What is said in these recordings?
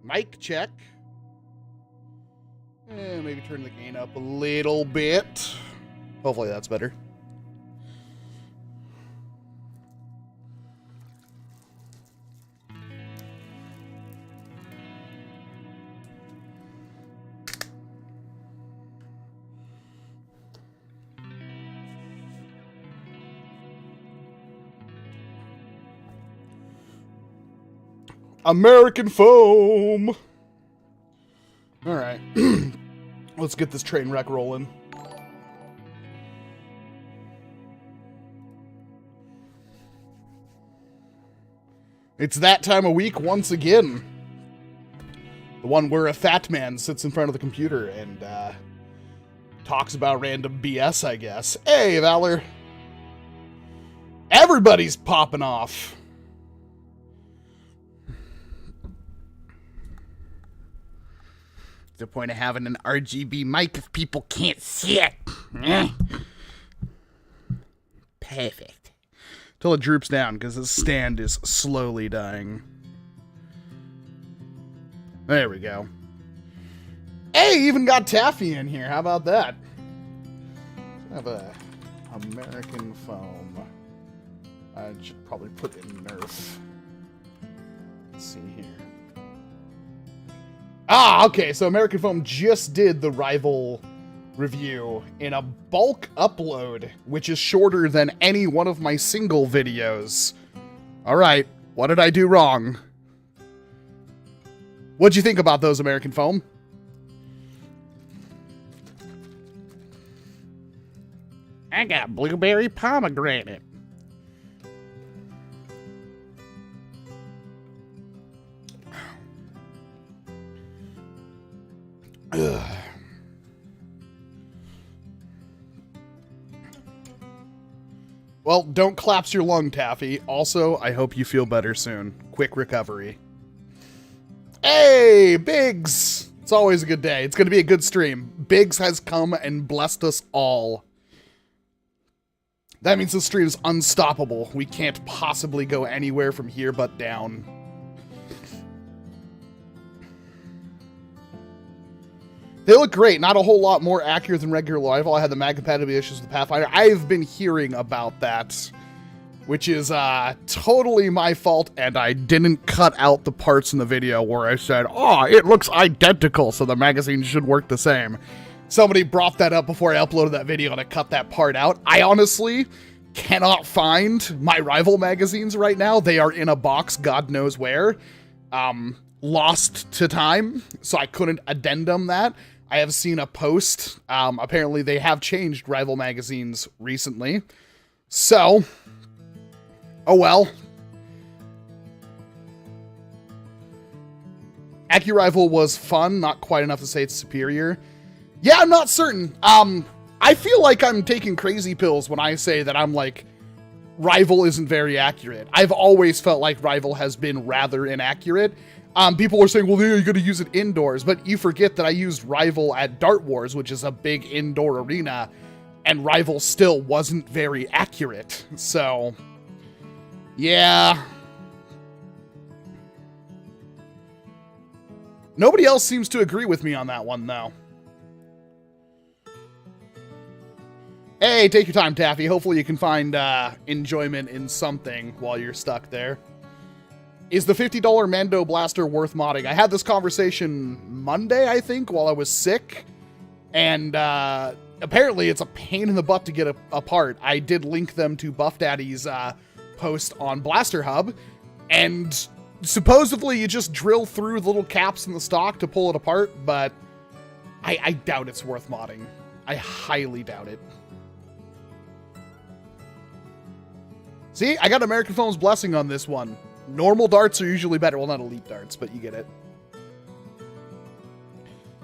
Mic check. Maybe turn the gain up a little bit. Hopefully that's better. American foam. All right. Let's get this train wreck rolling. It's that time of week once again. The one where a fat man sits in front of the computer and talks about random BS, I guess. Hey, Valor. Everybody's popping off. The point of having an RGB mic if people can't see it. Perfect. Till it droops down because the stand is slowly dying. There we go. Hey, even got Taffy in here. How about that? I have a American foam. I should probably put in NERF. Let's see here. Ah, okay, so American Foam just did the Rival review in a bulk upload, which is shorter than any one of my single videos. Alright, what did I do wrong? What'd you think about those, American Foam? I got blueberry pomegranate. Ugh. Well, don't collapse your lung, Taffy. Also, I hope you feel better soon. Quick recovery. Hey, Biggs! It's always a good day. It's going to be a good stream. Biggs has come and blessed us all. That means the stream is unstoppable. We can't possibly go anywhere from here but down. They look great. Not a whole lot more accurate than regular Rival. I had the mag compatibility issues with the Pathfinder. I've been hearing about that, which is totally my fault, and I didn't cut out the parts in the video where I said, oh, it looks identical, so the magazine should work the same. Somebody brought that up before I uploaded that video, and I cut that part out. I honestly cannot find my Rival magazines right now. They are in a box, God knows where. Lost to time, so I couldn't addendum that. I have seen a post. Apparently they have changed Rival magazines recently. So, oh well. Accu Rival was fun, not quite enough to say it's superior. Yeah, I'm not certain. I feel like I'm taking crazy pills when I say that I'm like, Rival isn't very accurate. I've always felt like Rival has been rather inaccurate. People are saying, well, you're going to use it indoors, but you forget that I used Rival at Dart Wars, which is a big indoor arena, and Rival still wasn't very accurate. So, yeah. Nobody else seems to agree with me on that one, though. Hey, take your time, Taffy. Hopefully you can find enjoyment in something while you're stuck there. Is the $50 Mando Blaster worth modding? I had this conversation Monday, I think, while I was sick. And apparently it's a pain in the butt to get apart. I did link them to Buff Daddy's post on Blaster Hub. And supposedly you just drill through the little caps in the stock to pull it apart. But I doubt it's worth modding. I highly doubt it. See, I got American Foam's blessing on this one. Normal darts are usually better. Well, not elite darts, but you get it.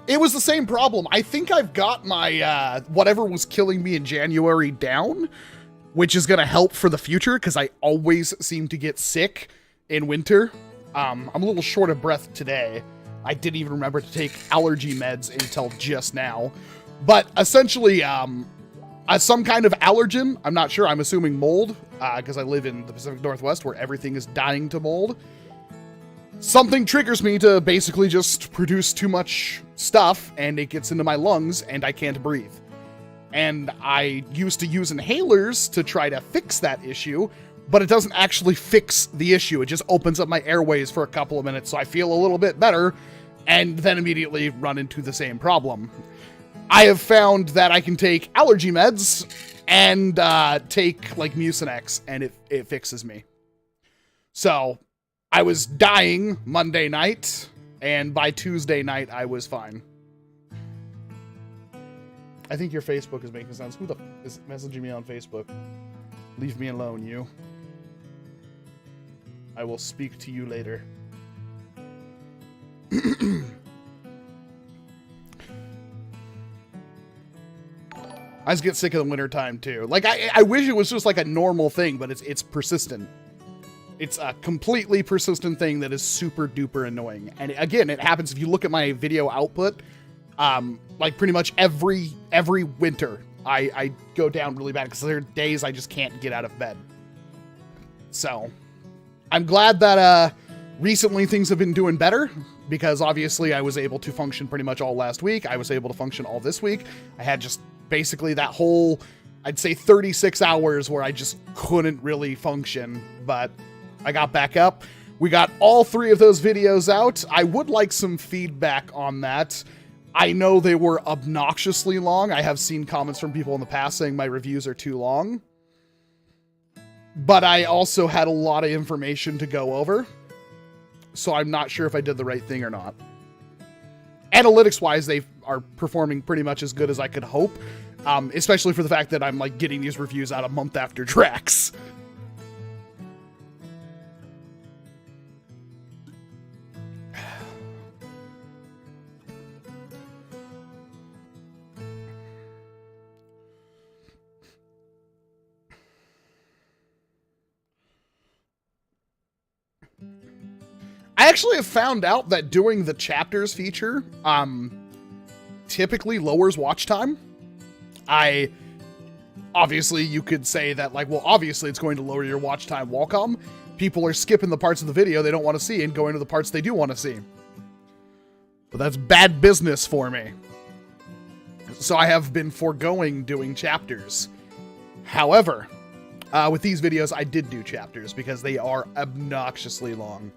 It was the same problem. I think I've got my, whatever was killing me in January down, which is going to help for the future, because I always seem to get sick in winter. I'm a little short of breath today. I didn't even remember to take allergy meds until just now. But essentially, some kind of allergen. I'm not sure. I'm assuming mold, because I live in the Pacific Northwest where everything is dying to mold. something triggers me to basically just produce too much stuff, and it gets into my lungs, and I can't breathe. And I used to use inhalers to try to fix that issue, but it doesn't actually fix the issue. It just opens up my airways for a couple of minutes, so I feel a little bit better, and then immediately run into the same problem. I have found that I can take allergy meds and take like Mucinex, and it fixes me. So I was dying Monday night, and by Tuesday night I was fine. I think your Facebook is making sense. Who the f is messaging me on Facebook? Leave me alone, you. I will speak to you later. I just get sick of the winter time too. Like I wish it was just like a normal thing, but it's persistent. It's a completely persistent thing that is super duper annoying. And again, it happens if you look at my video output. Like pretty much every winter, I go down really bad because there are days I just can't get out of bed. So I'm glad that recently things have been doing better, because obviously I was able to function pretty much all last week. I was able to function all this week. I had just basically that whole, I'd say 36 hours where I just couldn't really function, but I got back up. We got all 3 of those videos out. I would like some feedback on that. I know they were obnoxiously long. I have seen comments from people in the past saying my reviews are too long. But I also had a lot of information to go over. So I'm not sure if I did the right thing or not. Analytics-wise, they are performing pretty much as good as I could hope. Especially for the fact that I'm like getting these reviews out a month after tracks. I actually have found out that doing the chapters feature typically lowers watch time. Obviously you could say that like, well, obviously it's going to lower your watch time. Welcome. People are skipping the parts of the video they don't want to see and going to the parts they do want to see. But that's bad business for me. So I have been foregoing doing chapters. However, with these videos, I did do chapters because they are obnoxiously long.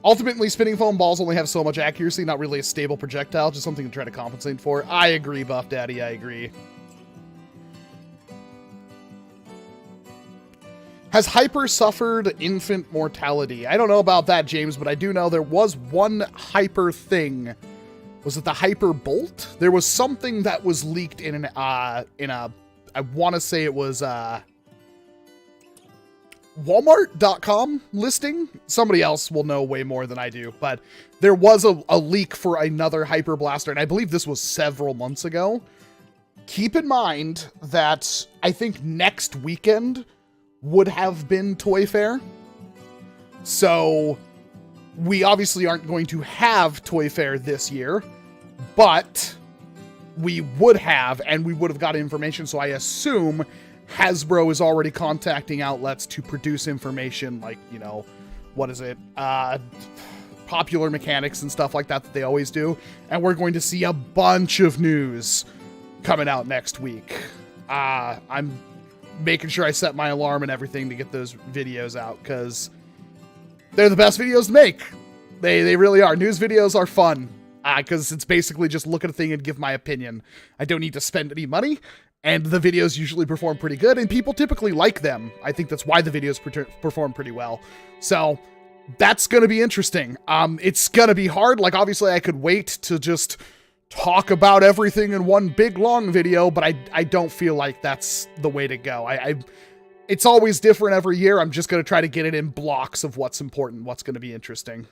Ultimately, spinning foam balls only have so much accuracy, not really a stable projectile, just something to try to compensate for. I agree, Buff Daddy, I agree. Has Hyper suffered infant mortality? I don't know about that, James, but I do know there was one Hyper thing. Was it the Hyper Bolt? There was something that was leaked in an, I want to say it was, Walmart.com listing. Somebody else will know way more than I do, but there was a leak for another Hyper Blaster, and I believe this was several months ago. Keep in mind that I think next weekend would have been Toy Fair. So we obviously aren't going to have Toy Fair this year, but we would have, and we would have got information, so I assume Hasbro is already contacting outlets to produce information like, you know, what is it? Popular Mechanics and stuff like that they always do. And we're going to see a bunch of news coming out next week. I'm making sure I set my alarm and everything to get those videos out because they're the best videos to make. They really are. News videos are fun because it's basically just look at a thing and give my opinion. I don't need to spend any money. And the videos usually perform pretty good, and people typically like them. I think that's why the videos perform pretty well. So that's going to be interesting. It's going to be hard. Like, obviously, I could wait to just talk about everything in one big, long video, but I don't feel like that's the way to go. It's always different every year. I'm just going to try to get it in blocks of what's important, what's going to be interesting.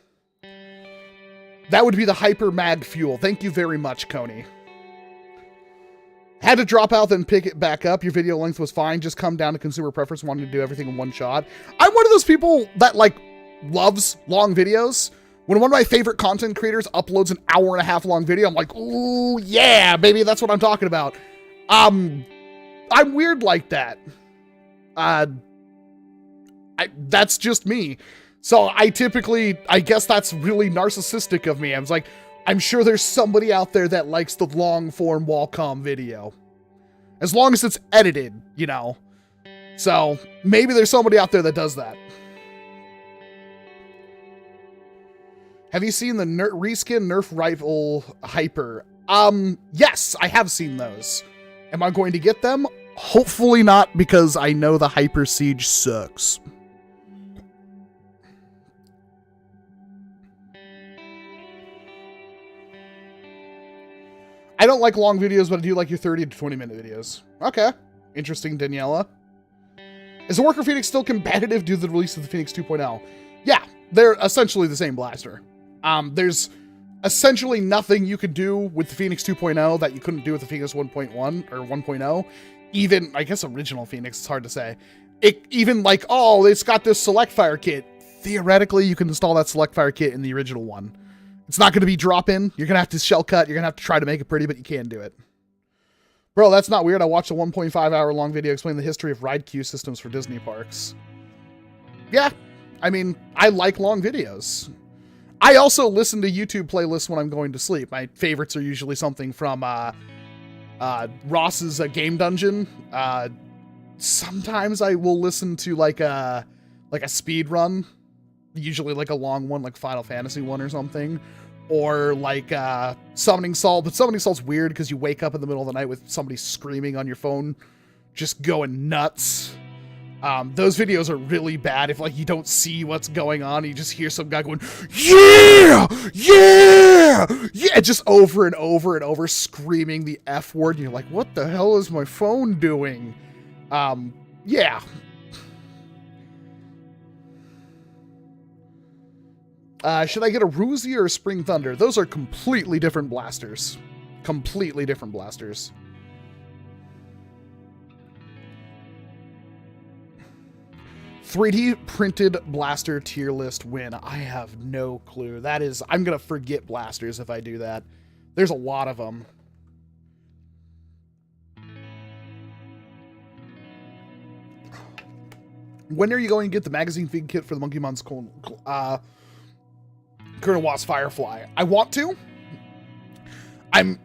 That would be the Hyper Mag Fuel. Thank you very much, Coney. Had to drop out, then pick it back up. Your video length was fine. Just come down to consumer preference, wanting to do everything in one shot. I'm one of those people that, like, loves long videos. When one of my favorite content creators uploads an hour-and-a-half long video, I'm like, ooh, yeah, baby, that's what I'm talking about. I'm weird like that. I That's just me. So I guess that's really narcissistic of me. I was like, I'm sure there's somebody out there that likes the long form Wacom video. As long as it's edited, you know. So maybe there's somebody out there that does that. Have you seen the reskin Nerf rifle hyper? Yes, I have seen those. Am I going to get them? Hopefully not, because I know the Hyper Siege sucks. I don't like long videos, but I do like your 30 to 20 minute videos. Okay. Interesting, Daniela. Is the Worker Phoenix still competitive due to the release of the Phoenix 2.0? Yeah, they're essentially the same blaster. There's essentially nothing you could do with the Phoenix 2.0 that you couldn't do with the Phoenix 1.1 or 1.0. Even, I guess, original Phoenix, it's hard to say. Even like, oh, it's got this Select Fire kit. Theoretically, you can install that Select Fire kit in the original one. It's not going to be drop-in. You're going to have to shell cut. You're going to have to try to make it pretty, but you can do it. Bro, that's not weird. I watched a 1.5 hour long video explaining the history of ride queue systems for Disney parks. Yeah, I mean, I like long videos. I also listen to YouTube playlists when I'm going to sleep. My favorites are usually something from Ross's Game Dungeon. Sometimes I will listen to like a speed run, usually like a long one, like Final Fantasy one or something, or like Summoning Salt. But Summoning Salt's weird because you wake up in the middle of the night with somebody screaming on your phone, just going nuts. Those videos are really bad if like you don't see what's going on. You just hear some guy going, yeah, yeah, yeah, just over and over and over screaming the F word. And you're like, what the hell is my phone doing? Yeah. Should I get a Roozy or a Spring Thunder? Those are completely different blasters. Completely different blasters. .3D printed blaster tier list win. I have no clue. That is, I'm going to forget blasters if I do that. There's a lot of them. When are you going to get the magazine feed kit for the Monkey Mon's Colonel Watt's Firefly? I want to. I'm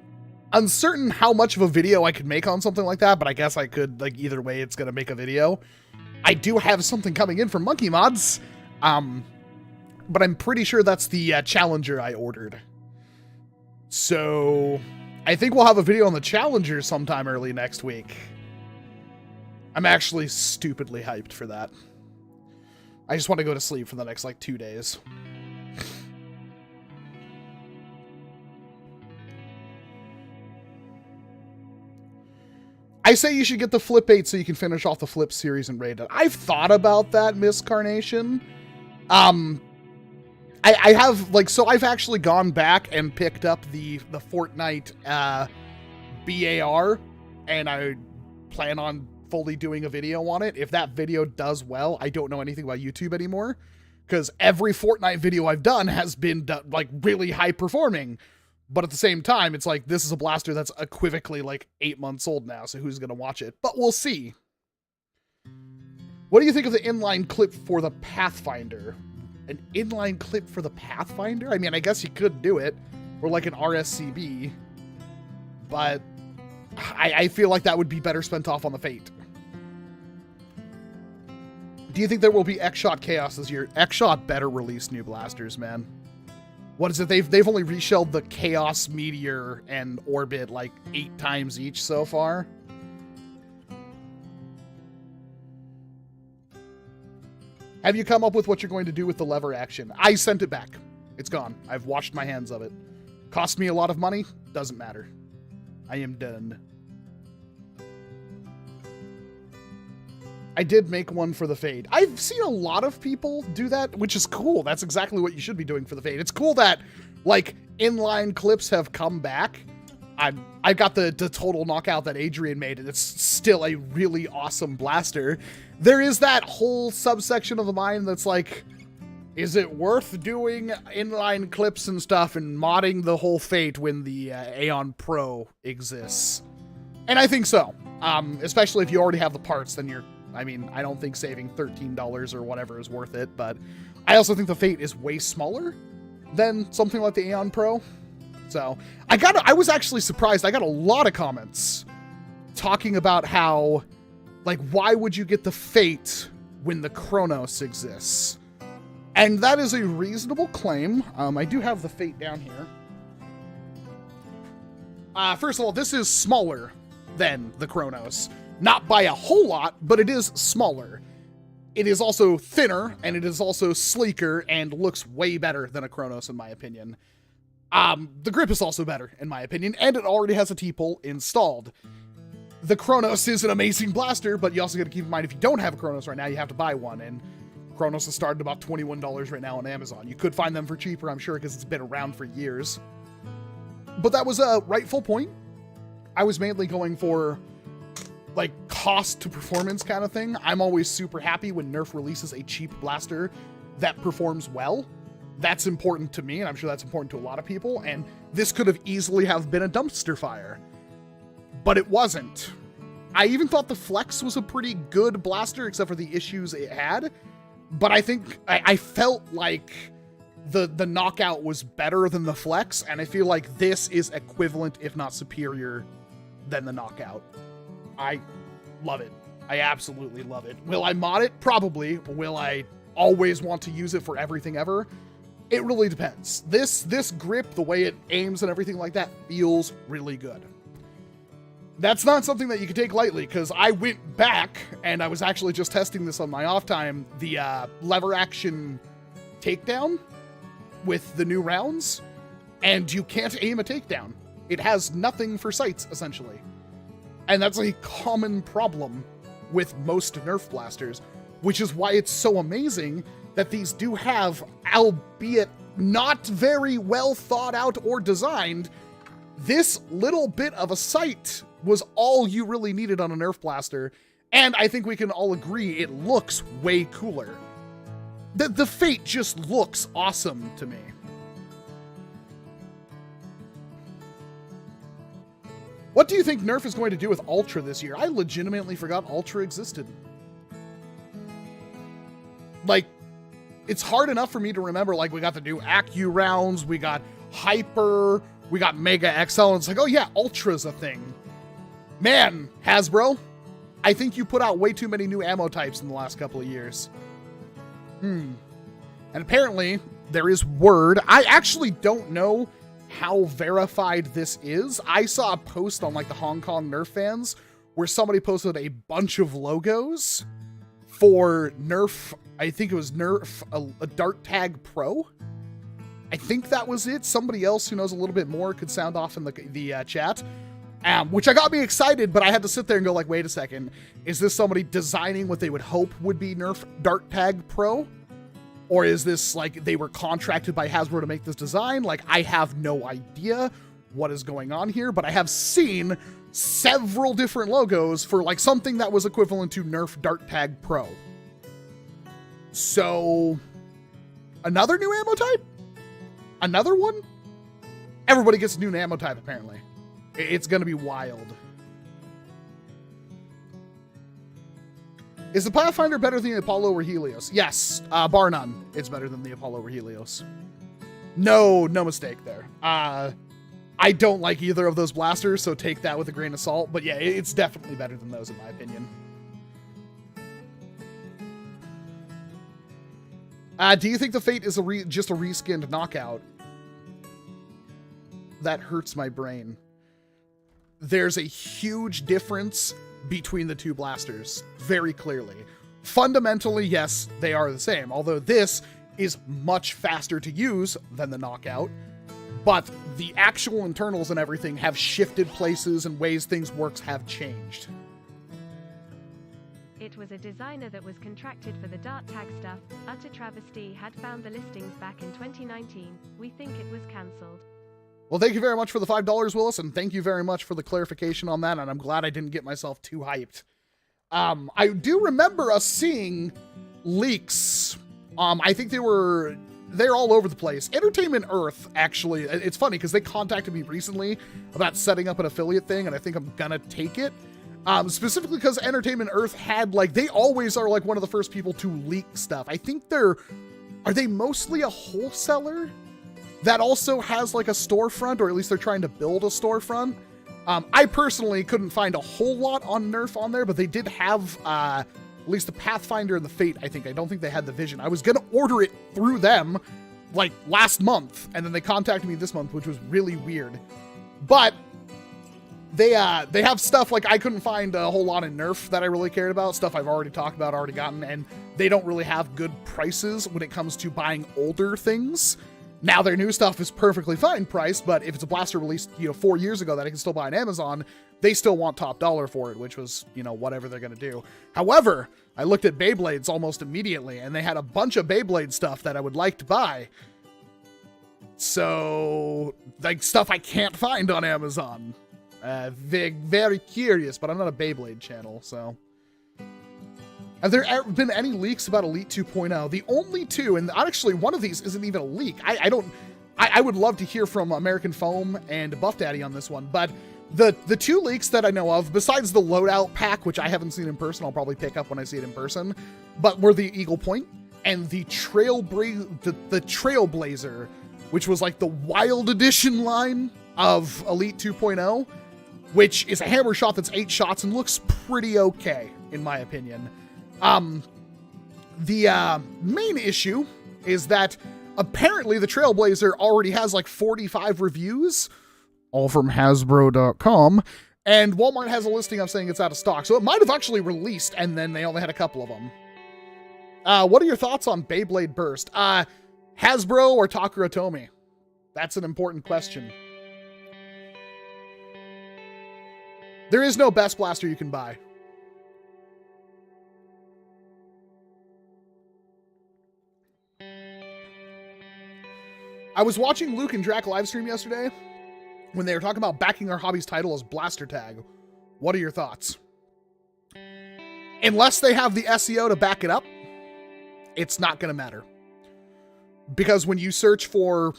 uncertain how much of a video I could make on something like that, but I guess I could, like, either way it's going to make a video. I do have something coming in from Monkey Mods, but I'm pretty sure that's the Challenger I ordered. So I think we'll have a video on the Challenger sometime early next week. I'm actually stupidly hyped for that. I just want to go to sleep for the next, like, 2 days. I say you should get the Flip 8 so you can finish off the Flip series and raid it. I've thought about that, Miss Carnation. I have, like, so I've actually gone back and picked up the Fortnite BAR, and I plan on fully doing a video on it. If that video does well, I don't know anything about YouTube anymore, because every Fortnite video I've done has been, like, really high performing. But at the same time, it's like, this is a blaster that's equivocally like 8 months old now, so who's going to watch it? But we'll see. What do you think of the inline clip for the Pathfinder? An inline clip for the Pathfinder? I mean, I guess you could do it. Or like an RSCB. But I feel like that would be better spent off on the Fate. Do you think there will be X-Shot Chaos this year? X-Shot better release new blasters, man. What is it? They've only reshelled the Chaos Meteor and Orbit like 8 times each so far. Have you come up with what you're going to do with the lever action? I sent it back. It's gone. I've washed my hands of it. Cost me a lot of money? Doesn't matter. I am done. I did make one for the Fade. I've seen a lot of people do that, which is cool. That's exactly what you should be doing for the Fade. It's cool that, like, inline clips have come back. I got the total knockout that Adrian made, and it's still a really awesome blaster. There is that whole subsection of the mind that's like, is it worth doing inline clips and stuff and modding the whole Fate when the Aeon Pro exists? And I think so. Especially if you already have the parts, then you're I mean, I don't think saving $13 or whatever is worth it, but I also think the Fate is way smaller than something like the Aeon Pro. So I was actually surprised. I got a lot of comments talking about how, like, why would you get the Fate when the Chronos exists? And that is a reasonable claim. I do have the Fate down here. First of all, this is smaller than the Chronos. Not by a whole lot, but it is smaller. It is also thinner, and it is also sleeker, and looks way better than a Chronos, in my opinion. The grip is also better, in my opinion, and it already has a T-pole installed. The Chronos is an amazing blaster, but you also got to keep in mind, if you don't have a Chronos right now, you have to buy one, and Chronos is starting about $21 right now on Amazon. You could find them for cheaper, I'm sure, because it's been around for years. But that was a rightful point. I was mainly going for, like, cost to performance kind of thing. I'm always super happy when NERF releases a cheap blaster that performs well. That's important to me, and I'm sure that's important to a lot of people, and this could have easily have been a dumpster fire. But it wasn't. I even thought the Flex was a pretty good blaster, except for the issues it had. But I think I felt like the Knockout was better than the Flex, and I feel like this is equivalent, if not superior, than the Knockout. I love it. I absolutely love it. Will I mod it? Probably. Will I always want to use it for everything ever? It really depends. This grip, the way it aims and everything like that, feels really good. That's not something that you can take lightly, because I went back, and I was actually just testing this on my off time, the lever action takedown with the new rounds, and you can't aim a takedown. It has nothing for sights, essentially. And that's a common problem with most Nerf blasters, which is why it's so amazing that these do have, albeit not very well thought out or designed, this little bit of a sight was all you really needed on a Nerf blaster, and I think we can all agree it looks way cooler. The Fate just looks awesome to me. What do you think Nerf is going to do with Ultra this year? I legitimately forgot Ultra existed. Like, it's hard enough for me to remember, like, we got the new Accu rounds, we got Hyper, we got Mega XL, and it's like, oh yeah, Ultra's a thing. Man, Hasbro, I think you put out way too many new ammo types in the last couple of years. And apparently, there is word. I actually don't know how verified this is. I saw a post on, like, the Hong Kong Nerf fans where somebody posted a bunch of logos for Nerf. I think it was Nerf, a Dart Tag Pro. I think that was it. Somebody else who knows a little bit more could sound off in the chat. Which got me excited, but I had to sit there and go, like, wait a second. Is this somebody designing what they would hope would be Nerf Dart Tag Pro? Or is this, like, they were contracted by Hasbro to make this design? Like, I have no idea what is going on here, but I have seen several different logos for, like, something that was equivalent to Nerf Dart Tag Pro. So, another new ammo type? Another one? Everybody gets a new ammo type, apparently. It's going to be wild. Is the Pathfinder better than the Apollo or Helios? Yes, bar none. It's better than the Apollo or Helios. No mistake there. I don't like either of those blasters, so take that with a grain of salt. But yeah, it's definitely better than those in my opinion. Do you think the Fate is just a reskinned Knockout? That hurts my brain. There's a huge difference between the two blasters, very clearly. Fundamentally, yes, they are the same, although this is much faster to use than the Knockout, but the actual internals and everything have shifted places and ways things works have changed. It was a designer that was contracted for the Dart Tag stuff. Utter travesty. Had found the listings back in 2019. We think it was cancelled. Well, thank you very much for the $5, Willis, and thank you very much for the clarification on that, and I'm glad I didn't get myself too hyped. I do remember us seeing leaks. I think they're all over the place. Entertainment Earth, actually, it's funny because they contacted me recently about setting up an affiliate thing, and I think I'm gonna take it. Specifically because Entertainment Earth had, like, they always are, like, one of the first people to leak stuff. I think are they mostly a wholesaler that also has, like, a storefront, or at least they're trying to build a storefront? I personally couldn't find a whole lot on NERF on there, but they did have, at least the Pathfinder and the Fate, I think. I don't think they had the Vision. I was going to order it through them, like, last month, and then they contacted me this month, which was really weird. But they have stuff, like, I couldn't find a whole lot in NERF that I really cared about, stuff I've already talked about, already gotten, and they don't really have good prices when it comes to buying older things. Now, their new stuff is perfectly fine priced, but if it's a blaster released, 4 years ago that I can still buy on Amazon, they still want top dollar for it, which was, whatever they're going to do. However, I looked at Beyblades almost immediately, and they had a bunch of Beyblade stuff that I would like to buy. So, like, stuff I can't find on Amazon. Very curious, but I'm not a Beyblade channel, so. Have there ever been any leaks about Elite 2.0? The only two, and actually one of these isn't even a leak. I would love to hear from American Foam and Buff Daddy on this one, but the two leaks that I know of, besides the loadout pack, which I haven't seen in person, I'll probably pick up when I see it in person, but were the Eagle Point and the Trailblazer, which was like the Wild Edition line of Elite 2.0, which is a hammer shot that's 8 shots and looks pretty okay, in my opinion. The main issue is that apparently the Trailblazer already has like 45 reviews, all from Hasbro.com, and Walmart has a listing of saying it's out of stock. So it might have actually released and then they only had a couple of them. What are your thoughts on Beyblade Burst? Hasbro or Takara Tomy? That's an important question. There is no best blaster you can buy. I was watching Luke and Drac livestream yesterday when they were talking about backing our hobby's title as Blaster Tag. What are your thoughts? Unless they have the SEO to back it up, it's not going to matter. Because when you search for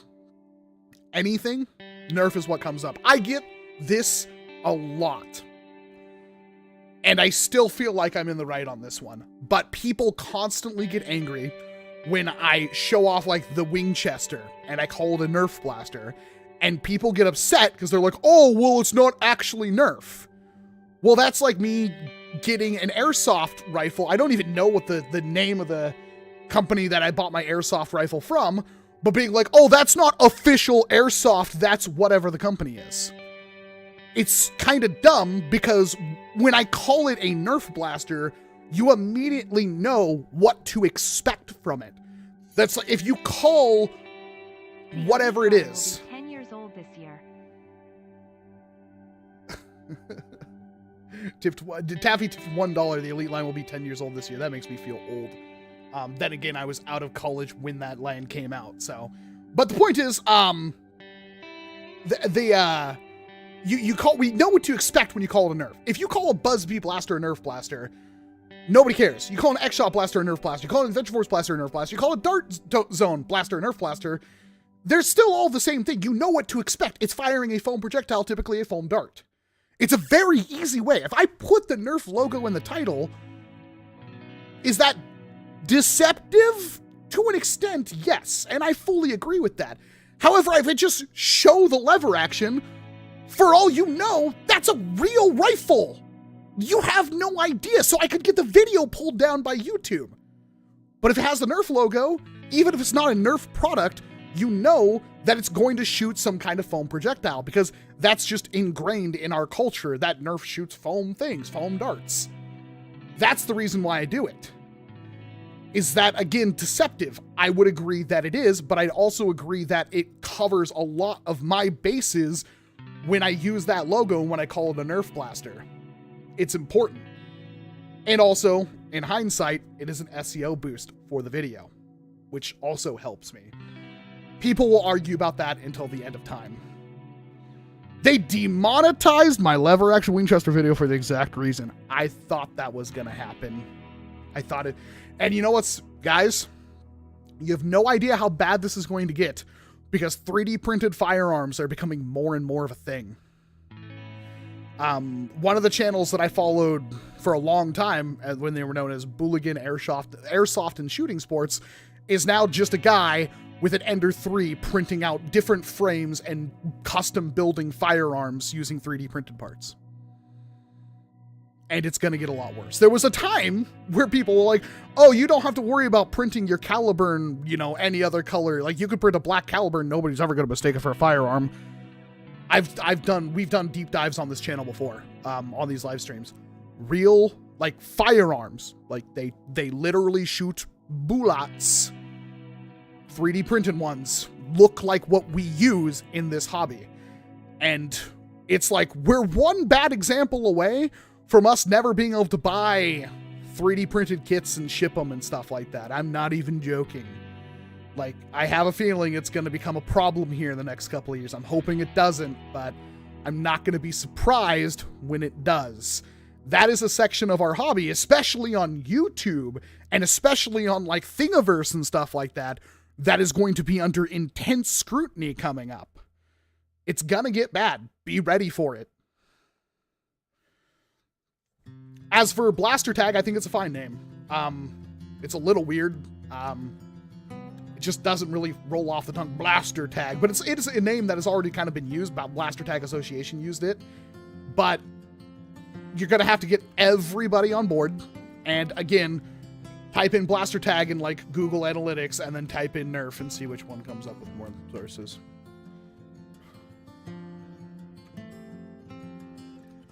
anything, NERF is what comes up. I get this a lot. And I still feel like I'm in the right on this one. But people constantly get angry when I show off like the Winchester and I call it a NERF blaster, and people get upset because they're like, oh, well, it's not actually NERF. Well, that's like me getting an airsoft rifle. I don't even know what the name of the company that I bought my airsoft rifle from, but being like, oh, that's not official airsoft, that's whatever the company is. It's kind of dumb because when I call it a NERF blaster, you immediately know what to expect from it. That's like, if you call whatever it is. 10 years old this year. Taffy tipped $1. The Elite line will be 10 years old this year. That makes me feel old. Then again, I was out of college when that line came out. So, but the point is, we know what to expect when you call it a NERF. If you call a Buzzbee blaster a NERF blaster, nobody cares. You call an X-Shot blaster a NERF blaster. You call an Adventure Force blaster a NERF blaster. You call a Dart Zone blaster a NERF blaster. They're still all the same thing. You know what to expect. It's firing a foam projectile, typically a foam dart. It's a very easy way. If I put the NERF logo in the title, is that deceptive? To an extent, yes. And I fully agree with that. However, if I just show the lever action, for all you know, that's a real rifle. You have no idea, so I could get the video pulled down by YouTube. But if it has the NERF logo, even if it's not a NERF product, you know that it's going to shoot some kind of foam projectile, because that's just ingrained in our culture that NERF shoots foam things, foam darts. That's the reason why I do it. Is that, again, deceptive? I would agree that it is, but I'd also agree that it covers a lot of my bases when I use that logo and when I call it a NERF blaster. It's important. And also, in hindsight, it is an SEO boost for the video, which also helps me. People will argue about that until the end of time. They demonetized my lever action Winchester video for the exact reason. I thought that was going to happen. I thought it. And you know what's, guys? You have no idea how bad this is going to get, because 3D printed firearms are becoming more and more of a thing. One of the channels that I followed for a long time, when they were known as Booligan Airsoft and Shooting Sports, is now just a guy with an Ender 3 printing out different frames and custom building firearms using 3D printed parts. And it's going to get a lot worse. There was a time where people were like, oh, you don't have to worry about printing your Caliburn, you know, any other color. Like, you could print a black Caliburn, nobody's ever going to mistake it for a firearm. We've done deep dives on this channel before, on these live streams. Real, like, firearms. Like, they literally shoot bullets. 3D printed ones look like what we use in this hobby. And it's like, we're one bad example away from us never being able to buy 3D printed kits and ship them and stuff like that. I'm not even joking. Like, I have a feeling it's going to become a problem here in the next couple of years. I'm hoping it doesn't, but I'm not going to be surprised when it does. That is a section of our hobby, especially on YouTube, and especially on, like, Thingiverse and stuff like that, that is going to be under intense scrutiny coming up. It's going to get bad. Be ready for it. As for Blaster Tag, I think it's a fine name. It's a little weird. It just doesn't really roll off the tongue, Blaster Tag. But it's a name that has already kind of been used. About Blaster Tag Association used it. But you're going to have to get everybody on board. And again, type in Blaster Tag in like Google Analytics and then type in NERF and see which one comes up with more sources.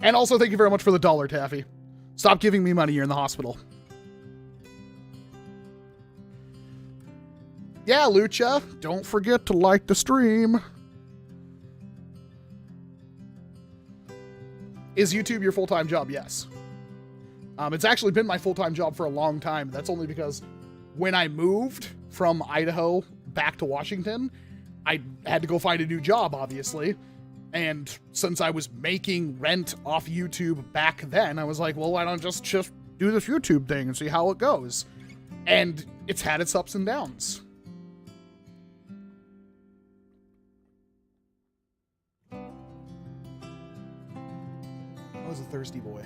And also, thank you very much for the $1, Taffy. Stop giving me money, you're in the hospital. Yeah, Lucha, don't forget to like the stream. Is YouTube your full-time job? Yes. It's actually been my full-time job for a long time. That's only because when I moved from Idaho back to Washington, I had to go find a new job, obviously. And since I was making rent off YouTube back then, I was like, well, why don't I just do this YouTube thing and see how it goes? And it's had its ups and downs. I was a thirsty boy.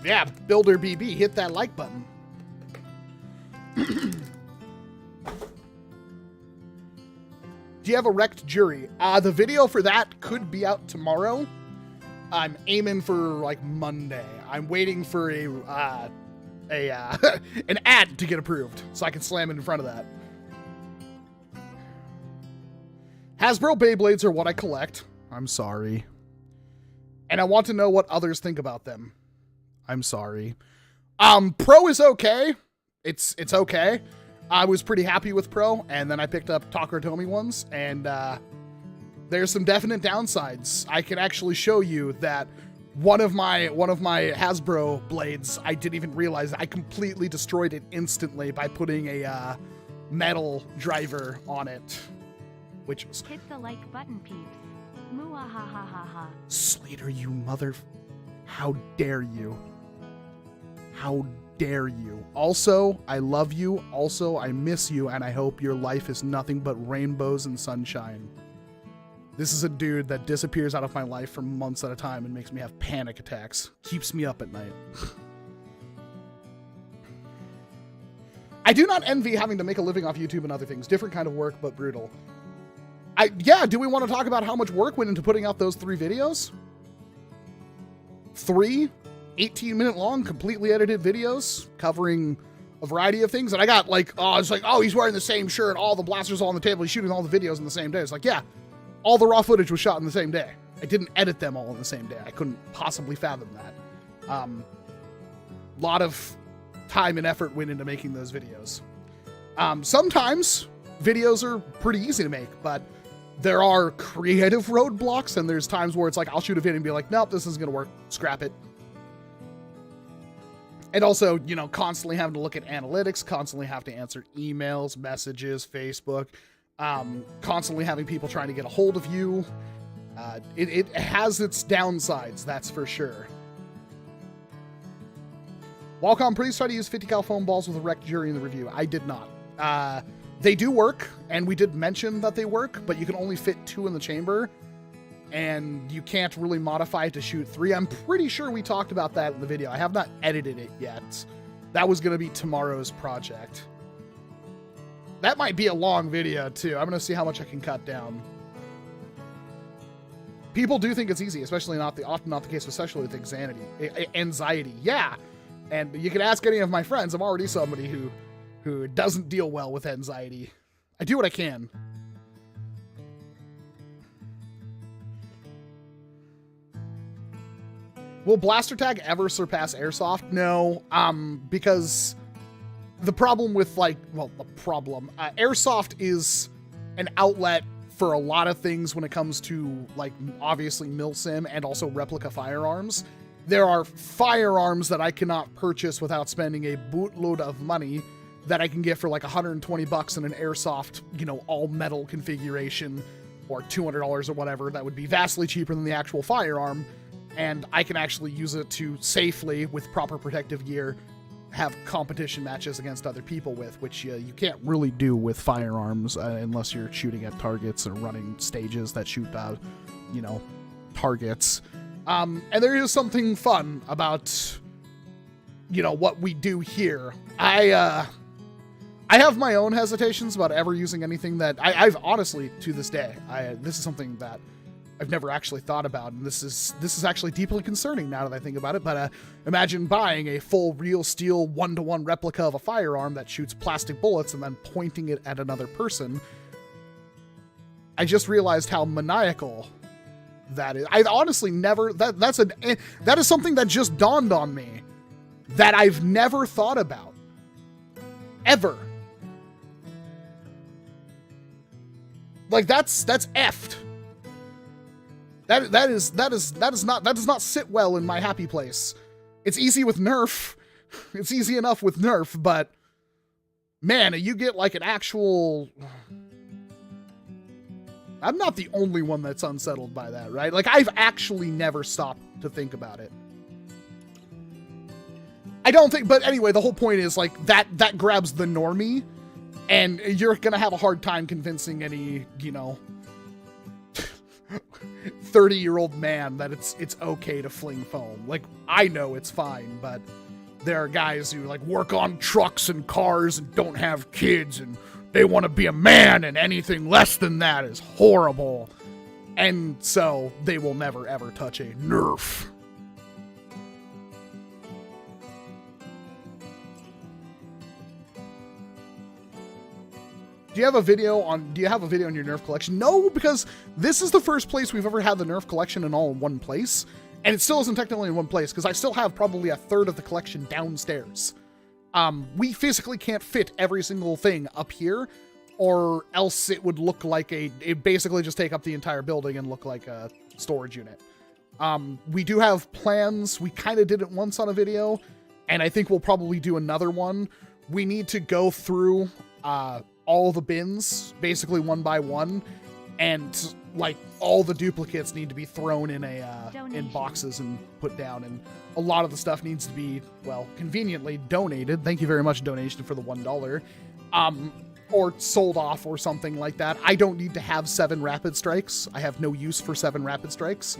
Yeah, Builder BB, hit that like button. Do you have a wrecked jury? The video for that could be out tomorrow. I'm aiming for like Monday. I'm waiting for an ad to get approved so I can slam it in front of that. Hasbro Beyblades are what I collect. I'm sorry. And I want to know what others think about them. I'm sorry. Pro is okay. It's okay. I was pretty happy with Pro, and then I picked up Takaratomi ones, and there's some definite downsides. I can actually show you that one of my Hasbro blades, I didn't even realize I completely destroyed it instantly by putting a metal driver on it, which was... Hit the like button, peeps. Muahahaha. Slater, you mother... How dare you? How dare you? Also, I love you. Also, I miss you, and I hope your life is nothing but rainbows and sunshine. This is a dude that disappears out of my life for months at a time and makes me have panic attacks. Keeps me up at night. I do not envy having to make a living off YouTube and other things. Different kind of work, but brutal. Yeah, do we want to talk about how much work went into putting out those 3 videos? 3 18-minute long, completely edited videos covering a variety of things. And I got like, it's like, he's wearing the same shirt, all the blasters all on the table, he's shooting all the videos in the same day. It's like, yeah, all the raw footage was shot in the same day. I didn't edit them all in the same day. I couldn't possibly fathom that. A lot of time and effort went into making those videos. Sometimes videos are pretty easy to make, but there are creative roadblocks, and there's times where it's like, I'll shoot a video and be like, nope, this isn't going to work. Scrap it. And also, you know, constantly having to look at analytics, constantly have to answer emails, messages, Facebook, constantly having people trying to get a hold of you. It has its downsides, that's for sure. Walcom, please try to use 50 cal foam balls with a wrecked jury in the review. I did not. They do work, and we did mention that they work, but you can only fit 2 in the chamber, and you can't really modify it to shoot 3. I'm pretty sure we talked about that in the video. I have not edited it yet. That was going to be tomorrow's project. That might be a long video, too. I'm going to see how much I can cut down. People do think it's easy, especially often not the case with sexually with anxiety. Yeah, and you can ask any of my friends. I'm already somebody who doesn't deal well with anxiety. I do what I can. Will blaster tag ever surpass airsoft? No, because the problem with airsoft is an outlet for a lot of things when it comes to, like, obviously milsim and also replica firearms. There are firearms that I cannot purchase without spending a bootload of money that I can get for like $120 in an airsoft, all metal configuration, or $200 or whatever. That would be vastly cheaper than the actual firearm. And I can actually use it to safely, with proper protective gear, have competition matches against other people with, which you can't really do with firearms unless you're shooting at targets or running stages that shoot, targets. And there is something fun about, what we do here. I have my own hesitations about ever using anything that I've honestly, to this day, this is something that I've never actually thought about, and this is actually deeply concerning now that I think about it. But imagine buying a full real steel 1-to-1 replica of a firearm that shoots plastic bullets and then pointing it at another person. I just realized how maniacal that is. I honestly never, that is something that just dawned on me that I've never thought about ever. Like, that's effed. That does not sit well in my happy place. It's easy with NERF. It's easy enough with NERF, but man, you get like an actual... I'm not the only one that's unsettled by that, right? Like, I've actually never stopped to think about it. I don't think, but anyway, the whole point is, like, that grabs the normie, and you're gonna have a hard time convincing any, 30-year-old man that it's okay to fling foam. Like, I know it's fine, but there are guys who, like, work on trucks and cars and don't have kids, and they want to be a man, and anything less than that is horrible. And so they will never, ever touch a NERF. Do you have a video on your NERF collection? No, because this is the first place we've ever had the NERF collection in one place. And it still isn't technically in one place, because I still have probably a third of the collection downstairs. We physically can't fit every single thing up here, or else it would look like it basically just take up the entire building and look like a storage unit. We do have plans. We kind of did it once on a video, and I think we'll probably do another one. We need to go through all the bins, basically one by one, and like all the duplicates need to be thrown in in boxes and put down, and a lot of the stuff needs to be, well, conveniently donated. Thank you very much, donation, for the $1. Or sold off or something like that. I don't need to have 7 rapid strikes. I have no use for 7 rapid strikes.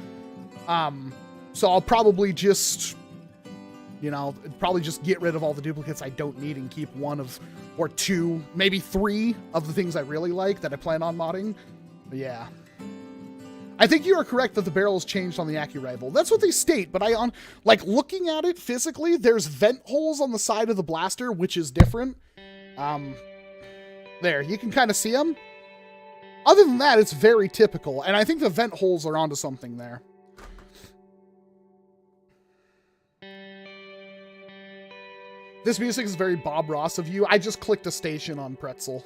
So I'll probably just, get rid of all the duplicates I don't need and keep 1 of, or 2, maybe 3 of the things I really like that I plan on modding. But yeah. I think you are correct that the barrel has changed on the Accu rifle. That's what they state, but looking at it physically, there's vent holes on the side of the blaster, which is different. There, you can kind of see them. Other than that, it's very typical, and I think the vent holes are onto something there. This music is very Bob Ross of you. I just clicked a station on Pretzel.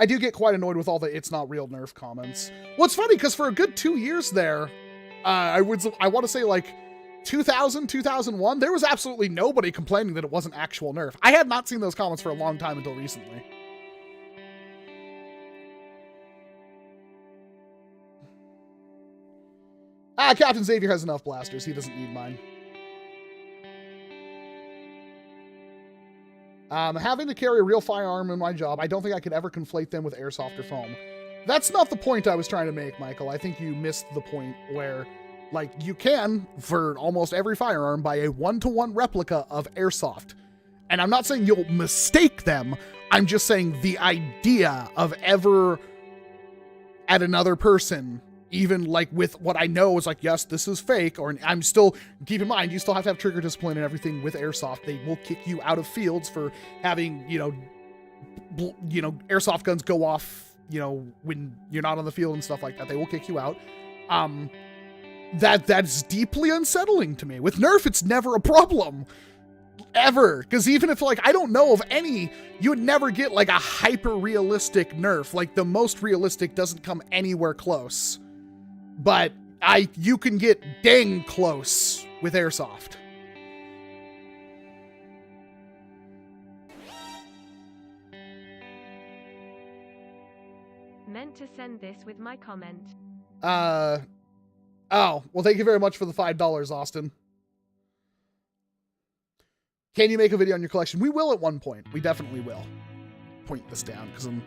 I do get quite annoyed with all the "it's not real" NERF comments. Well, it's funny, because for a good 2 years there, I want to say like 2000, 2001, there was absolutely nobody complaining that it wasn't actual NERF. I had not seen those comments for a long time until recently. Captain Xavier has enough blasters. He doesn't need mine. Having to carry a real firearm in my job, I don't think I could ever conflate them with airsoft or foam. That's not the point I was trying to make, Michael. I think you missed the point where, like, you can, for almost every firearm, buy a one-to-one replica of airsoft. And I'm not saying you'll mistake them. I'm just saying the idea of ever at another person, even like with what I know is like, yes, this is fake, or I'm still, keep in mind, you still have to have trigger discipline and everything with airsoft. They will kick you out of fields for having, airsoft guns go off, when you're not on the field and stuff like that. They will kick you out. That's deeply unsettling to me. With NERF, it's never a problem. Ever. Because even if, like, I don't know of any, you would never get, like, a hyper-realistic NERF. Like, the most realistic doesn't come anywhere close. But you can get dang close with airsoft. Meant to send this with my comment. Oh, well, thank you very much for the $5, Austin. Can you make a video on your collection? We will at one point. We definitely will. Point this down because I'm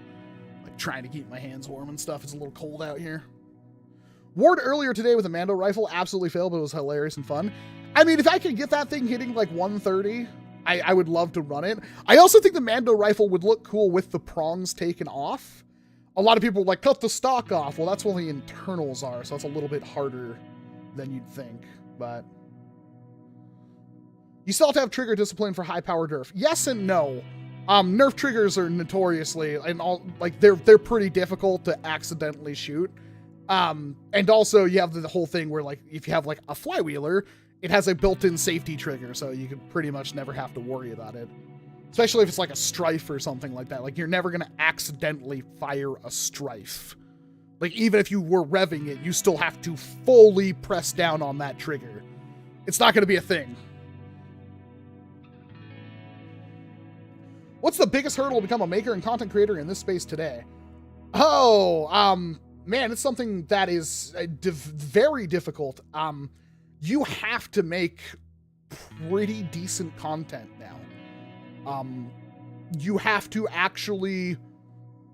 like trying to keep my hands warm and stuff. It's a little cold out here. Ward earlier today with a Mando rifle absolutely failed, but it was hilarious and fun. I mean, if I could get that thing hitting like 130, I would love to run it. I also think the Mando rifle would look cool with the prongs taken off. A lot of people like, cut the stock off. Well, that's what the internals are, so that's a little bit harder than you'd think, but... You still have to have trigger discipline for high-powered NERF. Yes and no. NERF triggers are notoriously, and all, like, they're pretty difficult to accidentally shoot. And also you have the whole thing where, like, if you have like a flywheeler, it has a built-in safety trigger, so you can pretty much never have to worry about it. Especially if it's like a strife or something like that. Like, you're never gonna accidentally fire a strife. Like, even if you were revving it, you still have to fully press down on that trigger. It's not gonna be a thing. What's the biggest hurdle to become a maker and content creator in this space today? Oh, man, it's something that is very difficult. You have to make pretty decent content now. You have to actually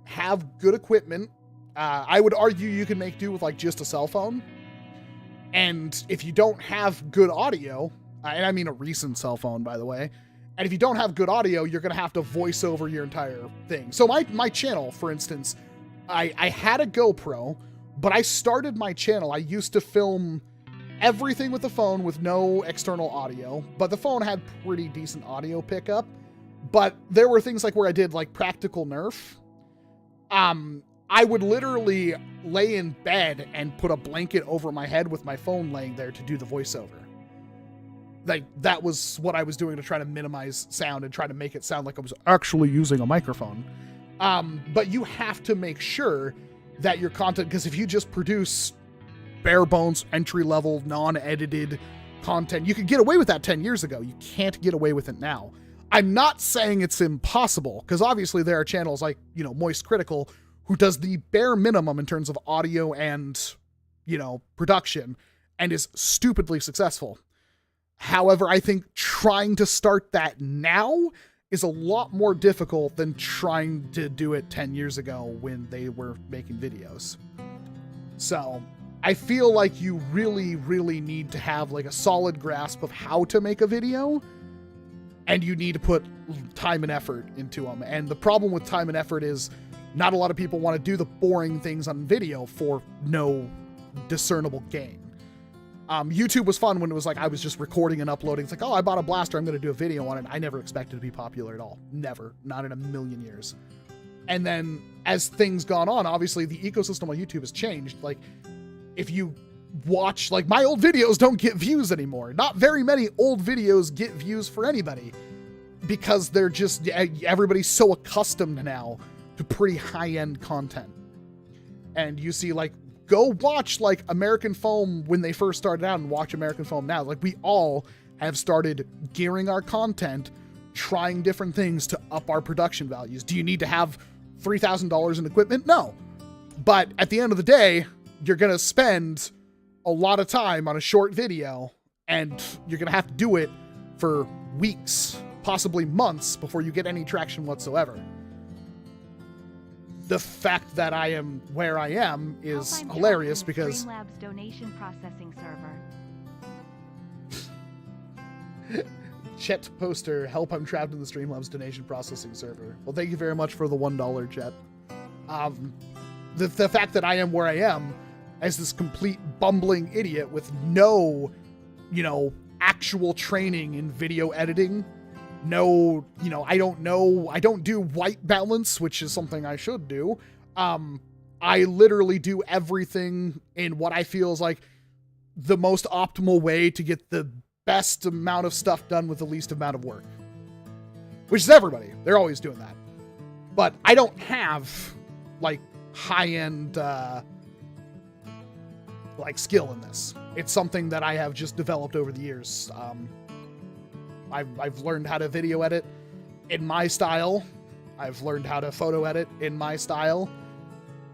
have good equipment. I would argue you can make do with like just a cell phone. And if you don't have good audio, and I mean a recent cell phone, by the way, and if you don't have good audio, you're going to have to voice over your entire thing. So my channel, for instance, I had a GoPro, but I started my channel. I used to film everything with the phone with no external audio, but the phone had pretty decent audio pickup. But there were things like where I did like practical NERF. I would literally lay in bed and put a blanket over my head with my phone laying there to do the voiceover. Like, that was what I was doing to try to minimize sound and try to make it sound like I was actually using a microphone. But you have to make sure that your content, because if you just produce bare bones, entry-level, non-edited content, you could get away with that 10 years ago. You can't get away with it now. I'm not saying it's impossible, because obviously there are channels like, Moist Critical, who does the bare minimum in terms of audio and, production, and is stupidly successful. However, I think trying to start that now is a lot more difficult than trying to do it 10 years ago when they were making videos. So I feel like you really, really need to have like a solid grasp of how to make a video, and you need to put time and effort into them. And the problem with time and effort is not a lot of people want to do the boring things on video for no discernible gain. YouTube was fun when it was like I was just recording and uploading. It's like, oh, I bought a blaster, I'm going to do a video on it. I never expected to be popular at all. Never. Not in a million years. And then as things gone on, obviously the ecosystem on YouTube has changed. Like, if you watch, like, my old videos don't get views anymore. Not very many old videos get views for anybody because they're just, everybody's so accustomed now to pretty high-end content. And you see, like, go watch like American Foam when they first started out and watch American Foam now. Like, we all have started gearing our content, trying different things to up our production values. Do you need to have $3,000 in equipment? No. But at the end of the day, you're going to spend a lot of time on a short video, and you're going to have to do it for weeks, possibly months before you get any traction whatsoever. The fact that I am where I am is hilarious because Streamlabs donation processing server. Chet Poster, help, I'm trapped in the Streamlabs donation processing server. Well, thank you very much for the $1, Chet. The fact that I am where I am as this complete bumbling idiot with no, actual training in video editing, no, I don't do white balance, which is something I should do. I literally do everything in what I feel is like the most optimal way to get the best amount of stuff done with the least amount of work, which is everybody. They're always doing that. But I don't have like high-end like skill in this. It's something that I have just developed over the years. I've learned how to video edit in my style. I've learned how to photo edit in my style.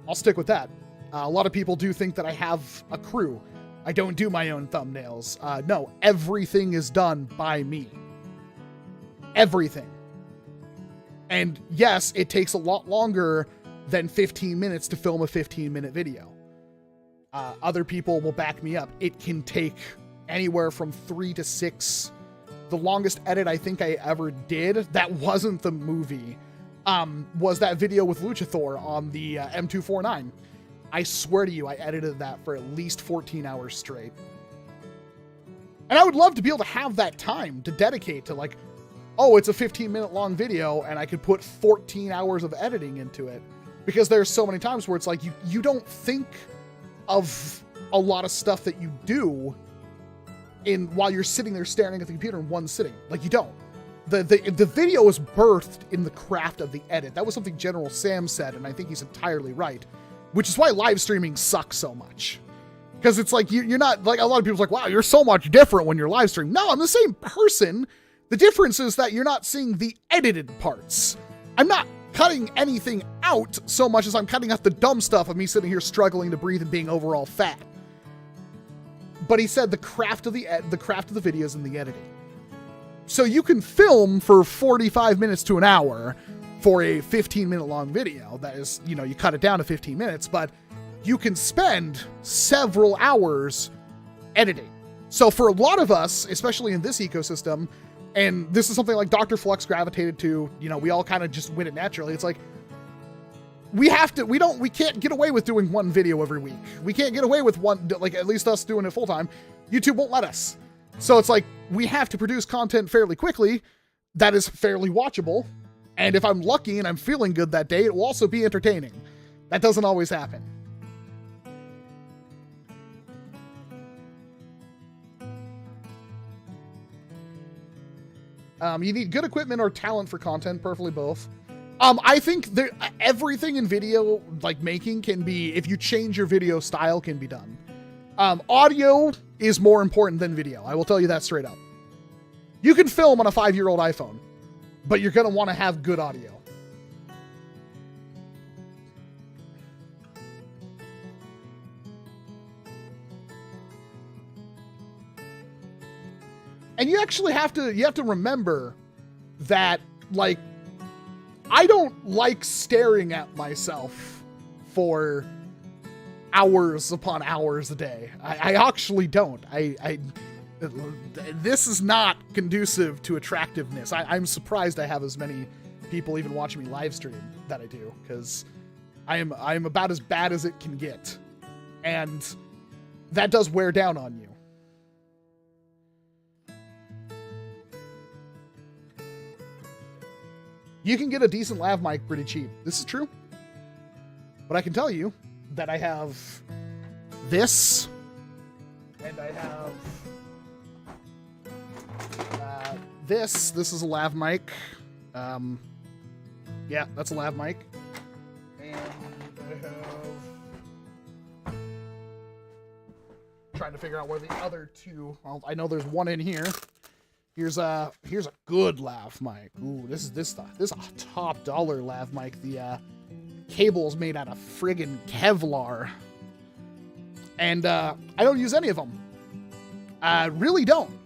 I'll stick with that. A lot of people do think that I have a crew. I don't do my own thumbnails. No, everything is done by me. Everything. And yes, it takes a lot longer than 15 minutes to film a 15-minute video. Other people will back me up. It can take anywhere from 3 to 6. The longest edit I think I ever did, that wasn't the movie, was that video with Luchathor on the M249. I swear to you, I edited that for at least 14 hours straight. And I would love to be able to have that time to dedicate to like, oh, it's a 15-minute long video and I could put 14 hours of editing into it. Because there's so many times where it's like, you don't think of a lot of stuff that you do while you're sitting there staring at the computer in one sitting. Like, you don't. The video is birthed in the craft of the edit. That was something General Sam said, and I think he's entirely right. Which is why live streaming sucks so much. Because it's like, you're not, like, a lot of people's like, wow, you're so much different when you're live streaming. No, I'm the same person. The difference is that you're not seeing the edited parts. I'm not cutting anything out so much as I'm cutting out the dumb stuff of me sitting here struggling to breathe and being overall fat. But he said the craft of the videos and the editing. So you can film for 45 minutes to an hour for a 15-minute long video. That is, you cut it down to 15 minutes, but you can spend several hours editing. So for a lot of us, especially in this ecosystem, and this is something like Dr. Flux gravitated to, we all kind of just win it naturally. It's like, we can't get away with doing one video every week. We can't get away with one, like at least us doing it full time. YouTube won't let us. So it's like, we have to produce content fairly quickly that is fairly watchable. And if I'm lucky and I'm feeling good that day, it will also be entertaining. That doesn't always happen. You need good equipment or talent for content, preferably both. I think everything in video, like making, can be, if you change your video style, can be done. Audio is more important than video. I will tell you that straight up. You can film on a 5-year-old iPhone, but you're going to want to have good audio. And you actually have to remember that, like, I don't like staring at myself for hours upon hours a day. I actually don't. This is not conducive to attractiveness. I'm surprised I have as many people even watching me live stream that I do, because I'm about as bad as it can get. And that does wear down on you. You can get a decent lav mic pretty cheap. This is true. But I can tell you that I have this, and I have this. This is a lav mic. Yeah, that's a lav mic. And I have... trying to figure out where the other two... Well, I know there's one in here. Here's a good lav mic. Ooh, this is a top dollar lav mic. The cable's made out of friggin' Kevlar. And I don't use any of them. I really don't.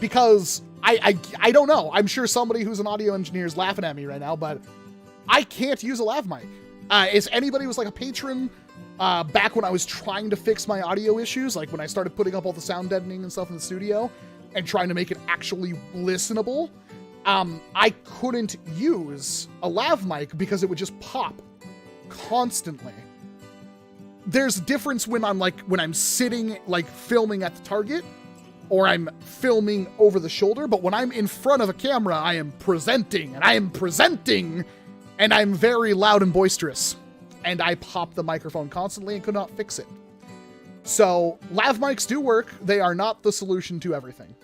Because I don't know. I'm sure somebody who's an audio engineer is laughing at me right now, but I can't use a lav mic. If anybody was like a patron back when I was trying to fix my audio issues, like when I started putting up all the sound deadening and stuff in the studio and trying to make it actually listenable, I couldn't use a lav mic because it would just pop constantly. There's a difference when I'm sitting like filming at the target or I'm filming over the shoulder, but when I'm in front of a camera, I am presenting and I'm very loud and boisterous, and I pop the microphone constantly and could not fix it. So lav mics do work. They are not the solution to everything.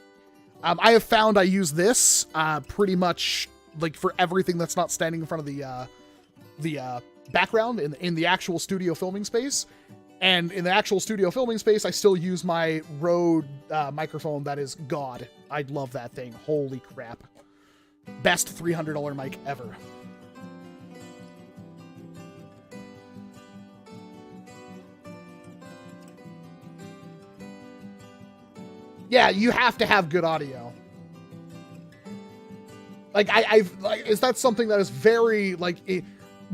I have found I use this pretty much like for everything that's not standing in front of the background in the actual studio filming space. And in the actual studio filming space, I still use my Rode microphone. That is God. I love that thing. Holy crap. Best $300 mic ever. Yeah, you have to have good audio. Like is that something that is very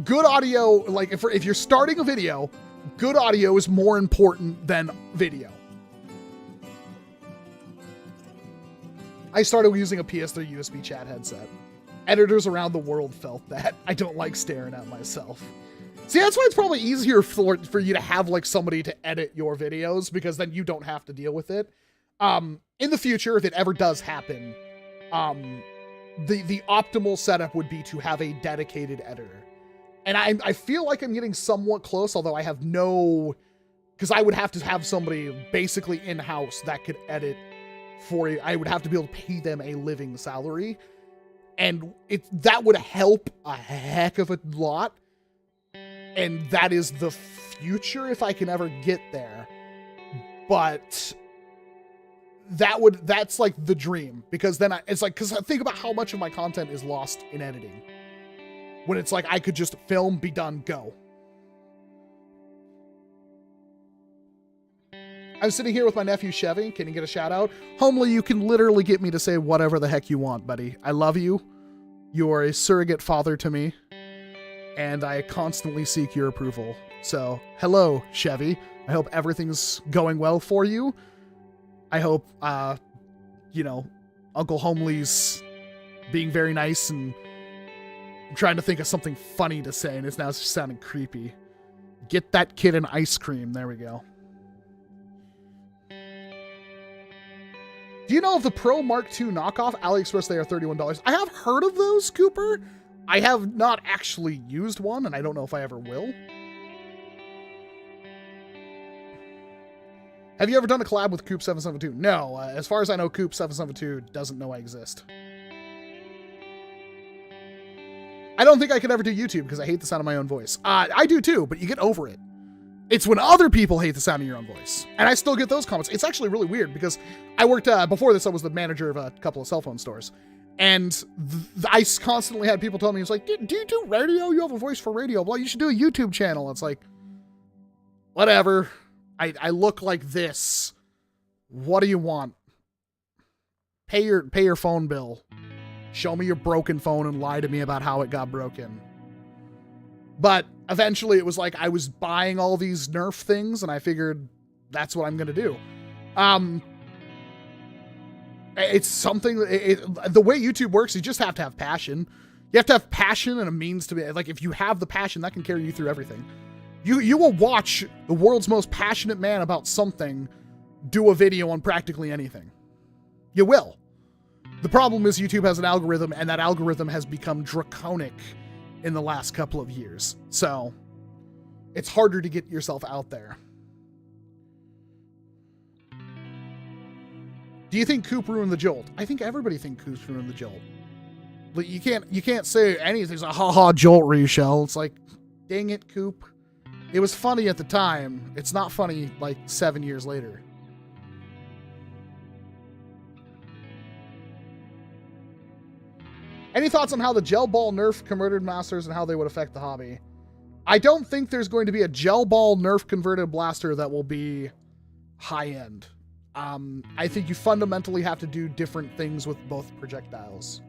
good audio? Like if you're starting a video, good audio is more important than video. I started using a PS3 USB chat headset. Editors around the world felt that. I don't like staring at myself. See, that's why it's probably easier for you to have like somebody to edit your videos, because then you don't have to deal with it. In the future, if it ever does happen, the optimal setup would be to have a dedicated editor. And I feel like I'm getting somewhat close, although I have because I would have to have somebody basically in-house that could edit for you. I would have to be able to pay them a living salary. And that would help a heck of a lot. And that is the future if I can ever get there. But that's like the dream, because then it's like, because think about how much of my content is lost in editing. When it's like, I could just film, be done, go. I'm sitting here with my nephew, Chevy. Can you get a shout out? Homely, you can literally get me to say whatever the heck you want, buddy. I love you. You are a surrogate father to me, and I constantly seek your approval. So, hello, Chevy. I hope everything's going well for you. I hope, Uncle Homely's being very nice, and I'm trying to think of something funny to say, and it's now just sounding creepy. Get that kid an ice cream. There we go. Do you know of the Pro Mark II knockoff? AliExpress, they are $31. I have heard of those, Cooper. I have not actually used one, and I don't know if I ever will. Have you ever done a collab with Coop772? No, as far as I know, Coop772 doesn't know I exist. I don't think I could ever do YouTube because I hate the sound of my own voice. I do too, but you get over it. It's when other people hate the sound of your own voice. And I still get those comments. It's actually really weird because I worked, before this, I was the manager of a couple of cell phone stores. And I constantly had people tell me, it's like, do you do radio? You have a voice for radio. Well, you should do a YouTube channel. It's like, whatever. I look like this. What do you want? Pay your phone bill. Show me your broken phone and lie to me about how it got broken. But eventually it was like I was buying all these NERF things, and I figured that's what I'm going to do. It's something, the way YouTube works, you just have to have passion. You have to have passion and a means to be, like, if you have the passion, that can carry you through everything. You will watch the world's most passionate man about something do a video on practically anything. You will. The problem is YouTube has an algorithm, and that algorithm has become draconic in the last couple of years. So it's harder to get yourself out there. Do you think Coop ruined the jolt? I think everybody thinks Coop's ruined the jolt. But you can't say anything's a haha jolt reshell. It's like, dang it, Coop. It was funny at the time. It's not funny like 7 years later. Any thoughts on how the gel ball nerf converted blasters and how they would affect the hobby? I don't think there's going to be a gel ball nerf converted blaster that will be high end. I think you fundamentally have to do different things with both projectiles.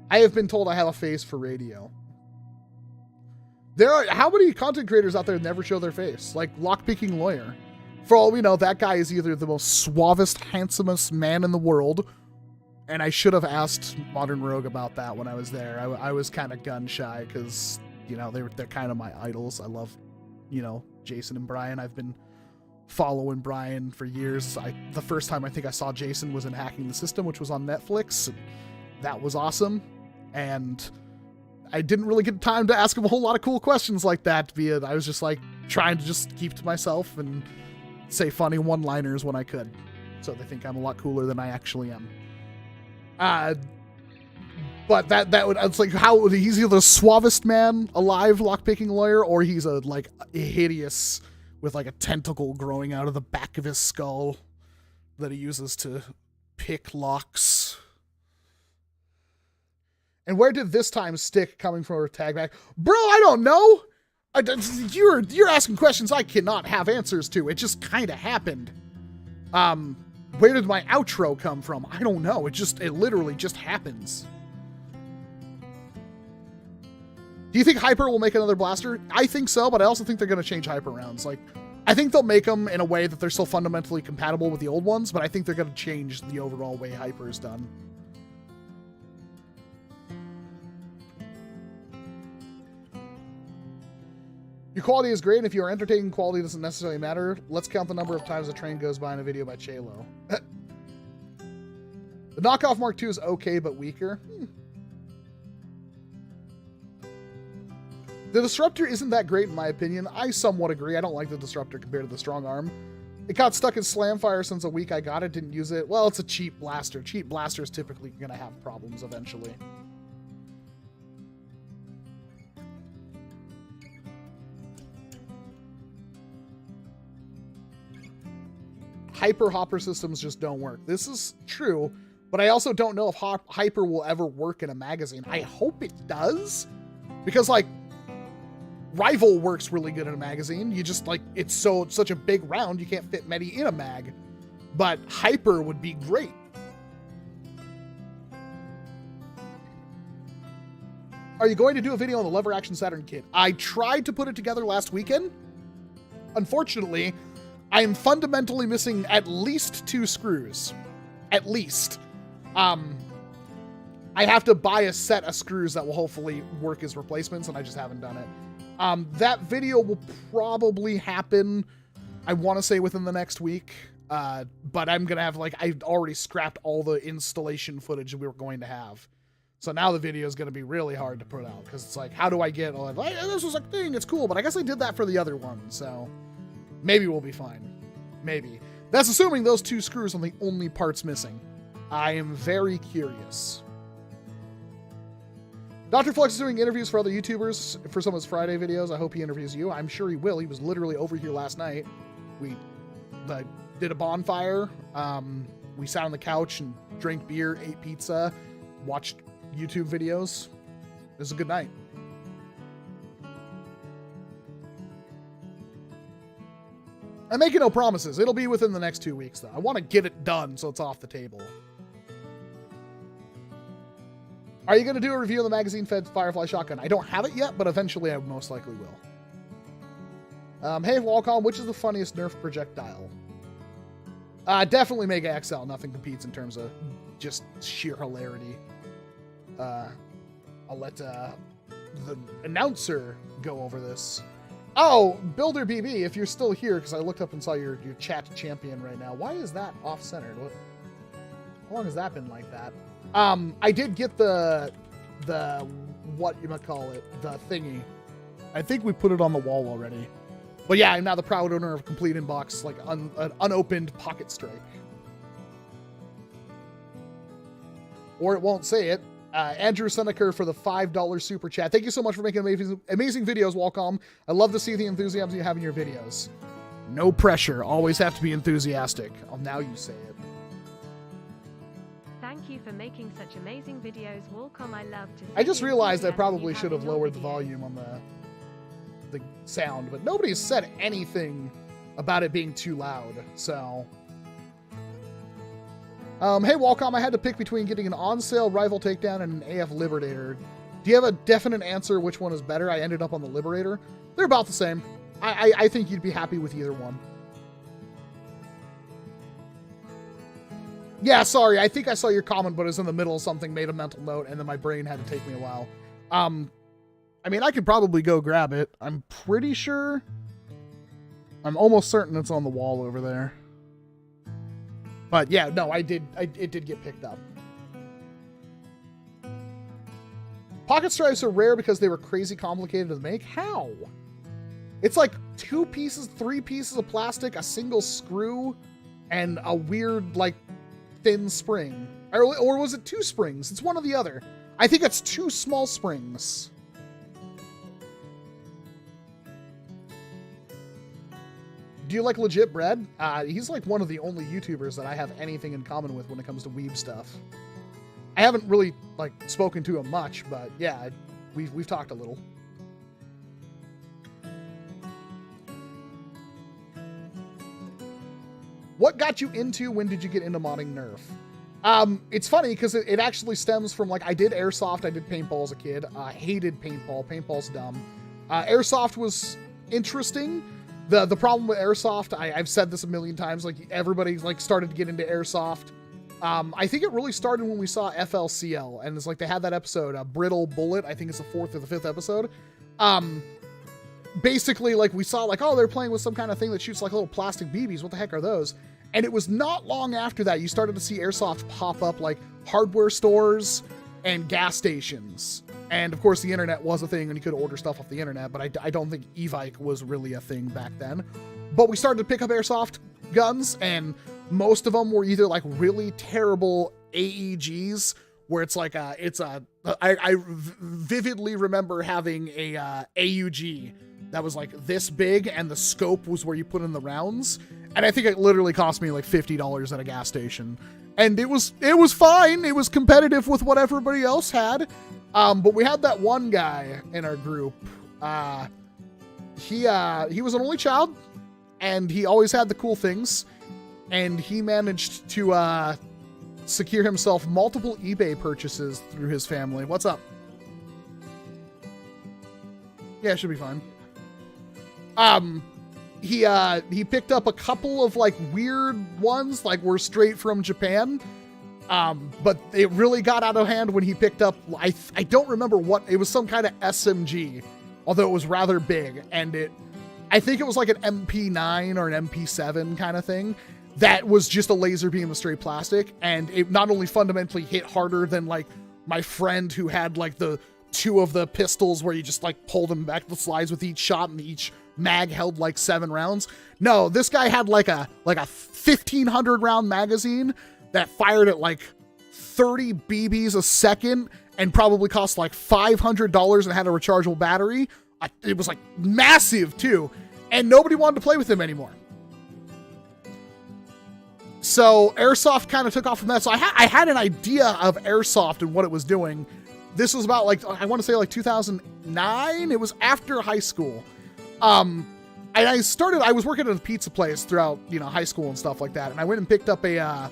I have been told I have a face for radio. How many content creators out there never show their face? Like Lockpicking Lawyer. For all we know, that guy is either the most suavest, handsomest man in the world, and I should have asked Modern Rogue about that when I was there. I was kind of gun shy because, you know, they're kind of my idols. I love, you know, Jason and Brian. I've been following Brian for years. The first time I think I saw Jason was in Hacking the System, which was on Netflix. And that was awesome. And I didn't really get time to ask him a whole lot of cool questions like that. I was just like trying to just keep to myself and say funny one-liners when I could. So they think I'm a lot cooler than I actually am. But that would, it's like, how he's either the suavest man alive, Lockpicking Lawyer, or he's a hideous with like a tentacle growing out of the back of his skull that he uses to pick locks. And where did this time stick coming from a tag back? Bro, I don't know. You're asking questions I cannot have answers to. It just kind of happened. Where did my outro come from? I don't know. It literally just happens. Do you think Hyper will make another blaster? I think so, but I also think they're going to change Hyper rounds. Like, I think they'll make them in a way that they're still fundamentally compatible with the old ones, but I think they're going to change the overall way Hyper is done. Your quality is great, and if you are entertaining, quality doesn't necessarily matter. Let's count the number of times a train goes by in a video by Chelo. The knockoff Mark II is okay, but weaker. The Disruptor isn't that great in my opinion. I somewhat agree. I don't like the Disruptor compared to the Strong Arm. It got stuck in Slamfire since a week I got it, didn't use it. Well, it's a cheap blaster. Cheap blasters typically going to have problems eventually. Hyper hopper systems just don't work. This is true, but I also don't know if Hyper will ever work in a magazine. I hope it does, because like Rival works really good in a magazine. You just like, it's such a big round, you can't fit many in a mag, but Hyper would be great. Are you going to do a video on the lever action Saturn kit? I tried to put it together last weekend. Unfortunately, I am fundamentally missing at least 2 screws. At least. I have to buy a set of screws that will hopefully work as replacements, and I just haven't done it. That video will probably happen, I want to say, within the next week. But I'm going to have, I already scrapped all the installation footage we were going to have. So now the video is going to be really hard to put out, because it's like, how do I get, this was a thing, it's cool, but I guess I did that for the other one, so maybe we'll be fine. Maybe. That's assuming those 2 screws are the only parts missing. I am very curious. Dr. Flux is doing interviews for other YouTubers for some of his Friday videos. I hope he interviews you. I'm sure he will. He was literally over here last night. We did a bonfire. We sat on the couch and drank beer, ate pizza, watched YouTube videos. It was a good night. I'm making no promises. It'll be within the next 2 weeks, though. I want to get it done so it's off the table. Are you going to do a review of the magazine-fed Firefly shotgun? I don't have it yet, but eventually I most likely will. Hey, Walcom, which is the funniest Nerf projectile? Definitely Mega XL. Nothing competes in terms of just sheer hilarity. I'll let the announcer go over this. Oh, Builder BB, if you're still here, because I looked up and saw your chat champion right now. Why is that off-centered? How long has that been like that? I did get the what you might call it, the thingy. I think we put it on the wall already. But yeah, I'm now the proud owner of a complete inbox, like an unopened pocket strike. Or it won't say it. Andrew Seneker for the $5 super chat. Thank you so much for making amazing videos, Walcom. I love to see the enthusiasm you have in your videos. No pressure. Always have to be enthusiastic. Now you say it. Thank you for making such amazing videos. Walcom, I love to see I just the realized I enthusiasm probably you should have have in your lowered the videos. volume on the sound, but nobody's said anything about it being too loud, so. Hey, Walcom, I had to pick between getting an on-sale Rival Takedown and an AF Liberator. Do you have a definite answer which one is better? I ended up on the Liberator. They're about the same. I think you'd be happy with either one. Yeah, sorry, I think I saw your comment, but it was in the middle of something, made a mental note, and then my brain had to take me a while. I mean, I could probably go grab it. I'm pretty sure. I'm almost certain it's on the wall over there. But yeah, no, it did get picked up. Pocket stripes are rare because they were crazy complicated to make. How? It's like 2 pieces, 3 pieces of plastic, a single screw, and a weird, like, thin spring. Or was it 2 springs? It's one or the other. I think it's 2 small springs. Do you like legit bread? He's like one of the only YouTubers that I have anything in common with when it comes to weeb stuff. I haven't really like spoken to him much, but yeah, we've talked a little. What got you into, when did you get into modding NERF? It's funny because it actually stems from, like, I did airsoft, I did paintball as a kid. Hated paintball. Paintball's dumb. Airsoft was interesting. The problem with airsoft, I've said this a million times, like, everybody like started to get into airsoft. I think it really started when we saw FLCL, and it's like they had that episode, Brittle Bullet. I think it's the 4th or the 5th episode. Basically, like, we saw, like, oh, they're playing with some kind of thing that shoots like little plastic BBs. What the heck are those? And it was not long after that you started to see airsoft pop up, like hardware stores and gas stations. And of course the internet was a thing and you could order stuff off the internet, but I don't think Evike was really a thing back then. But we started to pick up airsoft guns, and most of them were either like really terrible AEGs, where it's like I vividly remember having a AUG that was like this big, and the scope was where you put in the rounds. And I think it literally cost me like $50 at a gas station. And it was fine. It was competitive with what everybody else had. But we had that one guy in our group. He was an only child, and he always had the cool things. And he managed to secure himself multiple eBay purchases through his family. What's up? Yeah, it should be fine. He picked up a couple of like weird ones, like were straight from Japan. But it really got out of hand when he picked up, I don't remember what, it was some kind of SMG, although it was rather big. And I think it was like an MP9 or an MP7 kind of thing. That was just a laser beam of straight plastic. And it not only fundamentally hit harder than like my friend who had like the 2 of the pistols where you just like pull them back the slides with each shot, and each mag held like 7 rounds. No, this guy had like a 1,500 round magazine that fired at like 30 BBs a second and probably cost like $500 and had a rechargeable battery. It was like massive too. And nobody wanted to play with him anymore. So airsoft kind of took off from that. So I had an idea of airsoft and what it was doing. This was about like, I want to say like 2009. It was after high school. And I was working at a pizza place throughout, high school and stuff like that. And I went and picked up a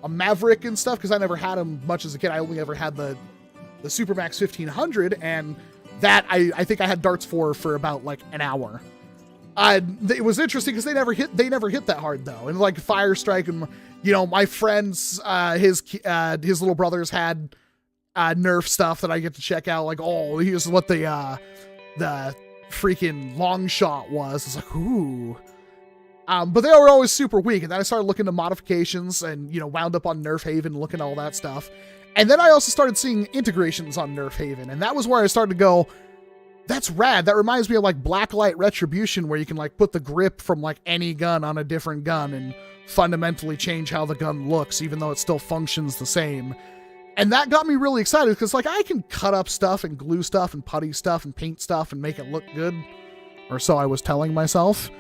Maverick and stuff, because I never had them much as a kid. I only ever had the Supermax 1500, and that I think I had darts for about like an hour. It was interesting because they never hit that hard though. And like Fire Strike, and my friends, his little brothers had NERF stuff that I get to check out. Like, oh, here's what the freaking long shot was. It's like, ooh. But they were always super weak. And then I started looking to modifications and, wound up on Nerf Haven, looking at all that stuff. And then I also started seeing integrations on Nerf Haven. And that was where I started to go, that's rad. That reminds me of like Blacklight Retribution, where you can like put the grip from like any gun on a different gun and fundamentally change how the gun looks, even though it still functions the same. And that got me really excited, because like I can cut up stuff and glue stuff and putty stuff and paint stuff and make it look good. Or so I was telling myself.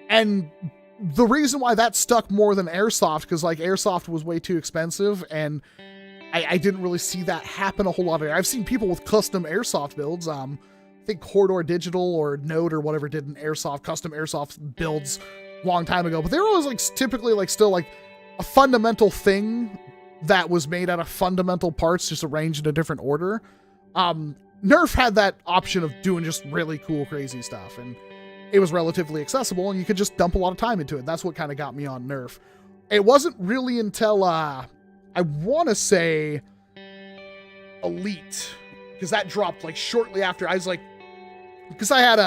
And the reason why that stuck more than airsoft, because like airsoft was way too expensive, and I didn't really see that happen a whole lot. I've seen people with custom airsoft builds. I think Corridor Digital or Node or whatever did an custom airsoft builds long time ago, but they were always like typically like still like a fundamental thing that was made out of fundamental parts just arranged in a different order. NERF had that option of doing just really cool, crazy stuff, and it was relatively accessible, and you could just dump a lot of time into it. That's what kind of got me on NERF. It wasn't really until, I want to say Elite, because that dropped like shortly after. I was like, because I had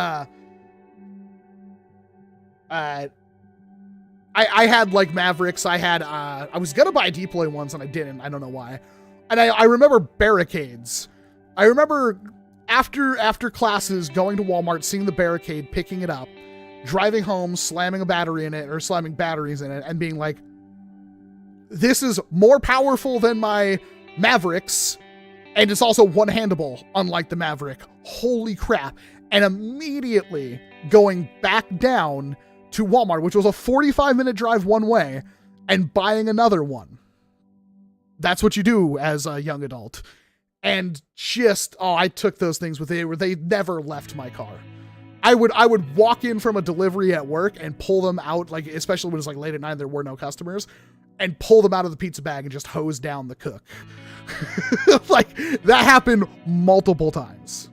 I had like Mavericks. I was going to buy deploy ones and I didn't. I don't know why. And I remember barricades. I remember after classes going to Walmart, seeing the barricade, picking it up, driving home, slamming a battery in it or slamming batteries in it and being like, this is more powerful than my Mavericks. And it's also one-handable, unlike the Maverick. Holy crap. And immediately going back down to Walmart, which was a 45-minute drive one way, and buying another one. That's what you do as a young adult. And just, I took those things with it. They never left my car. I would walk in from a delivery at work and pull them out, like especially when it was like late at night, there were no customers, and pull them out of the pizza bag and just hose down the cook. Like that happened multiple times.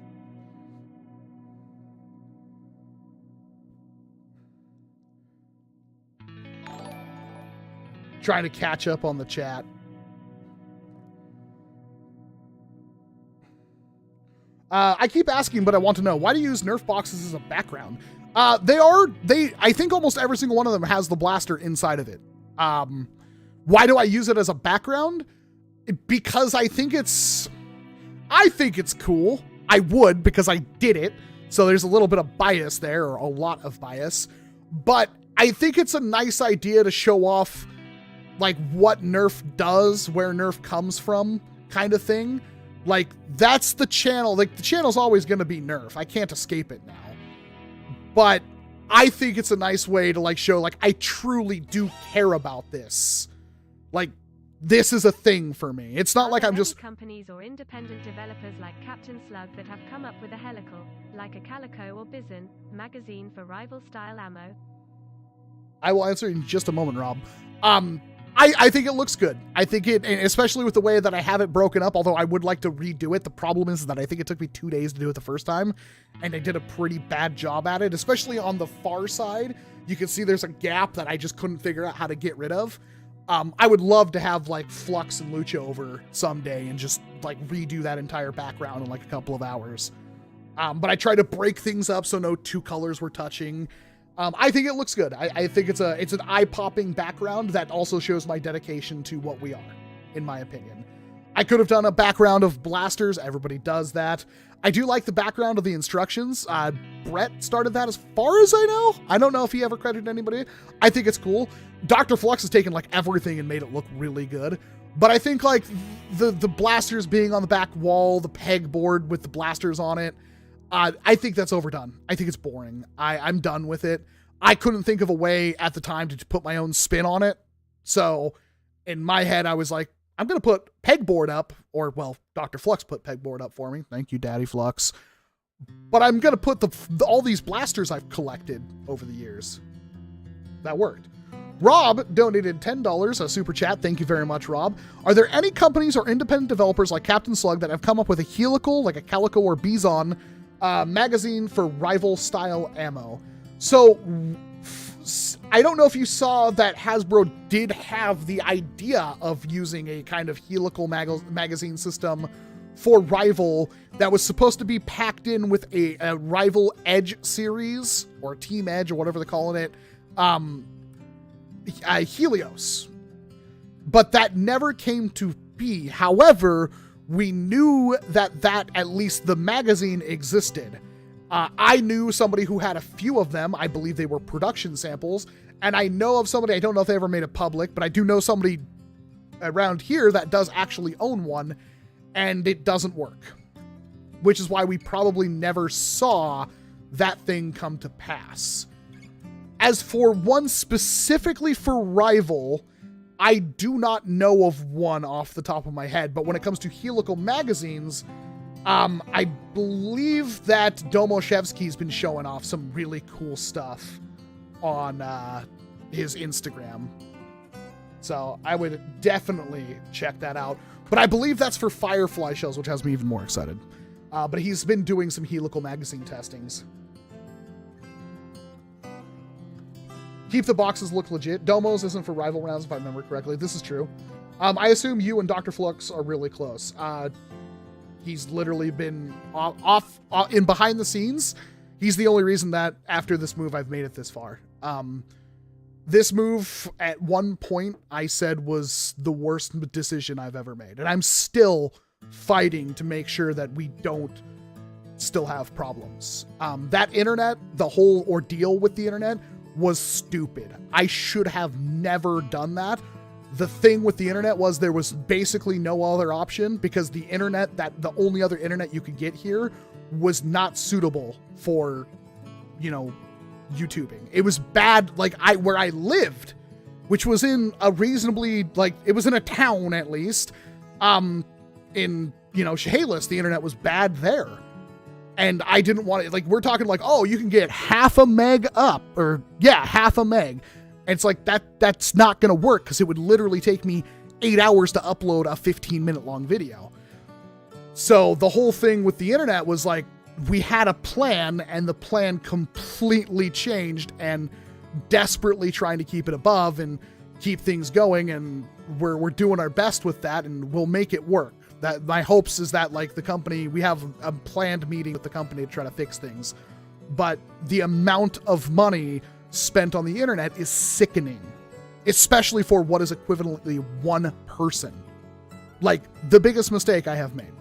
Trying to catch up on the chat. I keep asking, but I want to know, why do you use Nerf boxes as a background? I think almost every single one of them has the blaster inside of it. Why do I use it as a background? Because I think it's cool. I would, because I did it. So there's a little bit of bias there, or a lot of bias. But I think it's a nice idea to show off like what Nerf does, where Nerf comes from, kind of thing. Like, that's the channel. Like, the channel's always going to be Nerf. I can't escape it now. But I think it's a nice way to, like, show, like, I truly do care about this. Like, this is a thing for me. It's not like I'm just... companies or independent developers like Captain Slug that have come up with a helical, like a Calico or Bison, magazine for rival-style ammo? I will answer in just a moment, Rob. I think it looks good. I think it, and especially with the way that I have it broken up, although I would like to redo it. The problem is that I think it took me 2 days to do it the first time, and I did a pretty bad job at it, especially on the far side. You can see there's a gap that I just couldn't figure out how to get rid of. I would love to have like Flux and Lucha over someday and just like redo that entire background in like a couple of hours. But I tried to break things up so no two colors were touching. I think it looks good. I think it's an eye-popping background that also shows my dedication to what we are, in my opinion. I could have done a background of blasters. Everybody does that. I do like the background of the instructions. Brett started that as far as I know. I don't know if he ever credited anybody. I think it's cool. Dr. Flux has taken like everything and made it look really good. But I think like the blasters being on the back wall, the pegboard with the blasters on it, I think that's overdone. I think it's boring. I'm done with it. I couldn't think of a way at the time to put my own spin on it. So in my head, I was like, I'm going to put pegboard up, or well, Dr. Flux put pegboard up for me. Thank you, Daddy Flux. But I'm going to put all these blasters I've collected over the years. That worked. Rob donated $10, a super chat. Thank you very much, Rob. Are there any companies or independent developers like Captain Slug that have come up with a helical, like a Calico or Bison, magazine for rival style ammo? So I don't know if you saw that Hasbro did have the idea of using a kind of helical magazine system for rival that was supposed to be packed in with a rival Edge series, or Team Edge, or whatever they're calling it, Helios. But that never came to be. However, we knew that at least the magazine existed. I knew somebody who had a few of them. I believe they were production samples. And I know of somebody, I don't know if they ever made it public, but I do know somebody around here that does actually own one, and it doesn't work. Which is why we probably never saw that thing come to pass. As for one specifically for rival, I do not know of one off the top of my head, but when it comes to helical magazines, I believe that Domoshevsky's been showing off some really cool stuff on his Instagram. So I would definitely check that out. But I believe that's for Firefly shells, which has me even more excited. But he's been doing some helical magazine testings. Keep the boxes look legit. Domos isn't for rival rounds, if I remember correctly. This is true. I assume you and Dr. Flux are really close. He's literally been off in behind the scenes. He's the only reason that after this move, I've made it this far. This move, at one point, I said was the worst decision I've ever made. And I'm still fighting to make sure that we don't still have problems. That internet, the whole ordeal with the internet, was stupid. I should have never done that. The thing with the internet was there was basically no other option, because the internet, the only other internet you could get here was not suitable for, YouTubing. It was bad, like where I lived, which was in a reasonably, it was in a town at least. In, Chehalis, the internet was bad there. And I didn't want it, we're talking oh, you can get half a meg up, or half a meg. And it's that's not going to work, because it would literally take me 8 hours to upload a 15-minute long video. So the whole thing with the internet was we had a plan, and the plan completely changed, and desperately trying to keep it above and keep things going. And we're doing our best with that, and we'll make it work. That my hopes is that the company, we have a planned meeting with the company to try to fix things. But the amount of money spent on the internet is sickening, especially for what is equivalently one person. The biggest mistake I have made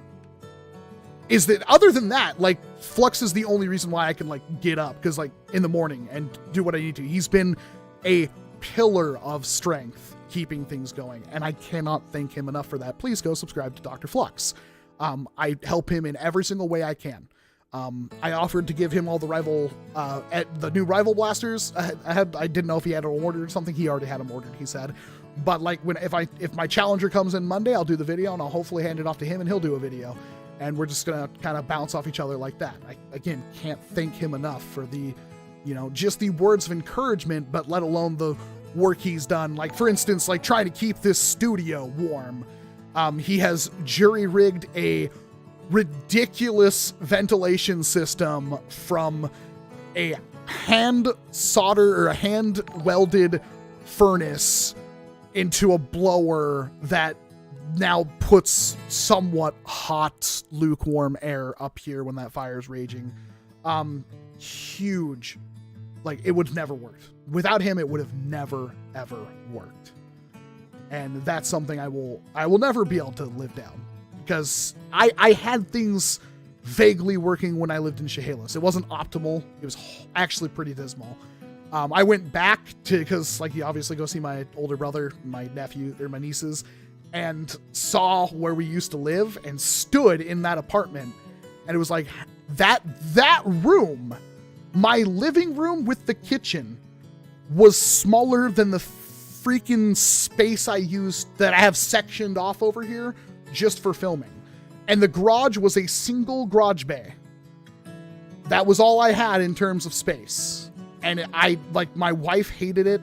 is that, other than that, Flux is the only reason why I can get up, because in the morning and do what I need to. He's been a pillar of strength keeping things going, and I cannot thank him enough for that. Please go subscribe to Dr. Flux. I help him in every single way I can. I offered to give him all the the new rival blasters. I didn't know if he had them ordered or something. He already had them ordered, he said. But if my challenger comes in Monday, I'll do the video, and I'll hopefully hand it off to him, and he'll do a video. And we're just gonna kind of bounce off each other like that. I, again, can't thank him enough for the, just the words of encouragement, but let alone the work he's done. For instance, trying to keep this studio warm. He has jury-rigged a ridiculous ventilation system from a hand solder or a hand welded furnace into a blower that now puts somewhat hot, lukewarm air up here when that fire is raging. Huge. It would have never worked. Without him, it would have never, ever worked. And that's something I will never be able to live down, because I had things vaguely working when I lived in Chehalis. It wasn't optimal. It was actually pretty dismal. I went back because you obviously go see my older brother, my nephew, or my nieces, and saw where we used to live and stood in that apartment. And it was that room, my living room with the kitchen, was smaller than the freaking space I used that I have sectioned off over here just for filming. And the garage was a single garage bay. That was all I had in terms of space. And my wife hated it.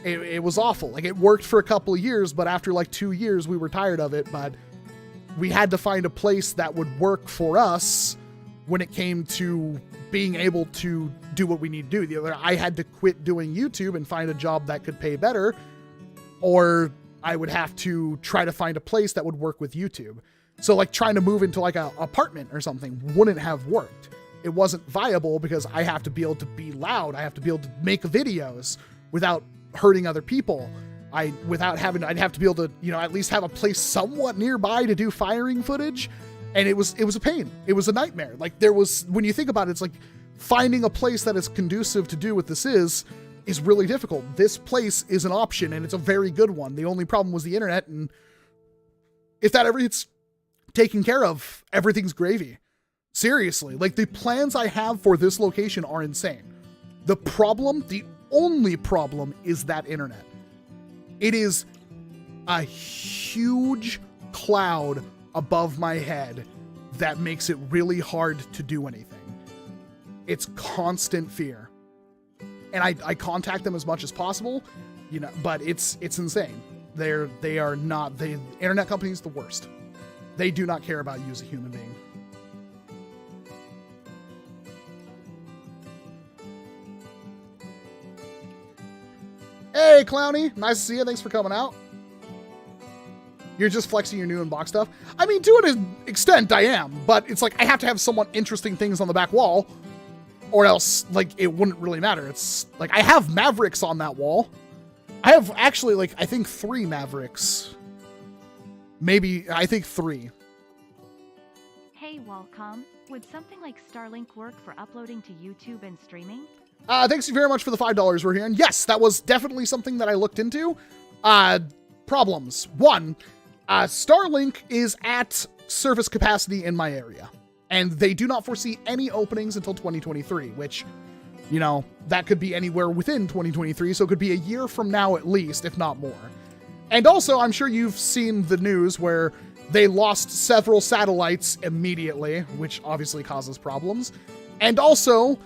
It was awful. It worked for a couple of years, but after 2 years, we were tired of it. But we had to find a place that would work for us when it came to being able to do what we need to do. I had to quit doing YouTube and find a job that could pay better, or I would have to try to find a place that would work with YouTube. So trying to move into a apartment or something wouldn't have worked. It wasn't viable, because I have to be able to be loud. I have to be able to make videos without hurting other people. I'd have to be able to, at least have a place somewhat nearby to do firing footage. And it was a pain. It was a nightmare. When you think about it, it's finding a place that is conducive to do what this is really difficult. This place is an option, and it's a very good one. The only problem was the internet, and if that ever gets taken care of, everything's gravy. Seriously, the plans I have for this location are insane. The only problem is that internet. It is a huge cloud above my head that makes it really hard to do anything. It's constant fear. And I contact them as much as possible, you know, but it's insane. They are not, the internet company is the worst. They do not care about you as a human being. Hey, Clowny. Nice to see you. Thanks for coming out. You're just flexing your new in-box stuff. I mean, to an extent, I am. But it's like, I have to have somewhat interesting things on the back wall. Or else, like, it wouldn't really matter. It's, like, I have Mavericks on that wall. I have, actually, like, I think 3 Mavericks. Maybe, I think 3. Hey, Wallcom. Would something like Starlink work for uploading to YouTube and streaming? Thanks very much for the $5 we're hearing. Yes, that was definitely something that I looked into. Problems. 1, Starlink is at service capacity in my area. And they do not foresee any openings until 2023, which, you know, that could be anywhere within 2023. So it could be a year from now at least, if not more. And also, I'm sure you've seen the news where they lost several satellites immediately, which obviously causes problems. And also,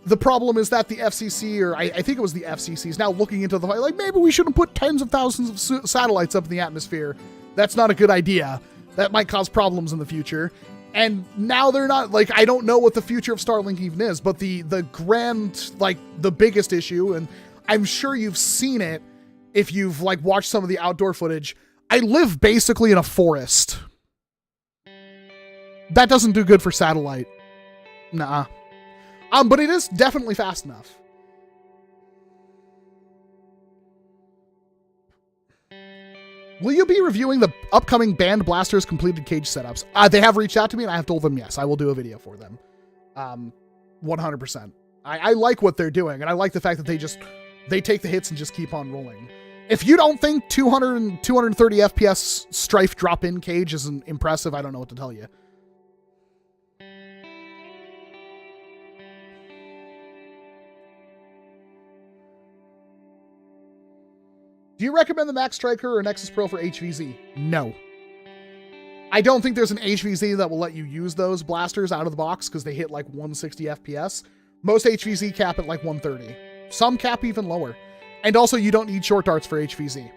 the problem is that the FCC, or I think it was the FCC, is now looking into the fight, like, maybe we shouldn't put tens of thousands of satellites up in the atmosphere. That's not a good idea. That might cause problems in the future. And now they're not, like, I don't know what the future of Starlink even is, but the grand, like, the biggest issue, and I'm sure you've seen it if you've, like, watched some of the outdoor footage. I live basically in a forest. That doesn't do good for satellite. Nah. But it is definitely fast enough. Will you be reviewing the upcoming Band Blasters completed cage setups? They have reached out to me and I have told them yes, I will do a video for them. 100%. I like what they're doing, and I like the fact that they take the hits and just keep on rolling. If you don't think 200 and 230 FPS Strife drop-in cage is impressive, I don't know what to tell you. Do you recommend the Max Striker or Nexus Pro for HVZ? No. I don't think there's an HVZ that will let you use those blasters out of the box because they hit like 160 FPS. Most HVZ cap at like 130. Some cap even lower. And also, you don't need short darts for HVZ.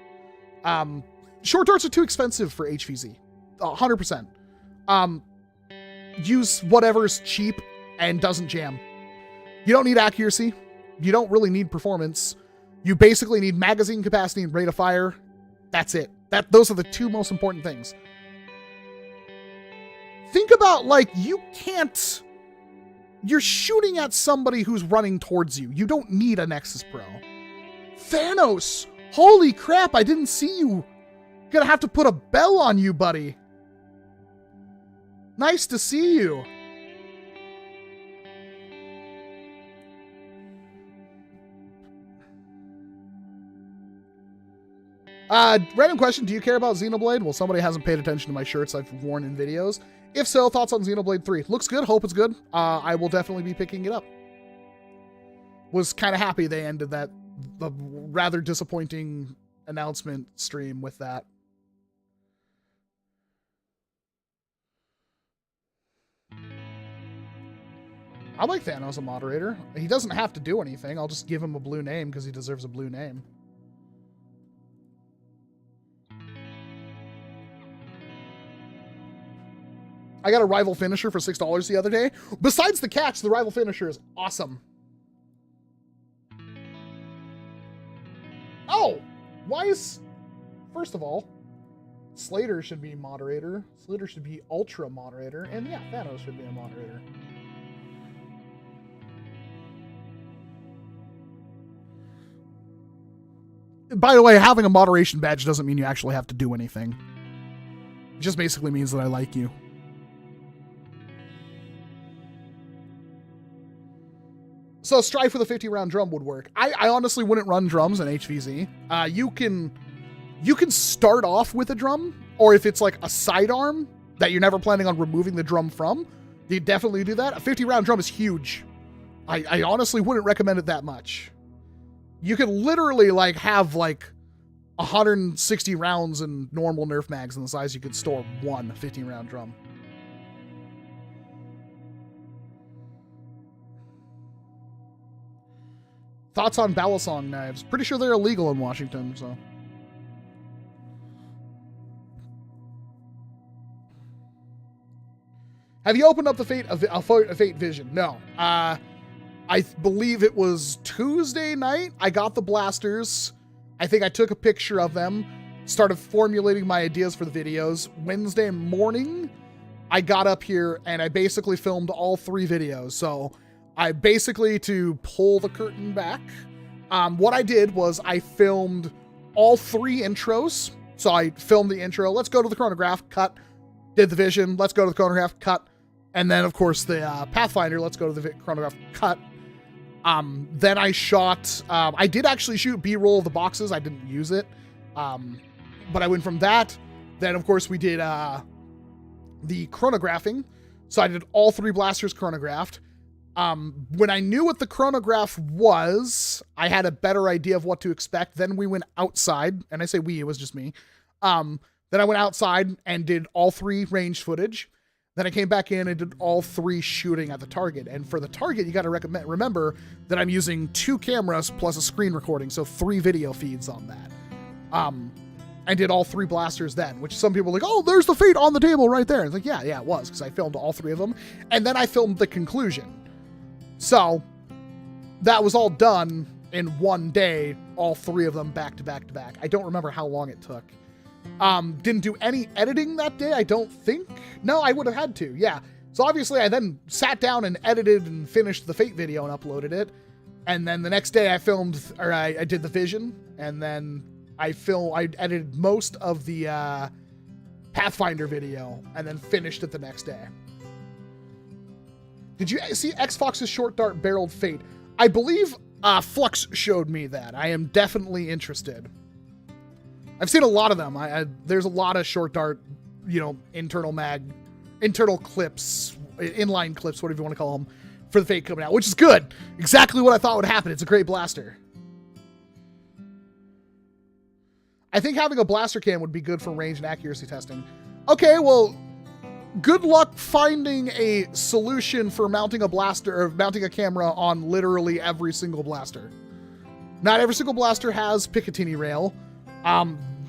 Short darts are too expensive for HVZ. 100%. Use whatever's cheap and doesn't jam. You don't need accuracy. You don't really need performance. You basically need magazine capacity and rate of fire. That's it. Those are the 2 most important things. Think about, like, you're shooting at somebody who's running towards you. You don't need a Nexus Pro. Thanos! Holy crap, I didn't see you. Gonna have to put a bell on you, buddy. Nice to see you. Random question, do you care about Xenoblade? Well, somebody hasn't paid attention to my shirts I've worn in videos. If so, thoughts on Xenoblade 3? Looks good, hope it's good. I will definitely be picking it up. Was kind of happy they ended the rather disappointing announcement stream with that. I like Thanos a moderator. He doesn't have to do anything. I'll just give him a blue name because he deserves a blue name. I got a rival finisher for $6 the other day. Besides the catch, the rival finisher is awesome. Oh, why is... First of all, Slater should be moderator. Slater should be ultra moderator. And yeah, Thanos should be a moderator. By the way, having a moderation badge doesn't mean you actually have to do anything. It just basically means that I like you. So Strife with a 50-round drum would work. I honestly wouldn't run drums in HVZ. You can start off with a drum, or if it's like a sidearm that you're never planning on removing the drum from, you definitely do that. A 50-round drum is huge. I honestly wouldn't recommend it that much. You could literally like have like 160 rounds in normal Nerf mags in the size you could store one 15-round drum. Thoughts on balisong knives? Pretty sure they're illegal in Washington, so. Have you opened up the Fate Vision? No. I believe it was Tuesday night. I got the blasters. I think I took a picture of them, started formulating my ideas for the videos. Wednesday morning, I got up here and I basically filmed all 3 videos. So I basically, to pull the curtain back, what I did was I filmed all 3 intros. So I filmed the intro. Let's go to the chronograph, cut. Did the vision. Let's go to the chronograph, cut. And then, of course, the Pathfinder. Let's go to the chronograph, cut. Then I shot, I did actually shoot B-roll of the boxes. I didn't use it. But I went from that. Then, of course, we did the chronographing. So I did all 3 blasters chronographed. When I knew what the chronograph was, I had a better idea of what to expect. Then we went outside, and I say we, it was just me. Then I went outside and did all 3 range footage. Then I came back in and did all 3 shooting at the target. And for the target, you got to remember that I'm using 2 cameras plus a screen recording, so 3 video feeds on that. I did all 3 blasters then, which some people are like, oh, there's the Fate on the table right there. It's like, yeah, it was, because I filmed all 3 of them. And then I filmed the conclusion. So that was all done in one day, all 3 of them back to back to back. I don't remember how long it took. Didn't do any editing that day, I don't think. No, I would have had to, yeah. So obviously I then sat down and edited and finished the Fate video and uploaded it. And then the next day I did the vision, and then I edited most of the Pathfinder video and then finished it the next day. Did you see X-Fox's short dart barreled Fate? I believe Flux showed me that. I am definitely interested. I've seen a lot of them. There's a lot of short dart, internal clips, inline clips, whatever you want to call them, for the Fate coming out, which is good. Exactly what I thought would happen. It's a great blaster. I think having a blaster cam would be good for range and accuracy testing. Okay, well, good luck finding a solution for mounting a blaster or mounting a camera on literally every single blaster. Not every single blaster has Picatinny rail.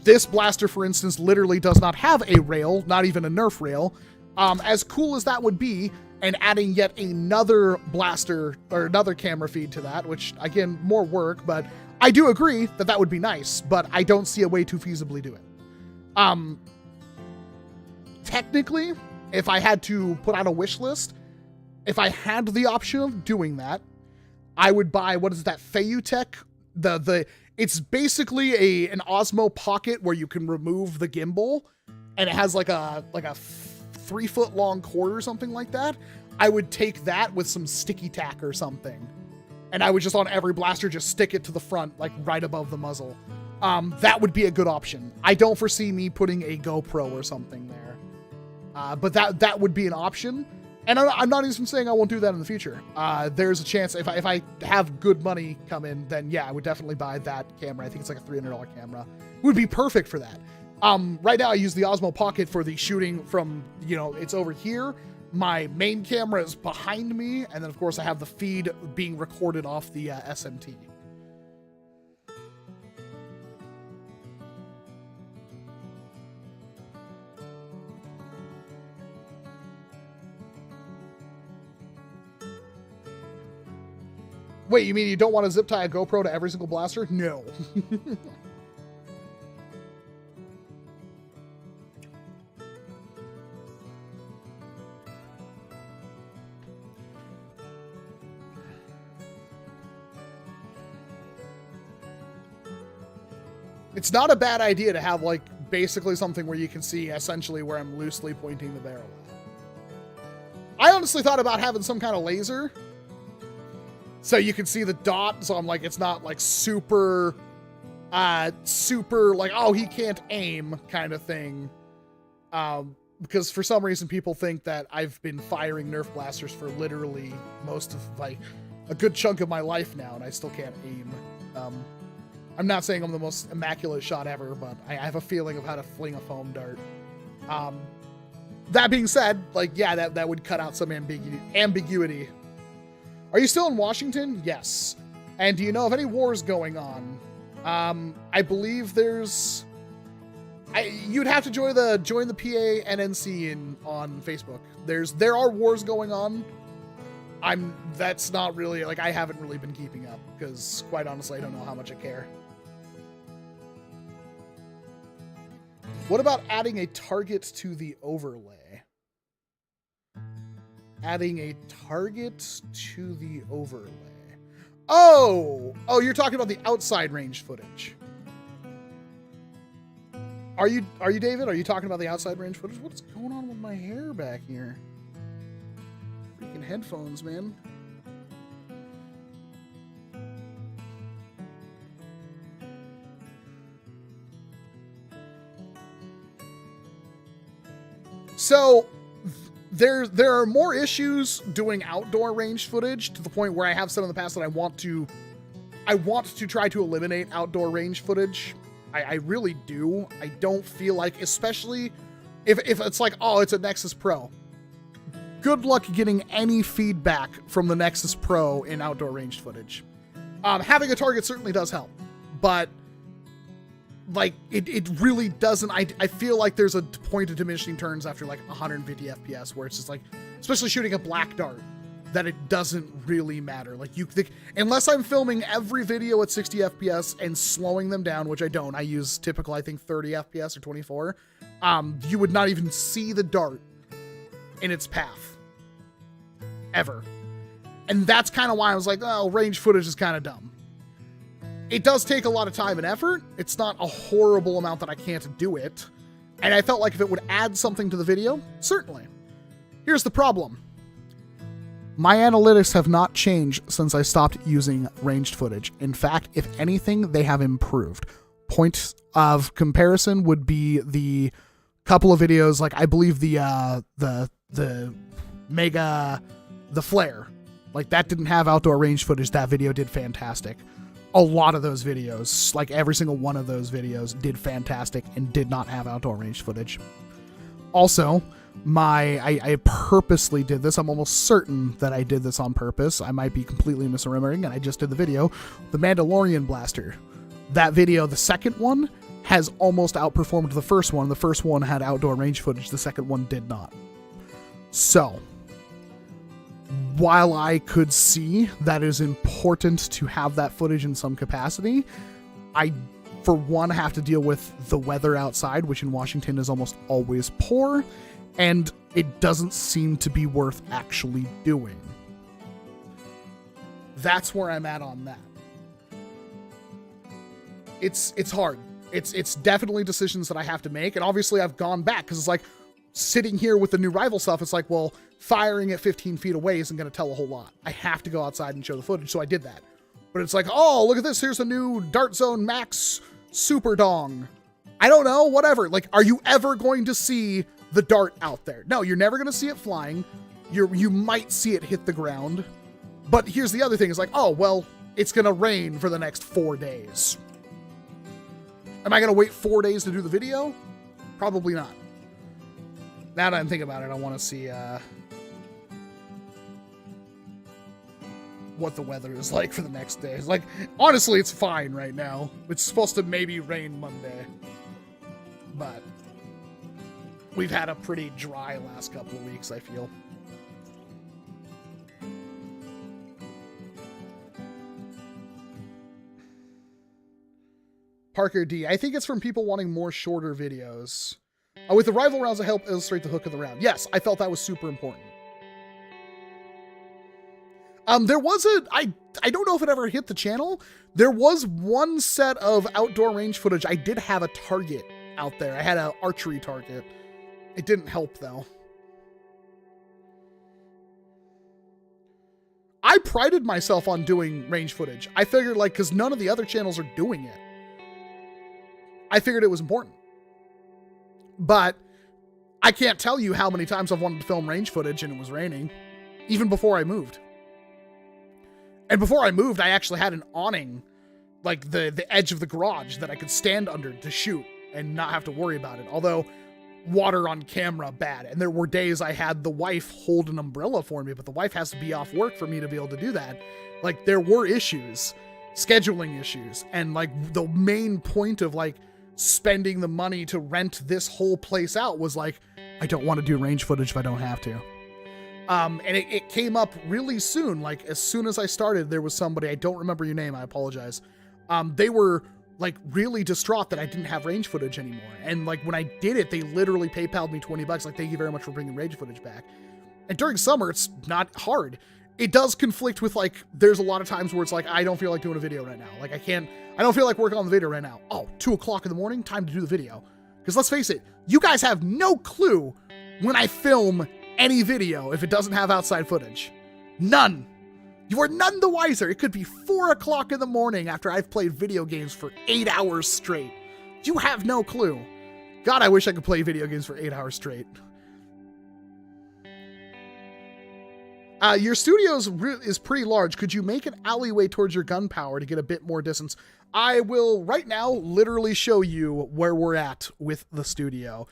This blaster, for instance, literally does not have a rail, not even a Nerf rail. As cool as that would be, and adding yet another blaster or another camera feed to that, which, again, more work, but I do agree that that would be nice, but I don't see a way to feasibly do it. Technically, if I had to put out a wish list, if I had the option of doing that, I would buy, what is that, Fayutech? It's basically an Osmo Pocket where you can remove the gimbal, and it has like a 3-foot long cord or something like that. I would take that with some sticky tack or something, and I would just on every blaster just stick it to the front, like right above the muzzle. That would be a good option. I don't foresee me putting a GoPro or something there, but that would be an option. And I'm not even saying I won't do that in the future. There's a chance if I have good money come in, then yeah, I would definitely buy that camera. I think it's like a $300 camera. It would be perfect for that. Right now I use the Osmo Pocket for the shooting from, it's over here. My main camera is behind me. And then of course I have the feed being recorded off the SMT. Wait, you mean you don't want to zip tie a GoPro to every single blaster? No. It's not a bad idea to have, like, basically something where you can see essentially where I'm loosely pointing the barrel at. I honestly thought about having some kind of laser, so you can see the dot, so I'm like, it's not like super like, oh, he can't aim kind of thing. Because for some reason people think that I've been firing Nerf blasters for literally most of, like, a good chunk of my life now, and I still can't aim. I'm not saying I'm the most immaculate shot ever, but I have a feeling of how to fling a foam dart. That being said, like, yeah, that would cut out some ambiguity. Are you still in Washington? Yes. And do you know of any wars going on? I believe there's... you'd have to join the PA NNC on Facebook. There are wars going on. That's not really, like, I haven't really been keeping up because, quite honestly, I don't know how much I care. What about adding a target to the overlay? Adding a target to the overlay. Oh, you're talking about the outside range footage. Are you David? Are you talking about the outside range footage? What's going on with my hair back here? Freaking headphones, man. So there are more issues doing outdoor range footage to the point where I have said in the past that I want to try to eliminate outdoor range footage. I really do. I don't feel like, especially if it's like, oh, it's a Nexus Pro. Good luck getting any feedback from the Nexus Pro in outdoor ranged footage. Having a target certainly does help, but like it really doesn't. I feel like there's a point of diminishing turns after like 150 FPS where it's just like, especially shooting a black dart, that it doesn't really matter. Like unless I'm filming every video at 60 FPS and slowing them down, which I don't. I use typical, I think 30 FPS or 24. You would not even see the dart in its path ever. And that's kind of why I was like, oh, range footage is kind of dumb. It does take a lot of time and effort. It's not a horrible amount that I can't do it. And I felt like if it would add something to the video, certainly. Here's the problem. My analytics have not changed since I stopped using ranged footage. In fact, if anything, they have improved. Point of comparison would be the couple of videos, like I believe the flare. Like that didn't have outdoor range footage. That video did fantastic. A lot of those videos, like every single one of those videos, did fantastic and did not have outdoor range footage. Also, I purposely did this. I'm almost certain that I did this on purpose. I might be completely misremembering, and I just did the video. The Mandalorian Blaster. That video, the second one, has almost outperformed the first one. The first one had outdoor range footage. The second one did not. So, while I could see that it is important to have that footage in some capacity, I, for one, have to deal with the weather outside, which in Washington is almost always poor, and it doesn't seem to be worth actually doing. That's where I'm at on that. It's hard. It's definitely decisions that I have to make, and obviously I've gone back, because it's like, sitting here with the new rival stuff, it's like, well, firing at 15 feet away isn't going to tell a whole lot. I have to go outside and show the footage, so I did that. But it's like, oh, look at this, here's a new Dart Zone Max Super Dong. I don't know, whatever. Like, are you ever going to see the dart out there? No, you're never going to see it flying. You might see it hit the ground. But here's the other thing, is like, oh, well, it's going to rain for the next 4 days. Am I going to wait 4 days to do the video? Probably not. Now that I'm thinking about it, I want to see what the weather is like for the next day. It's like, honestly, it's fine right now. It's supposed to maybe rain Monday. But we've had a pretty dry last couple of weeks, I feel. Parker D. I think it's from people wanting more shorter videos. With the rival rounds to help illustrate the hook of the round. Yes, I felt that was super important. There was I don't know if it ever hit the channel. There was one set of outdoor range footage. I did have a target out there. I had an archery target. It didn't help though. I prided myself on doing range footage. I figured, like, because none of the other channels are doing it, I figured it was important. But I can't tell you how many times I've wanted to film range footage and it was raining, even before I moved. And before I moved, I actually had an awning like the edge of the garage that I could stand under to shoot and not have to worry about it. Although water on camera, bad. And there were days I had the wife hold an umbrella for me, but the wife has to be off work for me to be able to do that. Like, there were issues, scheduling issues. And like the main point of like spending the money to rent this whole place out was like, I don't want to do range footage if I don't have to. And it came up really soon. Like, as soon as I started, there was somebody, I don't remember your name, I apologize. They were like really distraught that I didn't have range footage anymore. And like when I did it, they literally PayPal'd me $20. Like, thank you very much for bringing range footage back. And during summer, it's not hard. It does conflict with like, there's a lot of times where it's like, I don't feel like doing a video right now. Like I don't feel like working on the video right now. Oh, 2 o'clock in the morning, time to do the video. Because let's face it, you guys have no clue when I film any video if it doesn't have outside footage. None. You are none the wiser. It could be 4 o'clock in the morning after I've played video games for 8 hours straight. You have no clue. God, I wish I could play video games for 8 hours straight. Your studio is pretty large. Could you make an alleyway towards your gunpowder to get a bit more distance? I will right now literally show you where we're at with the studio.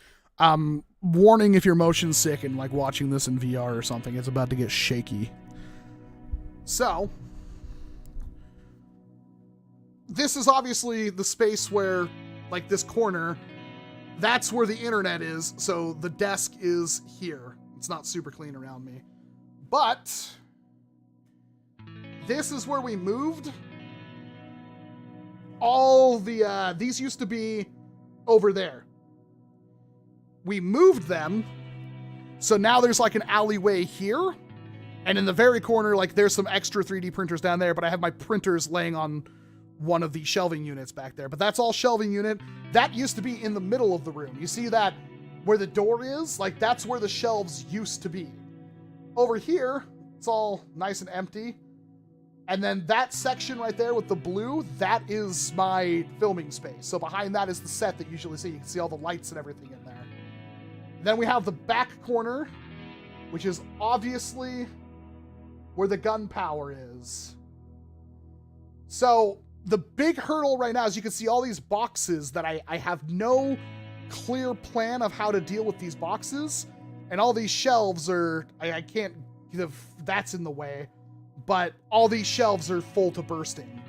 Warning if you're motion sick and like watching this in VR or something, it's about to get shaky. So, this is obviously the space where, like this corner, that's where the internet is. So the desk is here. It's not super clean around me. But this is where we moved. All the, these used to be over there. We moved them. So now there's like an alleyway here. And in the very corner, like there's some extra 3D printers down there, but I have my printers laying on one of the shelving units back there. But that's all shelving unit. That used to be in the middle of the room. You see that where the door is? Like that's where the shelves used to be. Over here, it's all nice and empty. And then that section right there with the blue, that is my filming space. So behind that is the set that you usually see. You can see all the lights and everything in there. Then we have the back corner, which is obviously where the gunpowder is. So the big hurdle right now is you can see all these boxes that I have no clear plan of how to deal with these boxes. And all these shelves are, I can't, that's in the way, but all these shelves are full to bursting.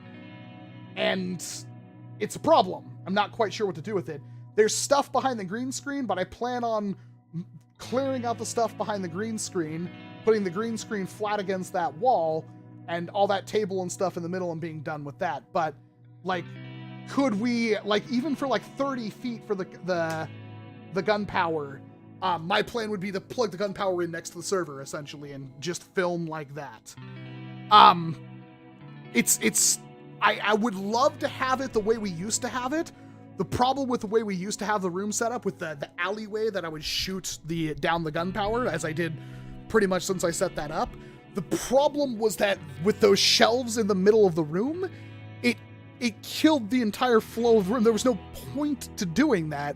And it's a problem. I'm not quite sure what to do with it. There's stuff behind the green screen, but I plan on clearing out the stuff behind the green screen, putting the green screen flat against that wall, and all that table and stuff in the middle and being done with that. But, like, could we, like, even for, like, 30 feet for the gunpowder, my plan would be to plug the gunpowder in next to the server, essentially, and just film like that. I would love to have it the way we used to have it. The problem with the way we used to have the room set up with the alleyway that I would shoot down the gunpowder, as I did pretty much since I set that up, the problem was that with those shelves in the middle of the room, it killed the entire flow of the room. There was no point to doing that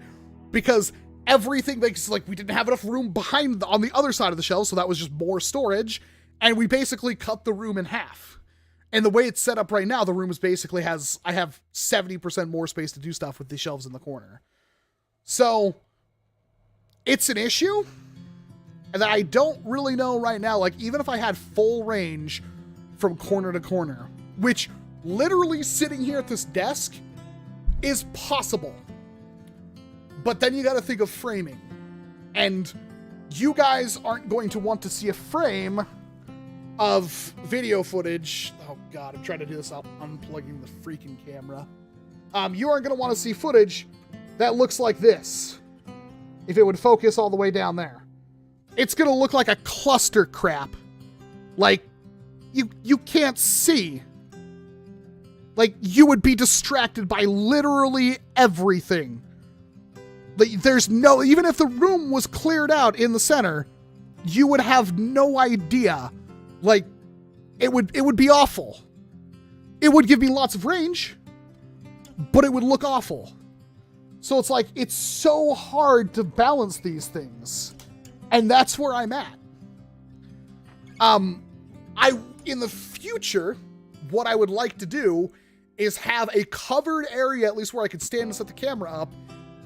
because everything, like we didn't have enough room behind on the other side of the shelves, so that was just more storage, and we basically cut the room in half. And the way it's set up right now, the room is basically I have 70% more space to do stuff with the shelves in the corner. So it's an issue and that I don't really know right now. Like, even if I had full range from corner to corner, which literally sitting here at this desk is possible. But then you got to think of framing, and you guys aren't going to want to see a frame of video footage. Oh God, I'm trying to do this without unplugging the freaking camera. You aren't going to want to see footage that looks like this if it would focus all the way down there. It's going to look like a cluster crap. Like, you can't see. Like, you would be distracted by literally everything. Like, there's no, even if the room was cleared out in the center, you would have no idea. Like, it would be awful. It would give me lots of range, but it would look awful. So it's like, it's so hard to balance these things. And that's where I'm at. In the future, what I would like to do is have a covered area, at least where I could stand and set the camera up,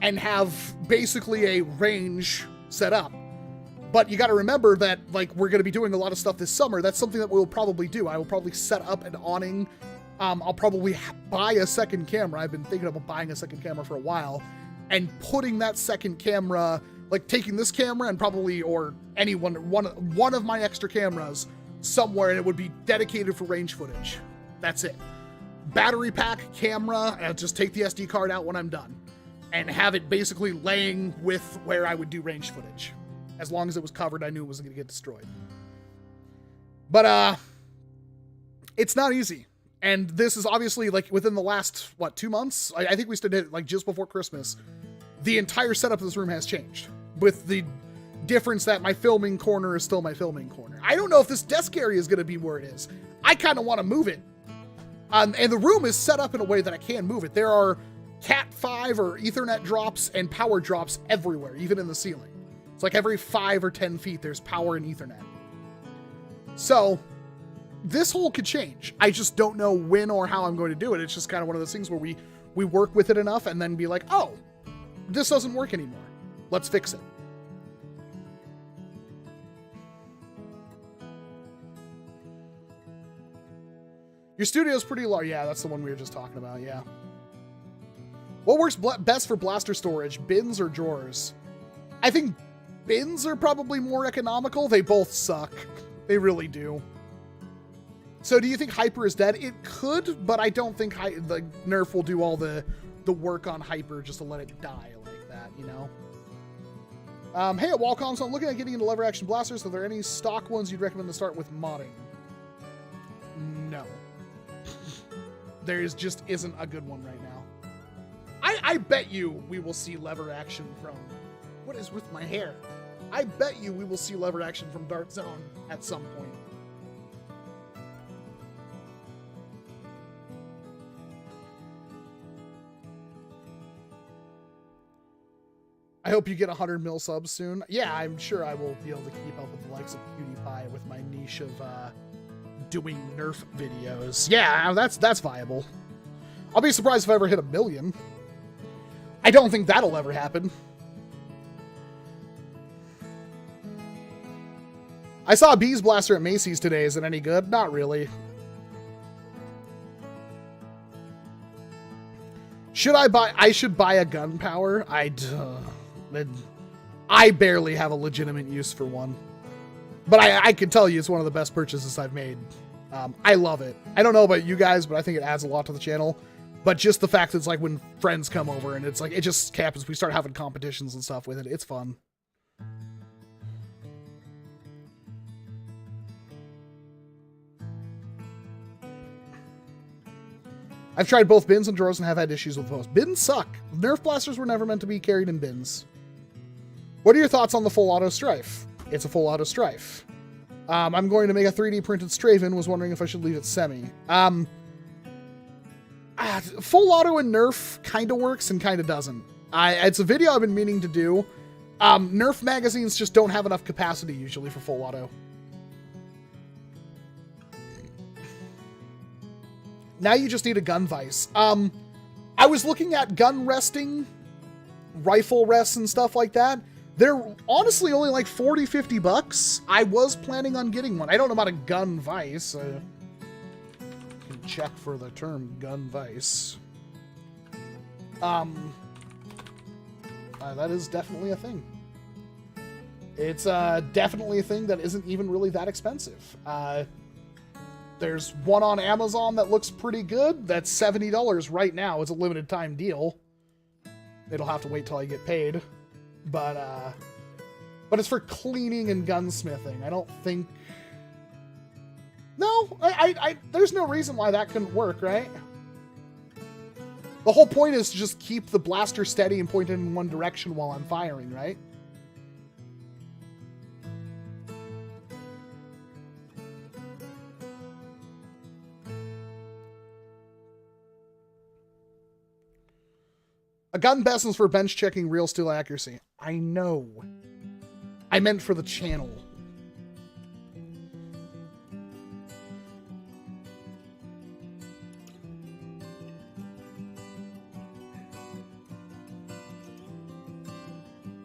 and have basically a range set up. But you got to remember that, like, we're going to be doing a lot of stuff this summer. That's something that we'll probably do. I will probably set up an awning. I'll probably buy a second camera. I've been thinking about buying a second camera for a while, and putting that second camera, like taking this camera and probably, or one of my extra cameras somewhere, and it would be dedicated for range footage. That's it. Battery pack, camera, and I'll just take the SD card out when I'm done, and have it basically laying with where I would do range footage. As long as it was covered, I knew it wasn't going to get destroyed. But, it's not easy. And this is obviously, like, within the last, 2 months? I think we did it, like, just before Christmas. The entire setup of this room has changed. With the difference that my filming corner is still my filming corner. I don't know if this desk area is going to be where it is. I kind of want to move it. And the room is set up in a way that I can move it. There are Cat5 or Ethernet drops and power drops everywhere, even in the ceiling. It's like every 5 or 10 feet, there's power and Ethernet. So, this whole could change. I just don't know when or how I'm going to do it. It's just kind of one of those things where we work with it enough and then be like, oh, this doesn't work anymore. Let's fix it. Your studio's pretty large. Yeah, that's the one we were just talking about, yeah. What works best for blaster storage, bins or drawers? I think bins are probably more economical. They both suck. They really do. So do you think Hyper is dead? It could, but I don't think the NERF will do all the work on Hyper just to let it die like that, you know? Hey, at Wallcom, so I'm looking at getting into lever action blasters. Are there any stock ones you'd recommend to start with modding? No. There just isn't a good one right now. I bet you we will see lever action from... What is with my hair? I bet you we will see lever action from Dart Zone at some point. I hope you get 100 mil subs soon. Yeah, I'm sure I will be able to keep up with the likes of PewDiePie with my niche of doing NERF videos. Yeah, that's viable. I'll be surprised if I ever hit 1 million. I don't think that'll ever happen. I saw a Bees Blaster at Macy's today. Is it any good? Not really. I should buy a gunpowder? I barely have a legitimate use for one. But I can tell you it's one of the best purchases I've made. I love it. I don't know about you guys, but I think it adds a lot to the channel. But just the fact that it's like when friends come over and it's like, it just happens. We start having competitions and stuff with it. It's fun. I've tried both bins and drawers and have had issues with both. Bins suck. Nerf blasters were never meant to be carried in bins. What are your thoughts on the full auto Strife? It's a full auto Strife. I'm going to make a 3D printed Straven. Was wondering if I should leave it semi. Full auto and Nerf kind of works and kind of doesn't. It's a video I've been meaning to do. Nerf magazines just don't have enough capacity usually for full auto. Now you just need a gun vise. I was looking at gun resting, rifle rests and stuff like that. They're honestly only like 40, 50 bucks. I was planning on getting one. I don't know about a gun vise. Can check for the term gun vise. That is definitely a thing. It's definitely a thing that isn't even really that expensive. There's one on Amazon that looks pretty good. That's $70 right now. It's a limited time deal. It'll have to wait till I get paid. But it's for cleaning and gunsmithing. I don't think... No, there's no reason why that couldn't work, right? The whole point is to just keep the blaster steady and point it in one direction while I'm firing, right? A gun best is for bench checking real steel accuracy. I know. I meant for the channel.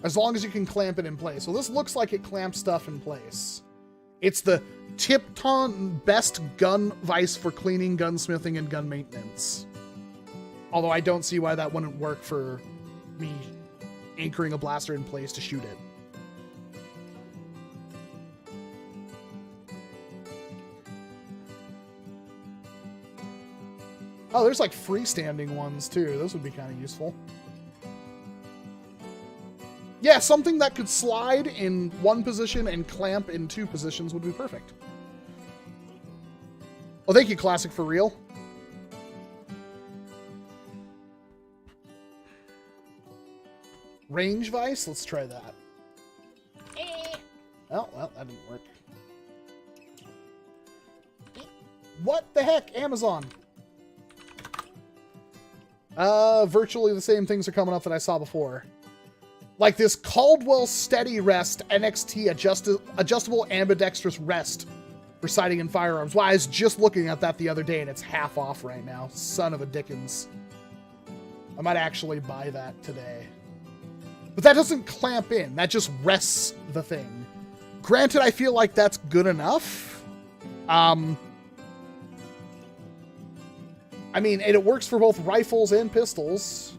as long as you can clamp it in place. So this looks like it clamps stuff in place. It's the Tipton best gun vise for cleaning, gunsmithing, and gun maintenance. Although I don't see why that wouldn't work for me anchoring a blaster in place to shoot it. Oh, there's like freestanding ones too. Those would be kind of useful. Yeah, something that could slide in one position and clamp in 2 positions would be perfect. Well, thank you, Classic for real. Range vise? Let's try that. Oh, well, that didn't work. What the heck? Amazon. Virtually the same things are coming up that I saw before. Like this Caldwell Steady Rest NXT adjustable ambidextrous rest for sighting and firearms. Well, I was just looking at that the other day and it's half off right now. Son of a dickens. I might actually buy that today. But that doesn't clamp in. That just rests the thing. Granted, I feel like that's good enough. I mean, and it works for both rifles and pistols.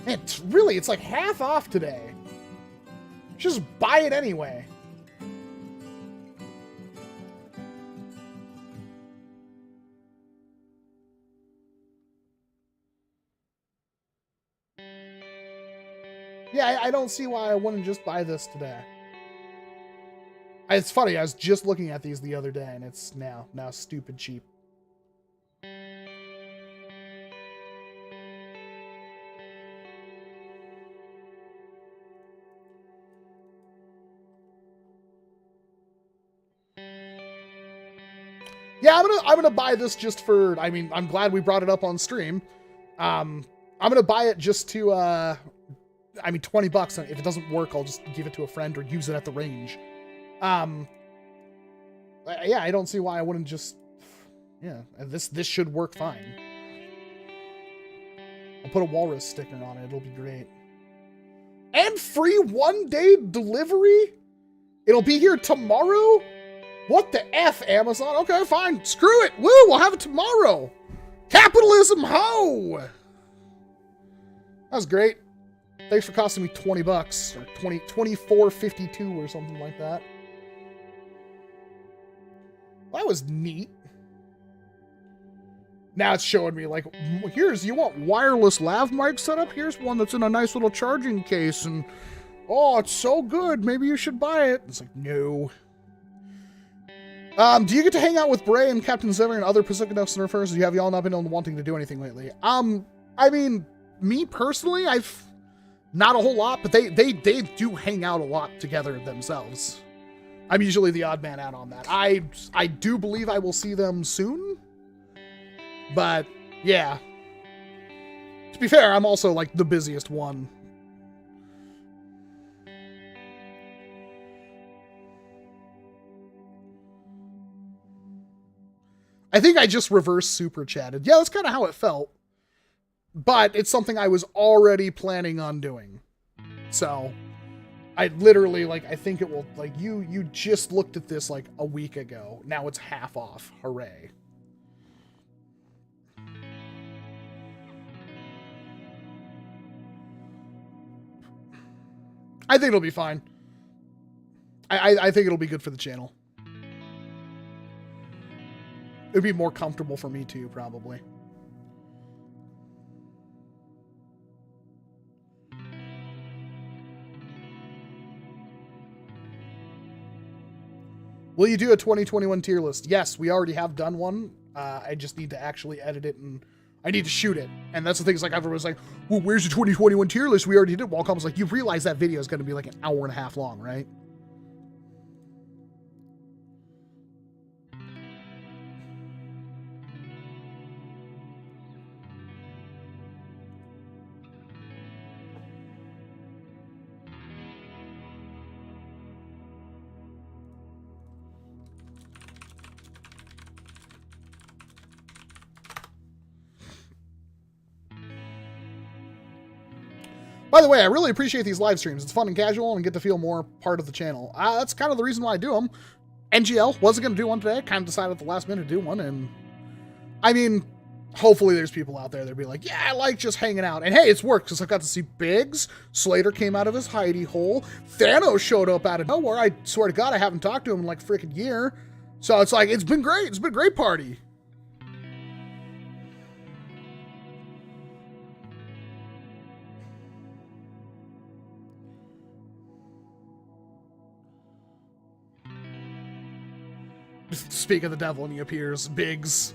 Man, really, it's like half off today. Just buy it anyway. Yeah, I don't see why I wouldn't just buy this today. It's funny, I was just looking at these the other day, and it's now stupid cheap. Yeah, I'm gonna buy this just for, I mean, I'm glad we brought it up on stream. I'm gonna buy it just to, I mean, $20. If it doesn't work, I'll just give it to a friend or use it at the range. Yeah, I don't see why I wouldn't just, yeah, this should work fine. I'll put a walrus sticker on it. It'll be great. And free 1-day delivery? It'll be here tomorrow? What the F, Amazon? Okay, fine. Screw it. Woo, we'll have it tomorrow. Capitalism, ho! That was great. Thanks for costing me $20 or $24.52 or something like that. That was neat. Now it's showing me like, here's, you want wireless lav mic setup? Here's one that's in a nice little charging case and, oh, it's so good. Maybe you should buy it. It's like, no. Do you get to hang out with Bray and Captain Zimmer and other Pacific Enough surfers? Have y'all not been wanting to do anything lately? I mean, me personally, I've not a whole lot, but they do hang out a lot together themselves. I'm usually the odd man out on that. I do believe I will see them soon, but yeah. To be fair, I'm also like the busiest one. I think I just reverse super chatted. Yeah, that's kind of how it felt. But it's something I was already planning on doing. So I literally, like, I think it will, like, you just looked at this like a week ago. Now it's half off. Hooray. I think it'll be fine. I think it'll be good for the channel. It'd be more comfortable for me too, probably. Will you do a 2021 tier list? Yes, we already have done one. I just need to actually edit it and I need to shoot it. And that's the thing, is like everyone's like, well, where's the 2021 tier list? We already did. Wacom was like, you realize that video is going to be like an hour and a half long, right? By the way, I really appreciate these live streams. It's fun and casual and get to feel more part of the channel. That's kind of the reason why I do them. NGL wasn't going to do one today. Kind of decided at the last minute to do one. And I mean, hopefully there's people out there that'll be like, yeah, I like just hanging out. And hey, it's worked because I got to see Biggs. Slater came out of his hidey hole. Thanos showed up out of nowhere. I swear to God, I haven't talked to him in like a freaking year. So it's like, it's been great. It's been a great party. Speak of the devil and he appears. Biggs.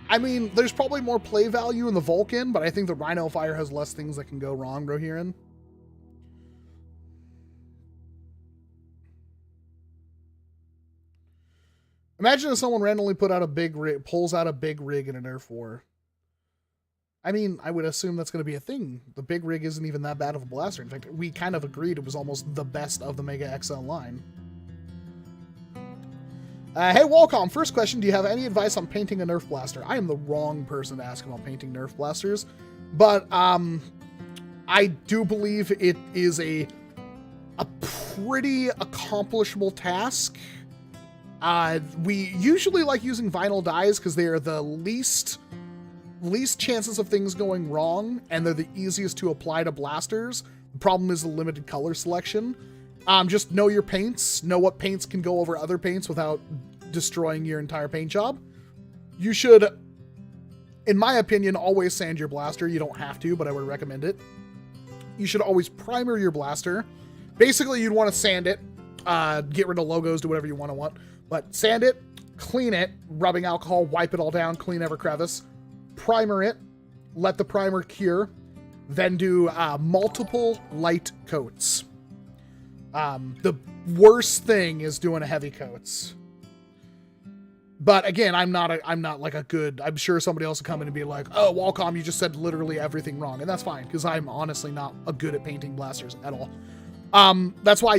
I mean, there's probably more play value in the Vulcan, but I think the Rhino Fire has less things that can go wrong, Rohirrim. Imagine if someone randomly pulls out a big rig in a Nerf war. I mean, I would assume that's going to be a thing. The big rig isn't even that bad of a blaster. In fact, we kind of agreed it was almost the best of the Mega XL line. Hey, Walcom, first question, do you have any advice on painting a Nerf blaster? I am the wrong person to ask about painting Nerf blasters, but I do believe it is a pretty accomplishable task. We usually like using vinyl dyes because they are the least chances of things going wrong, and they're the easiest to apply to blasters. The problem is the limited color selection. Just know your paints, know what paints can go over other paints without destroying your entire paint job. You should, in my opinion, always sand your blaster. You don't have to, but I would recommend it. You should always primer your blaster. Basically, you'd want to sand it, get rid of logos, do whatever you want, but sand it, clean it, rubbing alcohol, wipe it all down, clean every crevice, primer it, let the primer cure, then do multiple light coats. The worst thing is doing a heavy coats. But again, I'm sure somebody else will come in and be like, oh, Walcom, you just said literally everything wrong. And that's fine, because I'm honestly not good at painting blasters at all. That's why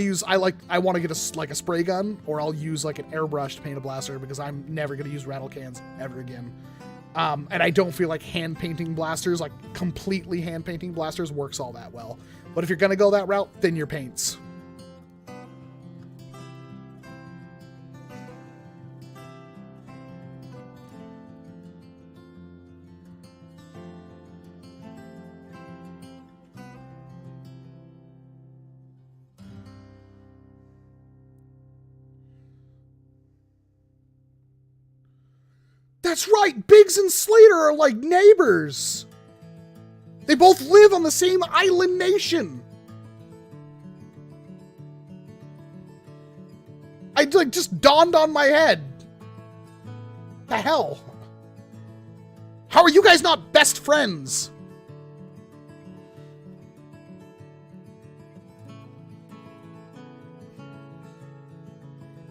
I want to get a spray gun, or I'll use like an airbrush to paint a blaster, because I'm never going to use rattle cans ever again. And I don't feel like hand painting blasters, like completely hand painting blasters, works all that well. But if you're going to go that route, thin your paints. That's right, Biggs and Slater are like neighbors. They both live on the same island nation. Just dawned on my head. The hell? How are you guys not best friends?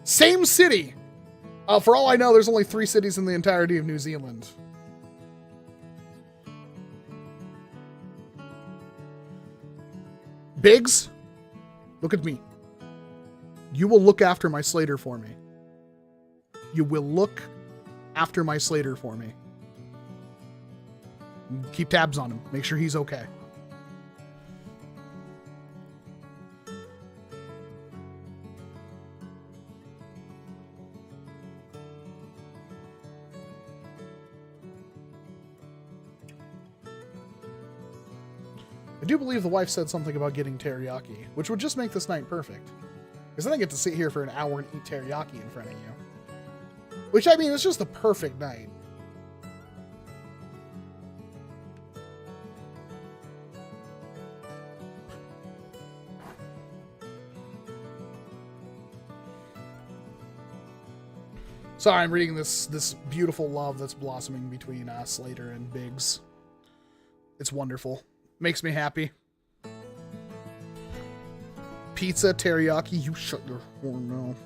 Same city. For all I know, there's only 3 cities in the entirety of New Zealand. Biggs, look at me. You will look after my Slater for me. You will look after my Slater for me. Keep tabs on him. Make sure he's okay. I do believe the wife said something about getting teriyaki, which would just make this night perfect. Because then I get to sit here for an hour and eat teriyaki in front of you. Which, I mean, it's just the perfect night. Sorry, I'm reading this beautiful love that's blossoming between Slater and Biggs. It's wonderful. Makes me happy. Pizza, teriyaki, you shut your whore mouth.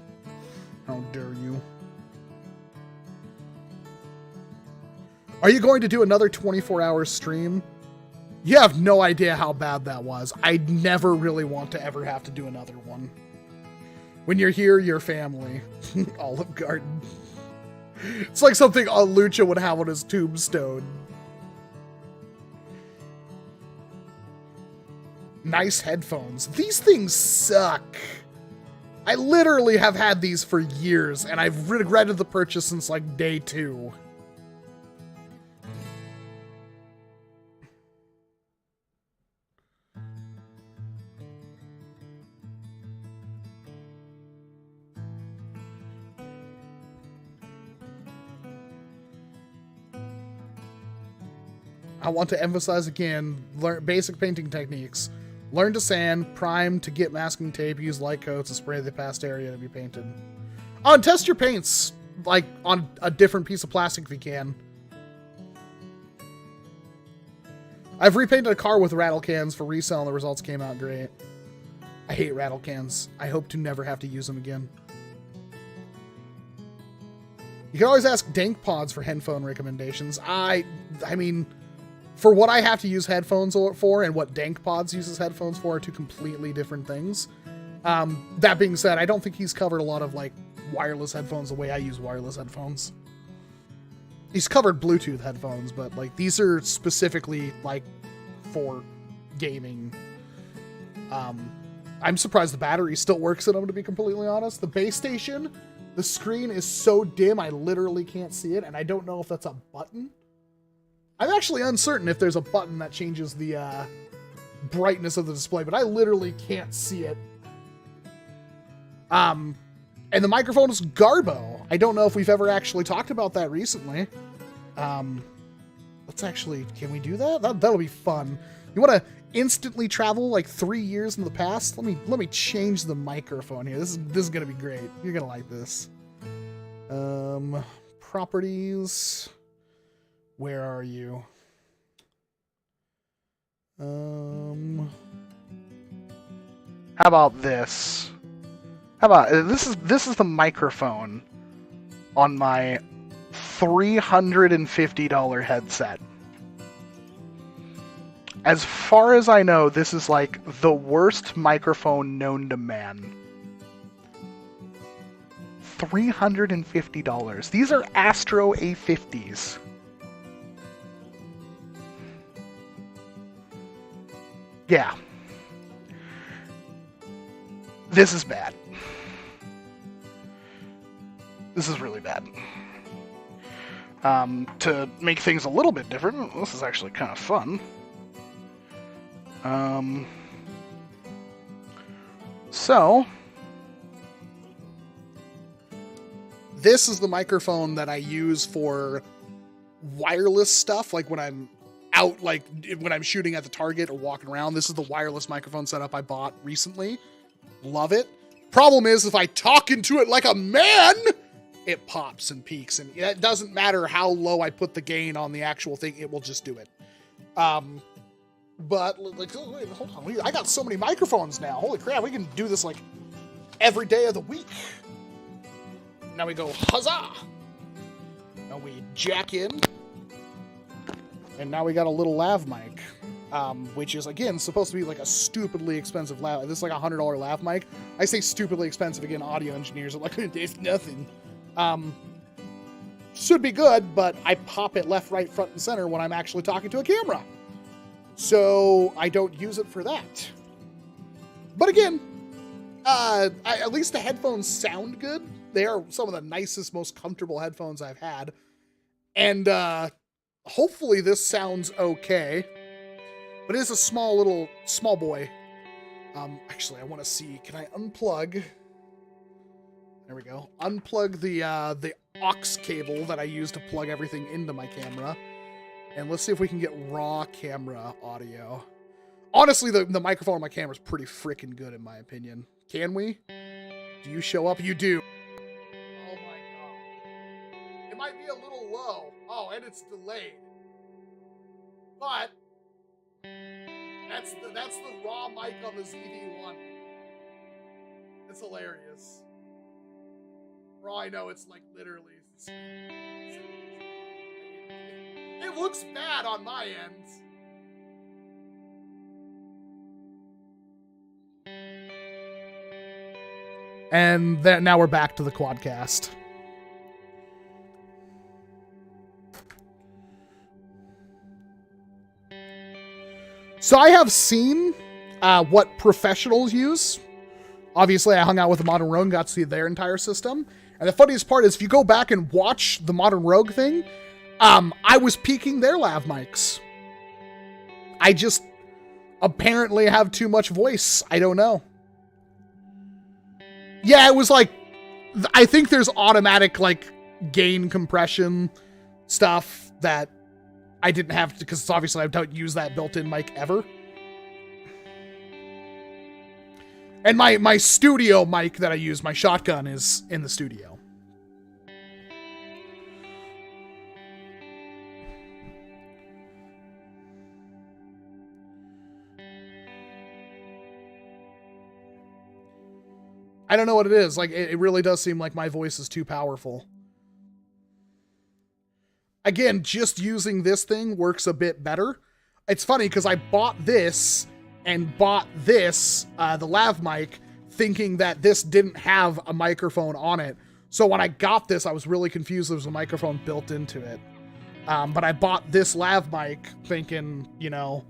How dare you. Are you going to do another 24-hour stream? You have no idea how bad that was. I never really want to ever have to do another one. When you're here, your family. Olive Garden. It's like something a Lucha would have on his tombstone. Nice headphones. These things suck. I literally have had these for years, and I've regretted the purchase since like day 2. I want to emphasize again, learn basic painting techniques. Learn to sand, prime to get masking tape, use light coats, and spray the past area to be painted. Oh, and test your paints, like, on a different piece of plastic if you can. I've repainted a car with rattle cans for resale, and the results came out great. I hate rattle cans. I hope to never have to use them again. You can always ask Dank Pods for headphone recommendations. I mean... For what I have to use headphones for and what Dank Pods uses headphones for are two completely different things. That being said, I don't think he's covered a lot of like wireless headphones the way I use wireless headphones. He's covered Bluetooth headphones, but like these are specifically like for gaming. I'm surprised the battery still works in them, to be completely honest. The base station, the screen is so dim I literally can't see it, and I don't know if that's a button. I'm actually uncertain if there's a button that changes the brightness of the display, but I literally can't see it. And the microphone is Garbo. I don't know if we've ever actually talked about that recently. Let's actually, can we do that? That'll be fun. You want to instantly travel like 3 years in the past? Let me change the microphone here. This is gonna be great. You're gonna like this. Properties. Where are you? How about this? How about this is the microphone on my $350 headset. As far as I know, this is like the worst microphone known to man. $350. These are Astro A50s. Yeah. This is bad. This is really bad. To make things a little bit different, this is actually kind of fun. So, this is the microphone that I use for wireless stuff, like when I'm out, like when I'm shooting at the target or walking around. This is the wireless microphone setup I bought recently. Love it. Problem is, if I talk into it like a man, it pops and peaks, and it doesn't matter how low I put the gain on the actual thing, it will just do it. But like, wait, hold on, I got so many microphones now. Holy crap, we can do this like every day of the week. Now we go huzzah. Now we jack in. And now we got a little lav mic, which is, again, supposed to be like a stupidly expensive lav. This is like a $100 lav mic. I say stupidly expensive, again, audio engineers are like, it's nothing. Should be good, but I pop it left, right, front, and center when I'm actually talking to a camera. So I don't use it for that. But again, at least the headphones sound good. They are some of the nicest, most comfortable headphones I've had. And, hopefully this sounds okay, but it is a small boy. Actually, I want to see, can I unplug? There we go. Unplug the aux cable that I use to plug everything into my camera. And let's see if we can get raw camera audio. Honestly, the microphone on my camera is pretty freaking good in my opinion. Can we? Do you show up? You do. Oh my god. It might be a little low. Oh, and it's delayed. But that's the raw mic on the ZV-1. It's hilarious. For all I know, it's like literally. It looks bad on my end. And then now we're back to the quadcast. So I have seen what professionals use. Obviously, I hung out with the Modern Rogue and got to see their entire system. And the funniest part is, if you go back and watch the Modern Rogue thing, I was peaking their lav mics. I just apparently have too much voice. I don't know. Yeah, it was like, I think there's automatic, like, gain compression stuff that I didn't have to, because obviously I don't use that built-in mic ever. And my studio mic that I use, my shotgun, is in the studio. I don't know what it is. Like, it really does seem like my voice is too powerful. Again, just using this thing works a bit better. It's funny because I bought this and bought this, the lav mic, thinking that this didn't have a microphone on it. So when I got this, I was really confused there was a microphone built into it. But I bought this lav mic thinking, you know,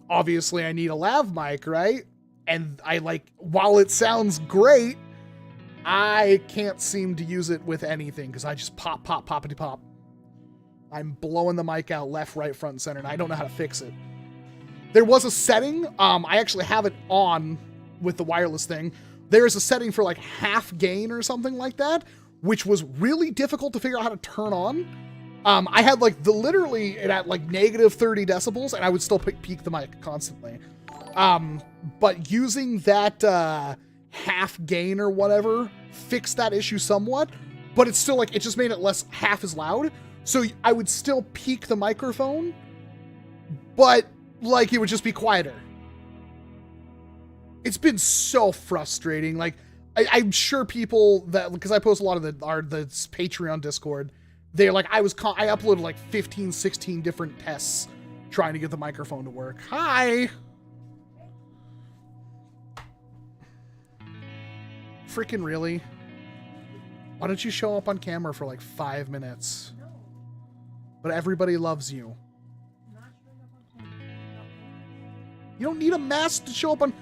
obviously I need a lav mic, right? And I, like, while it sounds great, I can't seem to use it with anything because I just pop, pop, poppity pop. I'm blowing the mic out left, right, front, and center, and I don't know how to fix it. There was a setting, I actually have it on with the wireless thing. There is a setting for like half gain or something like that, which was really difficult to figure out how to turn on. I had like literally it at like negative 30 decibels and I would still peak the mic constantly. But using that half gain or whatever fixed that issue somewhat, but it's still like, it just made it less half as loud. So I would still peak the microphone, but like it would just be quieter. It's been so frustrating. Like I'm sure people that, because I post a lot of the Patreon Discord, they're like, I uploaded like 15, 16 different tests trying to get the microphone to work. Hi. Freaking really? Why don't you show up on camera for like 5 minutes? But everybody loves you. You don't need a mask to show up on...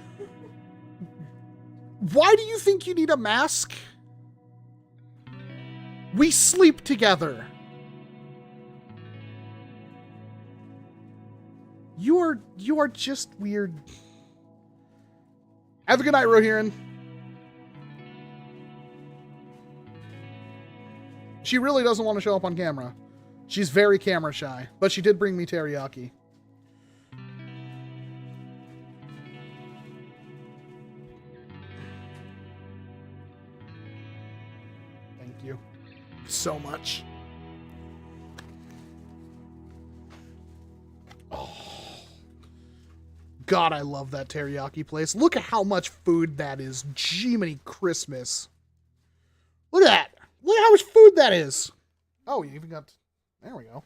Why do you think you need a mask? We sleep together. You are just weird. Have a good night, Rohirrin. She really doesn't want to show up on camera. She's very camera shy, but she did bring me teriyaki. Thank you so much. Oh. God, I love that teriyaki place. Look at how much food that is. Jiminy Christmas. Look at that. Look at how much food that is. Oh, you even got... There we go.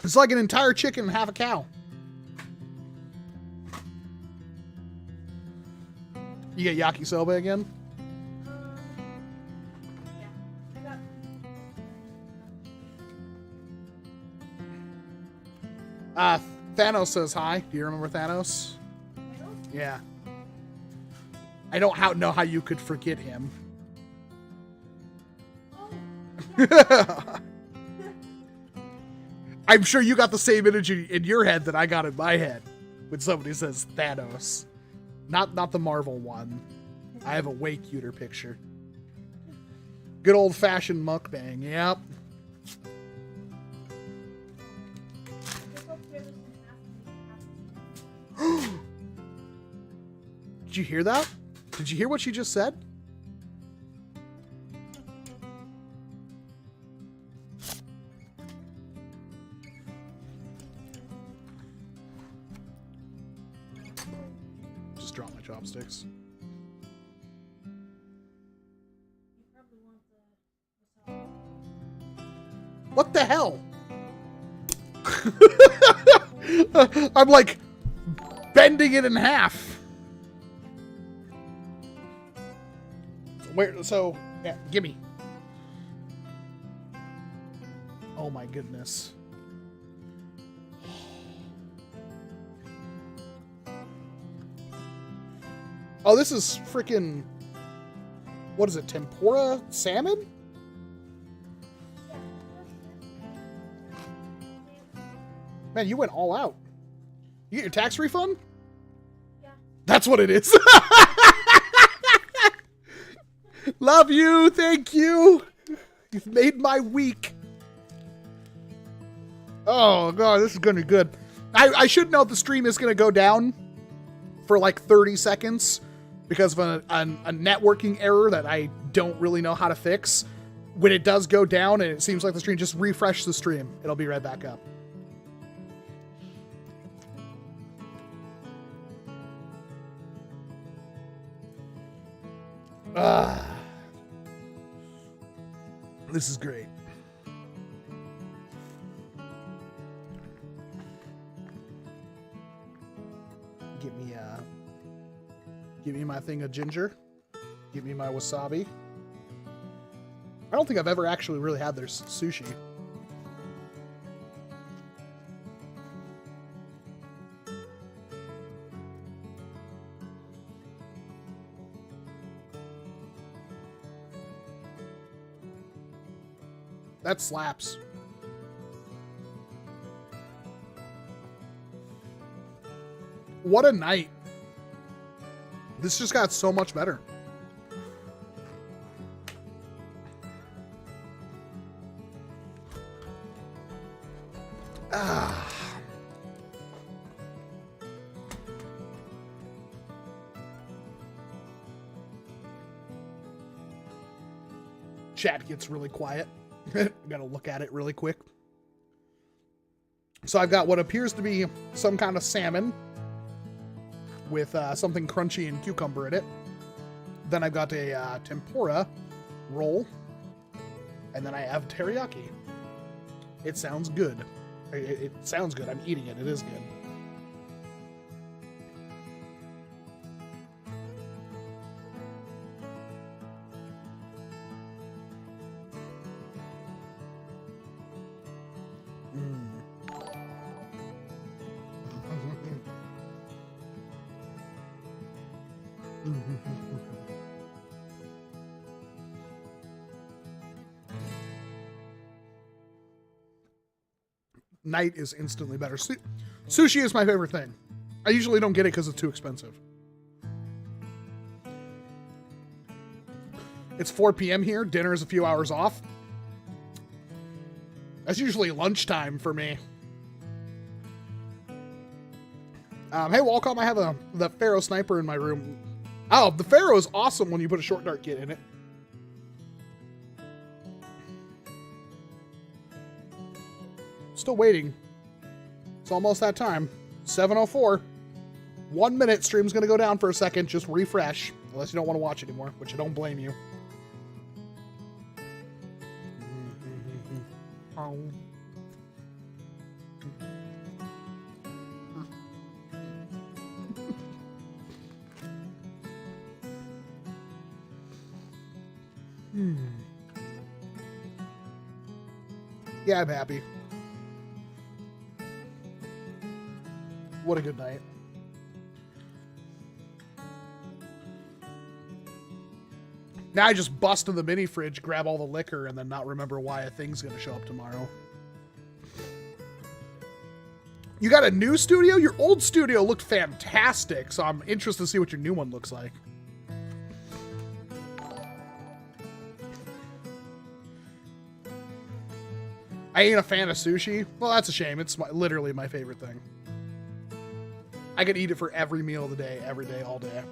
It's like an entire chicken and half a cow. You get yakisoba again? Thanos says hi. Do you remember Thanos? Yeah. I don't know how you could forget him. I'm sure you got the same energy in your head that I got in my head when somebody says Thanos. Not the Marvel one. I have a way cuter picture. Good old-fashioned mukbang, yep. Did you hear that? Did you hear what she just said? Just drop my chopsticks. What the hell? I'm like bending it in half. Where? So, yeah, gimme. Oh my goodness. Oh, this is freaking... What is it? Tempura salmon? Man, you went all out. You get your tax refund? Yeah. That's what it is. Love you. Thank you. You've made my week. Oh, God, this is going to be good. I should note the stream is going to go down for like 30 seconds because of a networking error that I don't really know how to fix. When it does go down and it seems like the stream, just refresh the stream. It'll be right back up. This is great. Give me my thing of ginger. Give me my wasabi. I don't think I've ever actually really had their sushi. That slaps. What a night. This just got so much better. Chat gets really quiet. Gotta look at it really quick. So I've got what appears to be some kind of salmon with something crunchy and cucumber in it. Then I've got a tempura roll. And then I have teriyaki. It sounds good. It sounds good. I'm eating it. It is good. Night is instantly better. Sushi is my favorite thing. I usually don't get it because it's too expensive. It's 4 p.m. here. Dinner is a few hours off. That's usually lunchtime for me. Hey, Walcom, I have the Pharaoh sniper in my room. Oh, the Pharaoh is awesome when you put a short dart kit in it. Still waiting. It's almost that time. 7:04. 1 minute. Stream's going to go down for a second. Just refresh. Unless you don't want to watch anymore, which I don't blame you. Yeah, I'm happy. What a good night. Now I just bust in the mini fridge, grab all the liquor, and then not remember why a thing's going to show up tomorrow. You got a new studio? Your old studio looked fantastic, so I'm interested to see what your new one looks like. I ain't a fan of sushi. Well, that's a shame. It's literally my favorite thing. I could eat it for every meal of the day, every day, all day.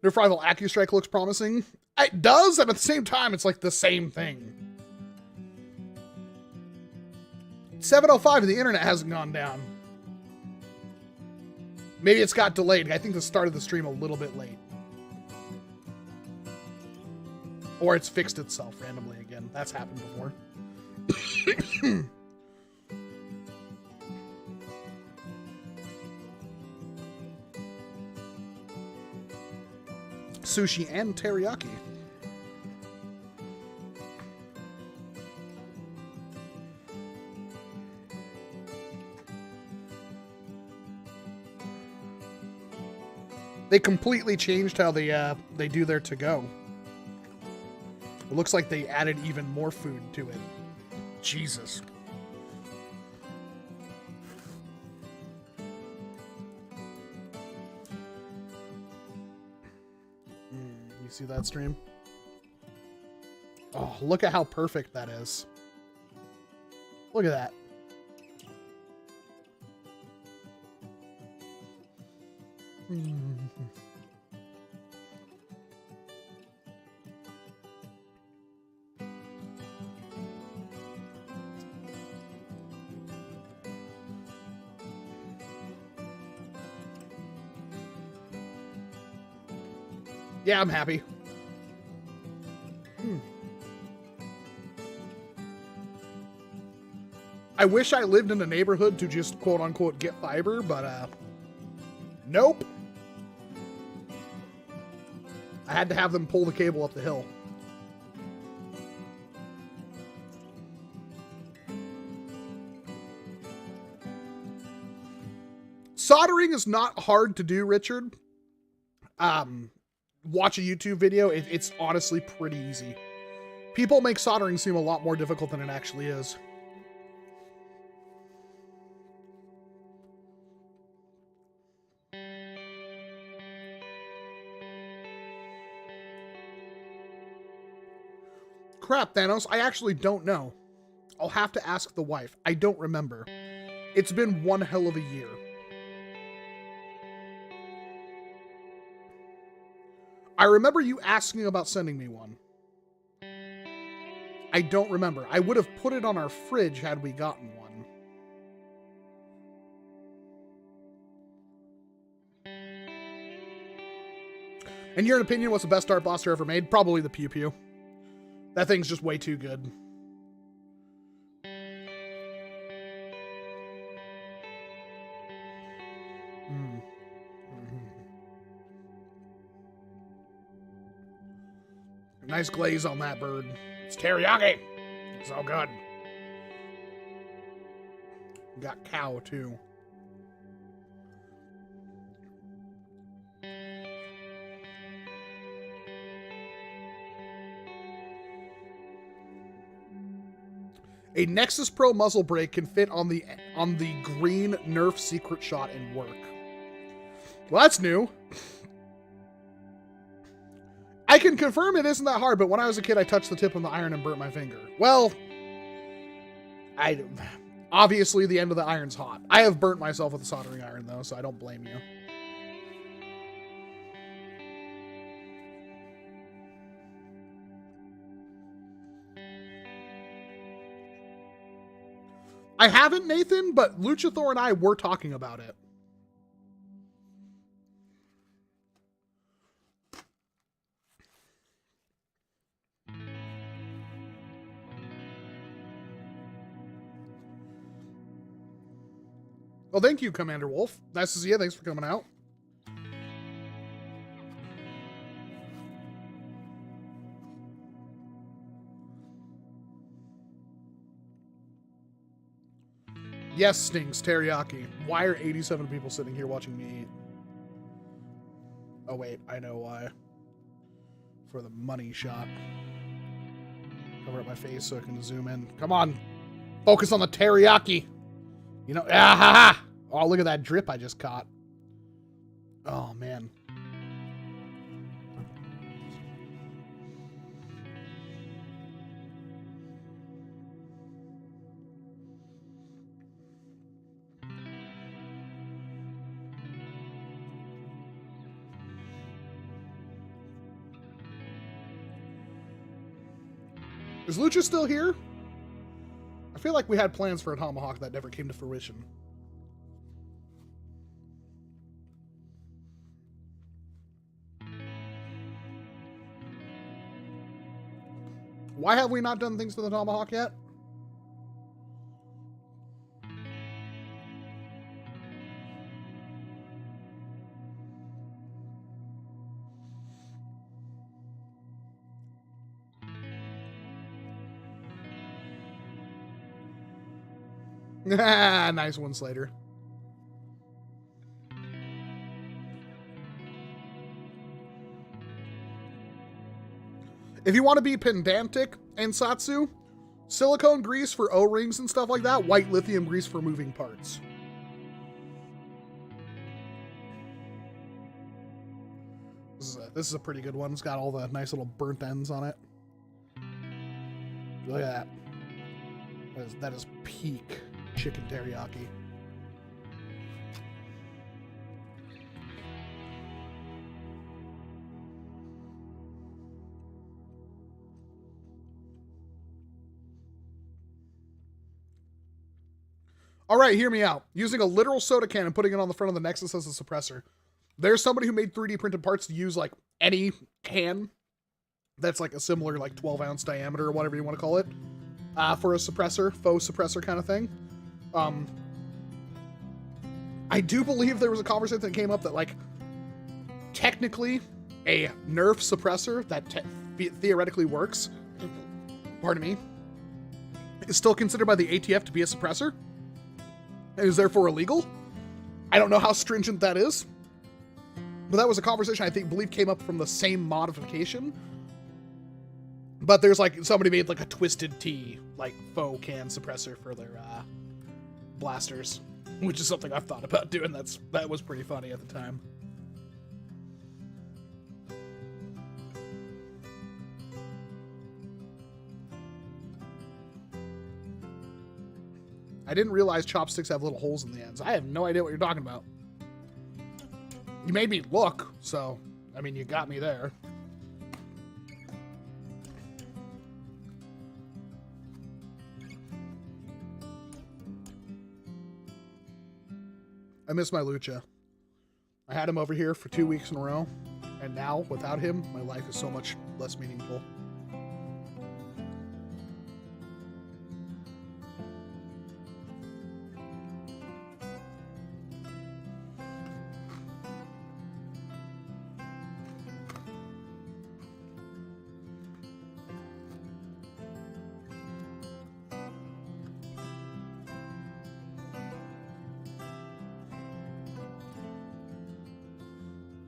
Nerf rival Accu Strike looks promising. It does, and at the same time, it's like the same thing. 7:05 and the internet hasn't gone down. Maybe it's got delayed. I think the start of the stream a little bit late. Or it's fixed itself randomly again. That's happened before. Sushi and teriyaki. They completely changed how they do their to-go. It looks like they added even more food to it. Jesus. You see that stream? Oh, look at how perfect that is. Look at that. Yeah, I'm happy. I wish I lived in a neighborhood to just quote unquote get fiber, but nope. I had to have them pull the cable up the hill. Soldering is not hard to do, Richard. Watch a YouTube video. It's honestly pretty easy. People make soldering seem a lot more difficult than it actually is. Crap, Thanos, I actually don't know. I'll have to ask the wife. I don't remember. It's been one hell of a year. I remember you asking about sending me one. I don't remember. I would have put it on our fridge had we gotten one. In your opinion, what's the best Dart Blaster ever made? Probably the Pew Pew. That thing's just way too good. Nice glaze on that bird. It's teriyaki. It's so good. Got cow too. A Nexus Pro muzzle brake can fit on the green NERF secret shot and work. Well, that's new. I can confirm it isn't that hard, but when I was a kid, I touched the tip of the iron and burnt my finger. Well, obviously the end of the iron's hot. I have burnt myself with a soldering iron, though, so I don't blame you. I haven't, Nathan, but Luchathor and I were talking about it. Well, thank you, Commander Wolf. Nice to see you. Thanks for coming out. Yes, Stings, teriyaki. Why are 87 people sitting here watching me eat? Oh, wait, I know why. For the money shot. Cover up my face so I can zoom in. Come on. Focus on the teriyaki. You know, ah, ha, ha. Oh, look at that drip I just caught. Oh, man. Is Lucha still here? I feel like we had plans for a tomahawk that never came to fruition. Why have we not done things to the tomahawk yet? Nice one, Slater. If you want to be pedantic and Satsu, silicone grease for O-rings and stuff like that, white lithium grease for moving parts. This is a pretty good one. It's got all the nice little burnt ends on it. Look at that. That is peak chicken teriyaki. All right, hear me out. Using a literal soda can and putting it on the front of the Nexus as a suppressor. There's somebody who made 3D printed parts to use like any can that's like a similar like 12-ounce diameter or whatever you want to call it for a suppressor, faux suppressor kind of thing. I do believe there was a conversation that came up that like technically a NERF suppressor that theoretically works, pardon me, is still considered by the ATF to be a suppressor. It is therefore illegal. I don't know how stringent that is, but that was a conversation I believe came up from the same modification. But there's like somebody made like a Twisted Tea like faux can suppressor for their blasters, which is something I've thought about doing. That was pretty funny at the time. I didn't realize chopsticks have little holes in the ends. I have no idea what you're talking about. You made me look, so, I mean, you got me there. I miss my Lucha. I had him over here for 2 weeks in a row, and now, without him, my life is so much less meaningful.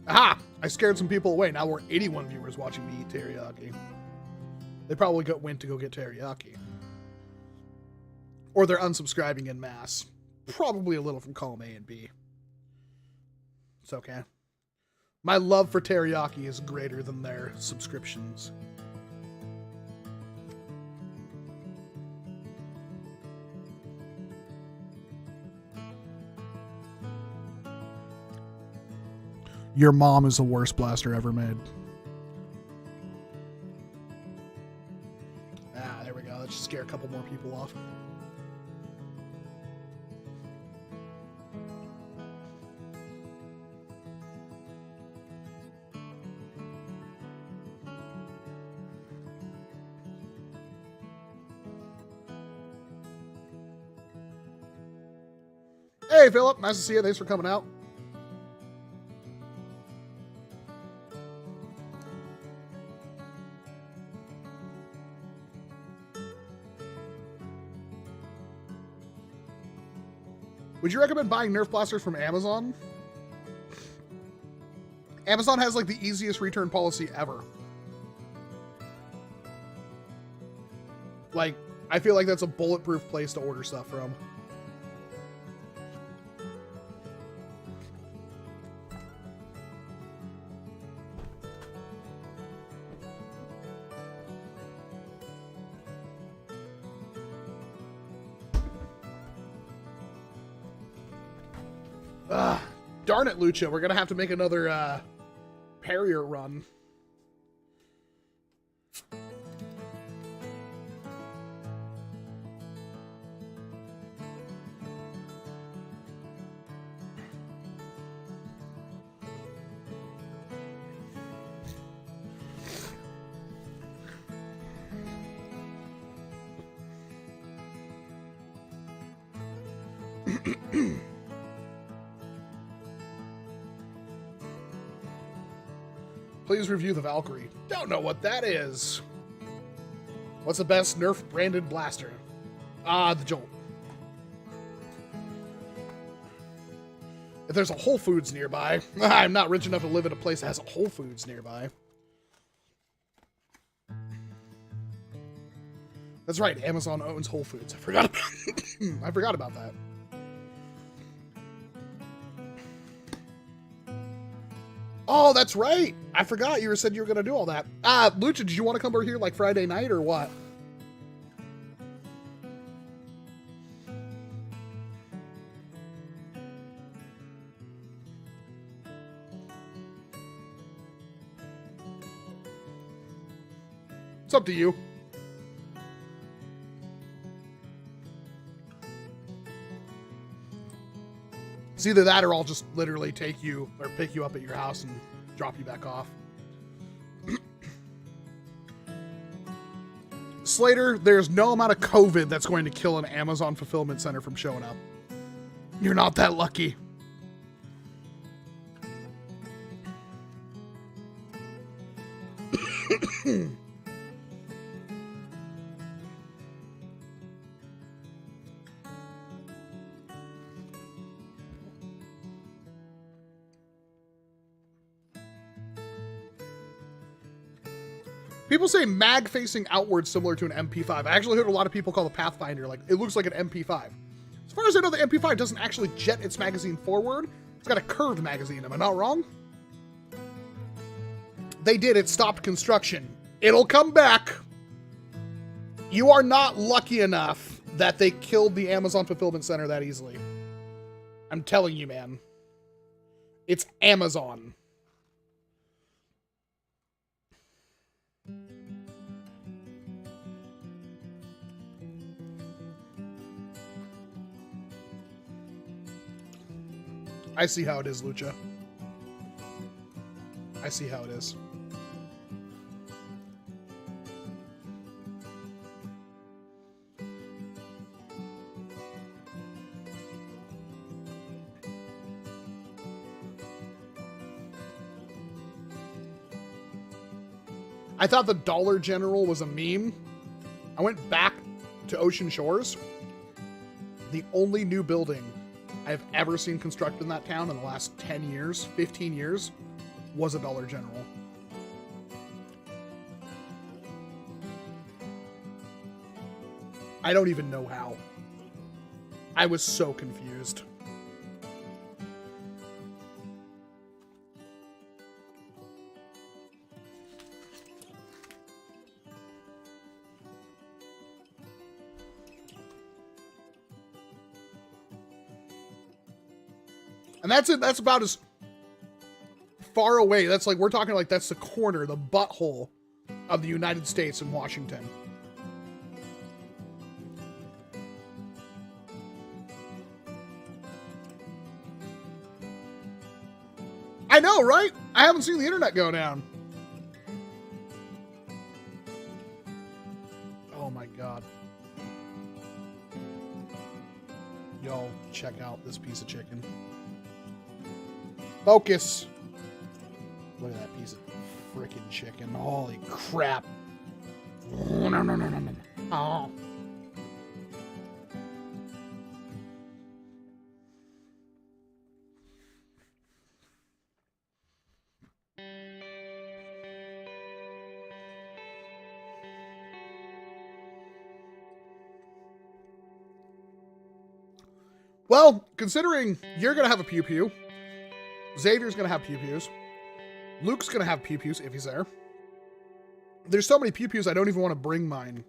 Aha! I scared some people away. Now we're 81 viewers watching me eat teriyaki. They probably went to go get teriyaki. Or they're unsubscribing en masse. Probably a little from column A and B. It's okay. My love for teriyaki is greater than their subscriptions. Your mom is the worst blaster ever made. Ah, there we go. Let's just scare a couple more people off. Hey, Philip. Nice to see you. Thanks for coming out. Would you recommend buying Nerf blasters from Amazon? Amazon has like the easiest return policy ever. Like, I feel like that's a bulletproof place to order stuff from. Darn it, Lucha. We're going to have to make another Perrier run. Please review the Valkyrie. Don't know what that is. What's the best Nerf branded blaster? The Jolt. If there's a Whole Foods nearby. I'm not rich enough to live in a place that has a Whole Foods nearby. That's right, Amazon owns Whole Foods. I forgot about that. Oh, that's right. I forgot you said you were going to do all that. Lucha, did you want to come over here like Friday night or what? It's up to you. It's either that or I'll just literally take you or pick you up at your house and drop you back off. Slater, there's no amount of COVID that's going to kill an Amazon fulfillment center from showing up. You're not that lucky. People say mag facing outward similar to an MP5. I actually heard a lot of people call the Pathfinder, like, it looks like an MP5. As far as I know, the MP5 doesn't actually jet its magazine forward. It's got a curved magazine. Am I not wrong? They did. It stopped construction. It'll come back. You are not lucky enough that they killed the Amazon fulfillment center that easily. I'm telling you, man. It's Amazon. I see how it is, Lucha. I see how it is. I thought the Dollar General was a meme. I went back to Ocean Shores. The only new building I've ever seen constructed in that town in the last 10 years, 15 years, was a Dollar General. I don't even know how. I was so confused. And that's it. That's about as far away. That's like, we're talking like that's the corner, the butthole of the United States in Washington. I know, right? I haven't seen the internet go down. Oh my God. Y'all check out this piece of chicken. Focus. Look at that piece of freaking chicken. Holy crap. Oh, no, no, no, no, no. Oh. Well, considering you're going to have a pew-pew, Xavier's going to have pew-pews, Luke's going to have pew-pews if he's there. There's so many pew-pews I don't even want to bring mine.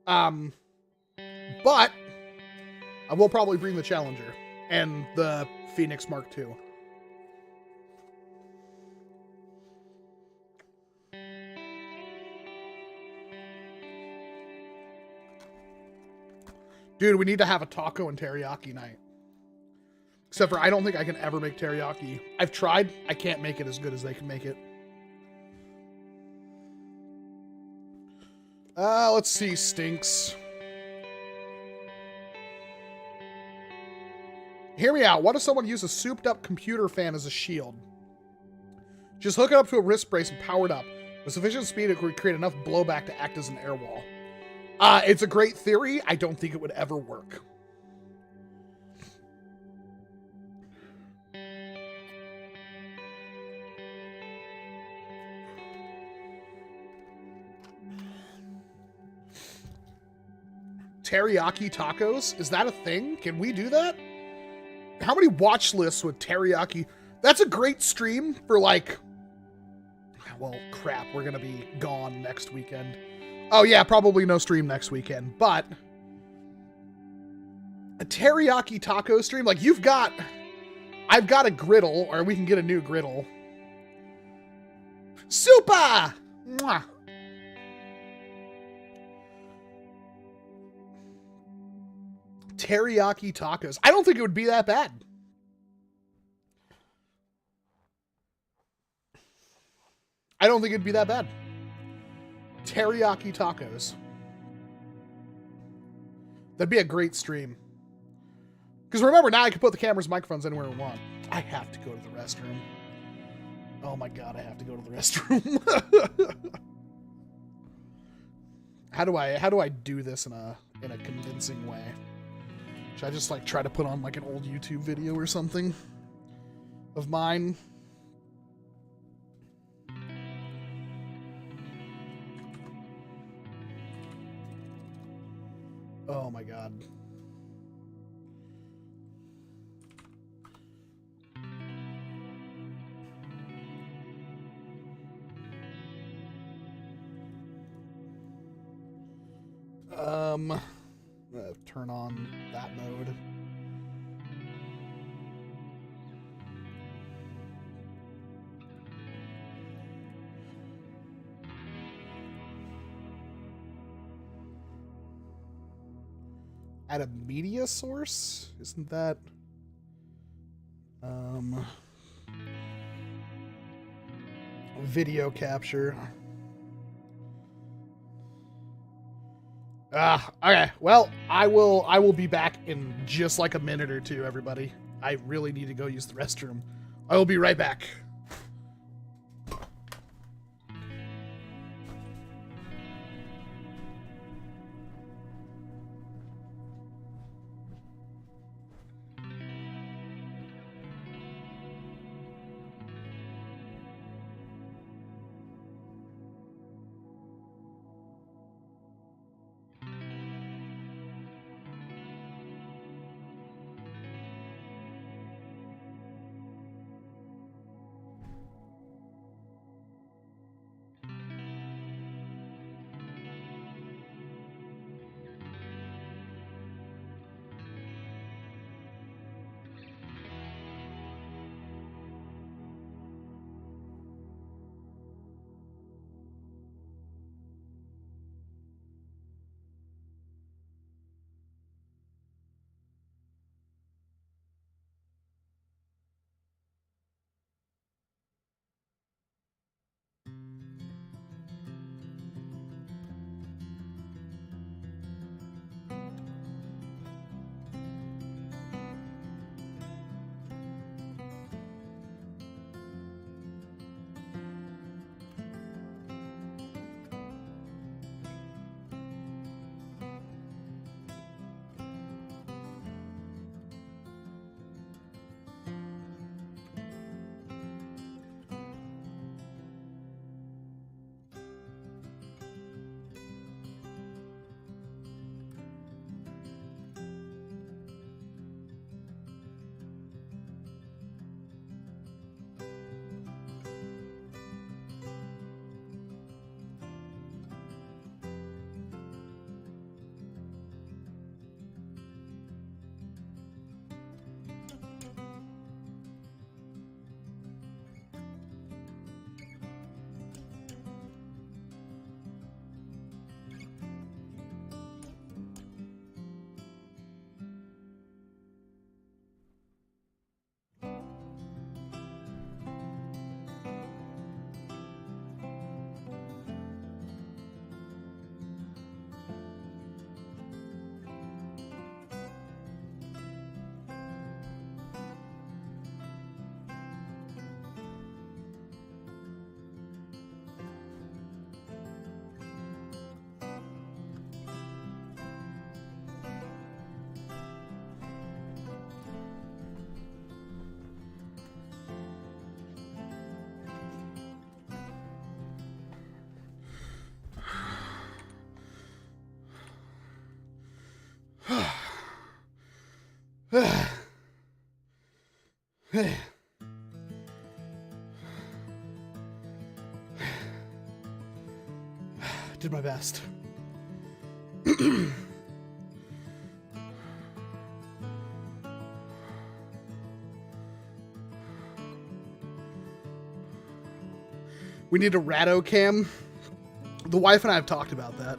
But I will probably bring the Challenger and the Phoenix Mark II. Dude, we need to have a taco and teriyaki night. Except for I don't think I can ever make teriyaki. I've tried. I can't make it as good as they can make it. Let's see, Stinks. Hear me out. What if someone used a souped up computer fan as a shield? Just hook it up to a wrist brace and power it up. With sufficient speed, it could create enough blowback to act as an air wall. It's a great theory. I don't think it would ever work. teriyaki tacos? Is that a thing? Can we do that? How many watch lists with teriyaki? That's a great stream for like, well, crap, we're going to be gone next weekend. Oh yeah, probably no stream next weekend, but a teriyaki taco stream, like I've got a griddle, or we can get a new griddle. Super! Mwah. Teriyaki tacos. I don't think it would be that bad. I don't think it'd be that bad. Teriyaki tacos. That'd be a great stream. Because remember, now I can put the cameras, microphones anywhere we want. I have to go to the restroom. Oh my god, I have to go to the restroom. How do I do this in a convincing way? Should I just like try to put on like an old YouTube video or something of mine? Oh my god. Turn on that mode. Add a media source? Isn't that video capture? Okay. Well, I will be back in just like a minute or two, everybody. I really need to go use the restroom. I will be right back. Did my best. We need a rado cam. The wife and I have talked about that.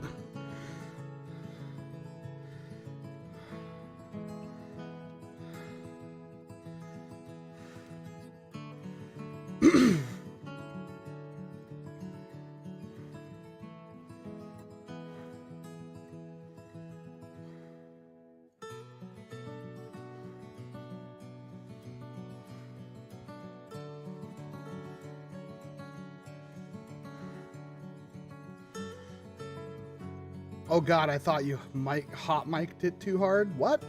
Oh God, I thought you hot mic'd it too hard. What?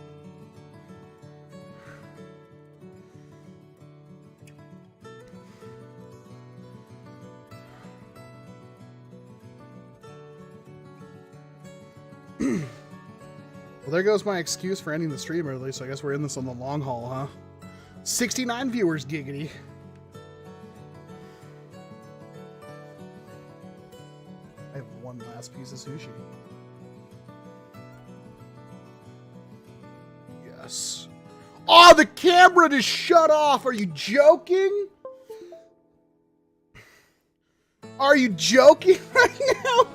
Well, there goes my excuse for ending the stream early, so I guess we're in this on the long haul, huh? 69 viewers, giggity. I have one last piece of sushi. Yes. Oh, the camera just shut off. Are you joking? Are you joking right now?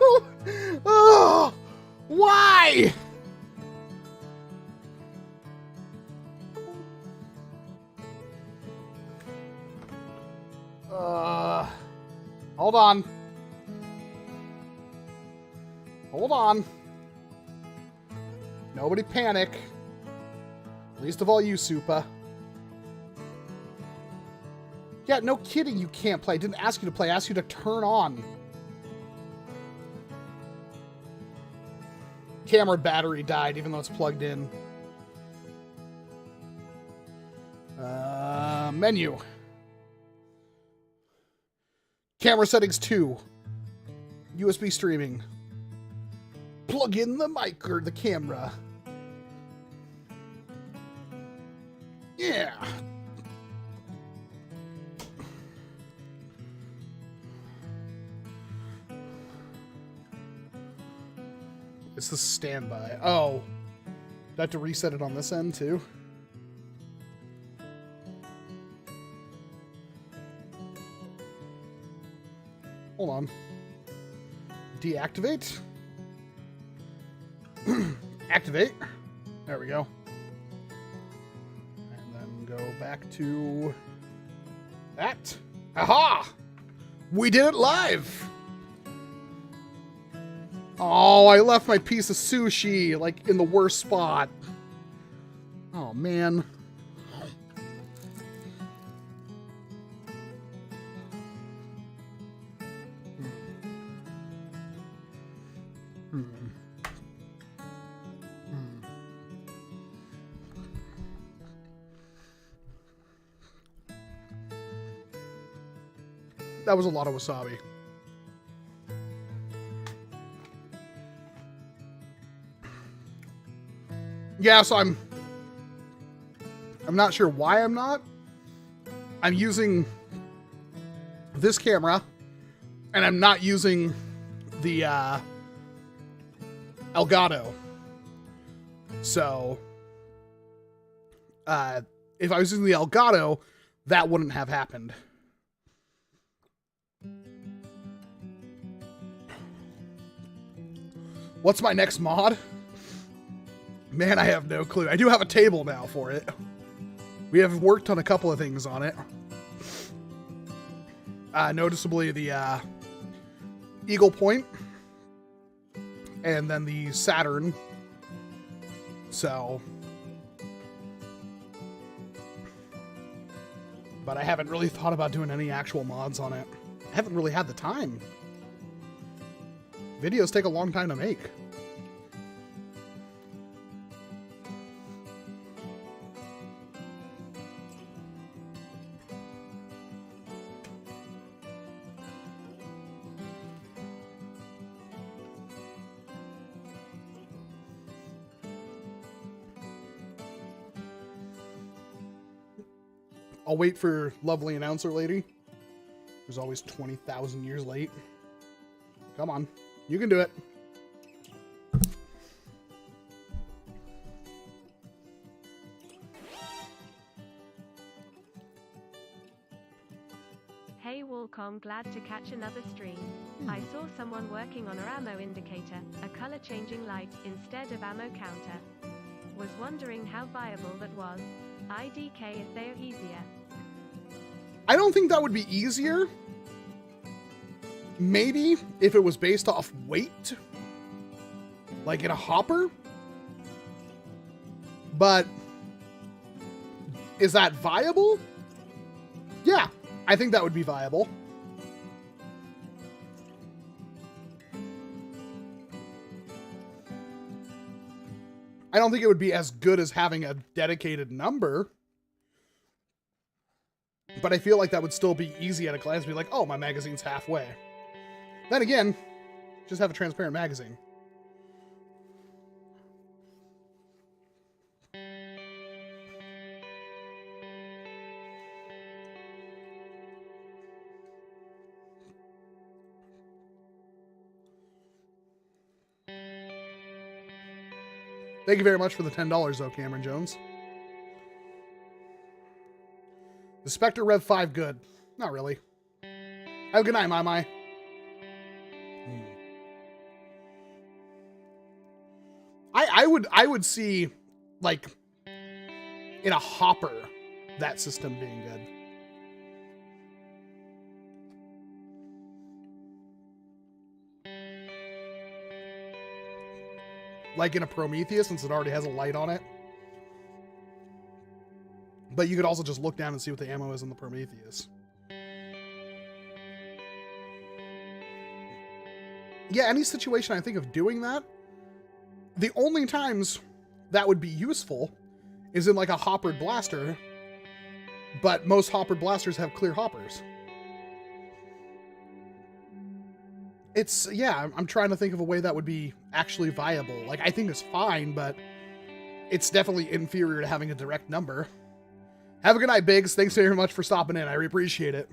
Oh, why? Hold on. Hold on. Nobody panic. Least of all you, Supa. Yeah, no kidding, you can't play. I didn't ask you to play, I asked you to turn on. Camera battery died, even though it's plugged in. Menu. Camera settings 2. USB streaming. Plug in the mic or the camera. Yeah. It's the standby. Oh. Do I have to reset it on this end too? Hold on. Deactivate. Activate. There we go. And then go back to that. Aha! We did it live! Oh, I left my piece of sushi, like, in the worst spot. Oh, man. That was a lot of wasabi. Yeah, so I'm not sure why I'm not. I'm using this camera, and I'm not using the Elgato. So, if I was using the Elgato, that wouldn't have happened. What's my next mod? Man, I have no clue. I do have a table now for it. We have worked on a couple of things on it. Noticeably the Eagle Point. And then the Saturn. So. But I haven't really thought about doing any actual mods on it. I haven't really had the time. Videos take a long time to make. I'll wait for lovely announcer lady, who's always 20,000 years late. Come on, you can do it. Hey Wallcom, glad to catch another stream. I saw someone working on a ammo indicator, a color changing light, instead of ammo counter. Was wondering how viable that was. IDK if they're easier. I don't think that would be easier. Maybe if it was based off weight, like in a hopper. But is that viable? Yeah, I think that would be viable. I don't think it would be as good as having a dedicated number. But I feel like that would still be easy at a glance. Be like, oh, my magazine's halfway. Then again, just have a transparent magazine. Thank you very much for the $10, though, Cameron Jones. The Spectre Rev 5 good. Not really. Have a good night, my. I would see, like, in a hopper, that system being good. Like in a Prometheus, since it already has a light on it. But you could also just look down and see what the ammo is in the Prometheus. Yeah, any situation I think of doing that, the only times that would be useful is in like a hoppered blaster, but most hoppered blasters have clear hoppers. It's, yeah, I'm trying to think of a way that would be actually viable. Like, I think it's fine, but it's definitely inferior to having a direct number. Have a good night, Biggs. Thanks very much for stopping in. I really appreciate it.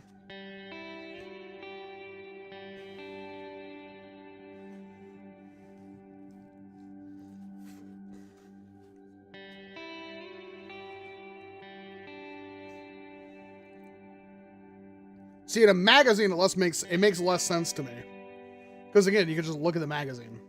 See, in a magazine, it makes less sense to me. Because again, you can just look at the magazine.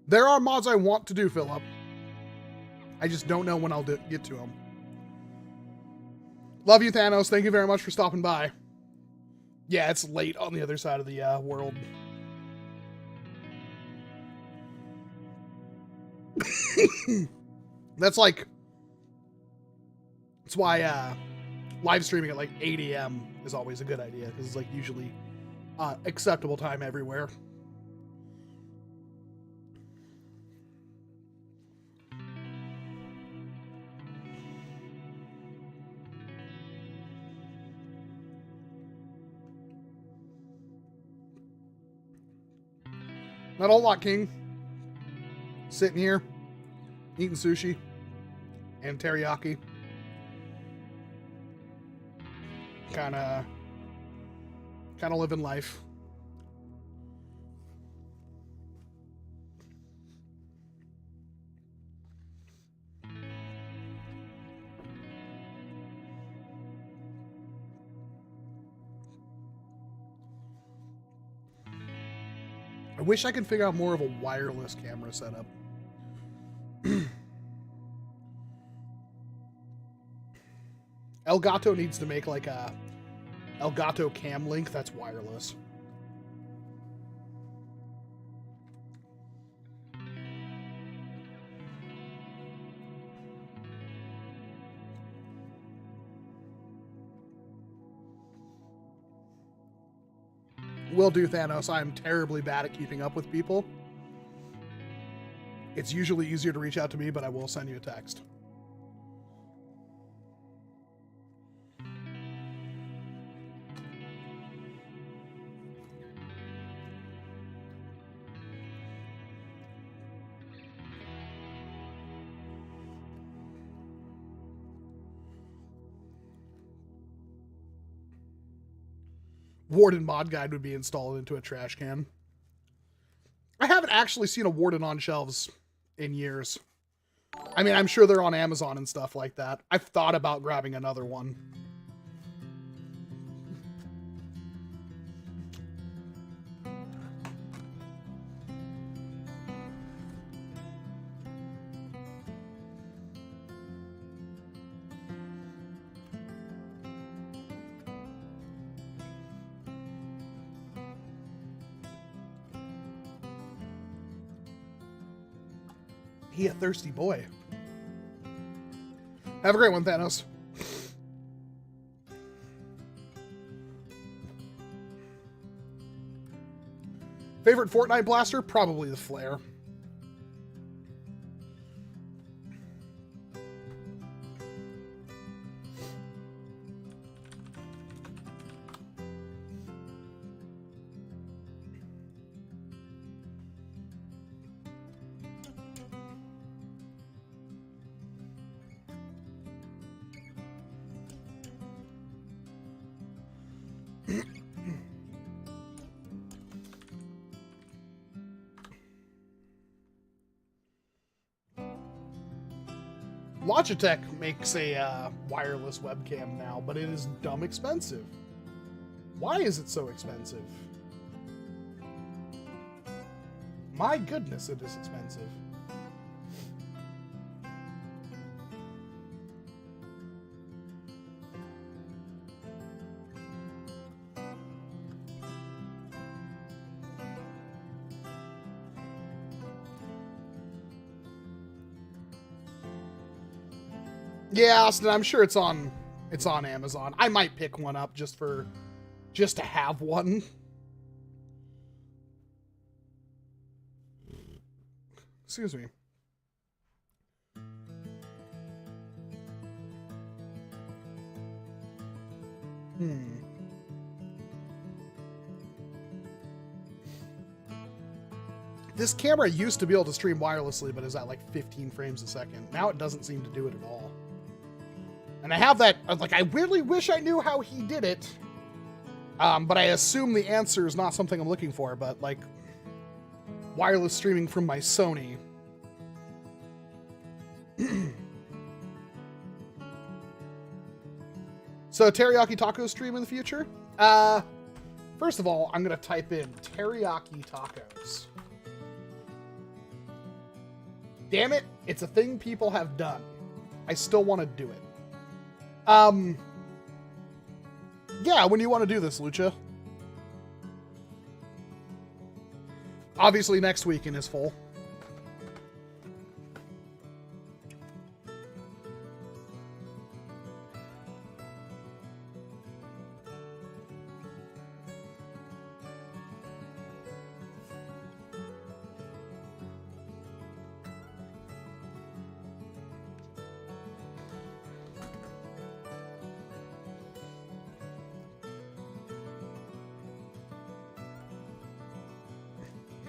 There are mods I want to do, Philip. I just don't know when I'll get to them. Love you, Thanos. Thank you very much for stopping by. Yeah, it's late on the other side of the world. That's like... That's why live streaming at like 8 a.m. is always a good idea, because it's like usually acceptable time everywhere. Not a whole lot, King. Sitting here, eating sushi and teriyaki. Kind of living life. I wish I could figure out more of a wireless camera setup. Elgato needs to make like a Elgato Cam Link that's wireless. Will do, Thanos. I'm terribly bad at keeping up with people. It's usually easier to reach out to me, but I will send you a text. Warden mod guide would be installed into a trash can. I haven't actually seen a Warden on shelves in years. I mean, I'm sure they're on Amazon and stuff like that. I've thought about grabbing another one. He a thirsty boy. Have a great one, Thanos. Favorite Fortnite blaster? Probably the flare. Logitech makes a wireless webcam now, but it is dumb expensive. Why is it so expensive? My goodness, it is expensive. Yeah, Austin, I'm sure it's on Amazon. I might pick one up just to have one. Excuse me. This camera used to be able to stream wirelessly, but is at like 15 frames a second. Now it doesn't seem to do it at all. And I have that, like, I really wish I knew how he did it. But I assume the answer is not something I'm looking for, but like, wireless streaming from my Sony. So, teriyaki taco stream in the future? First of all, I'm going to type in teriyaki tacos. Damn it, it's a thing people have done. I still want to do it. Yeah, when do you want to do this, Lucha? Obviously next weekend is full.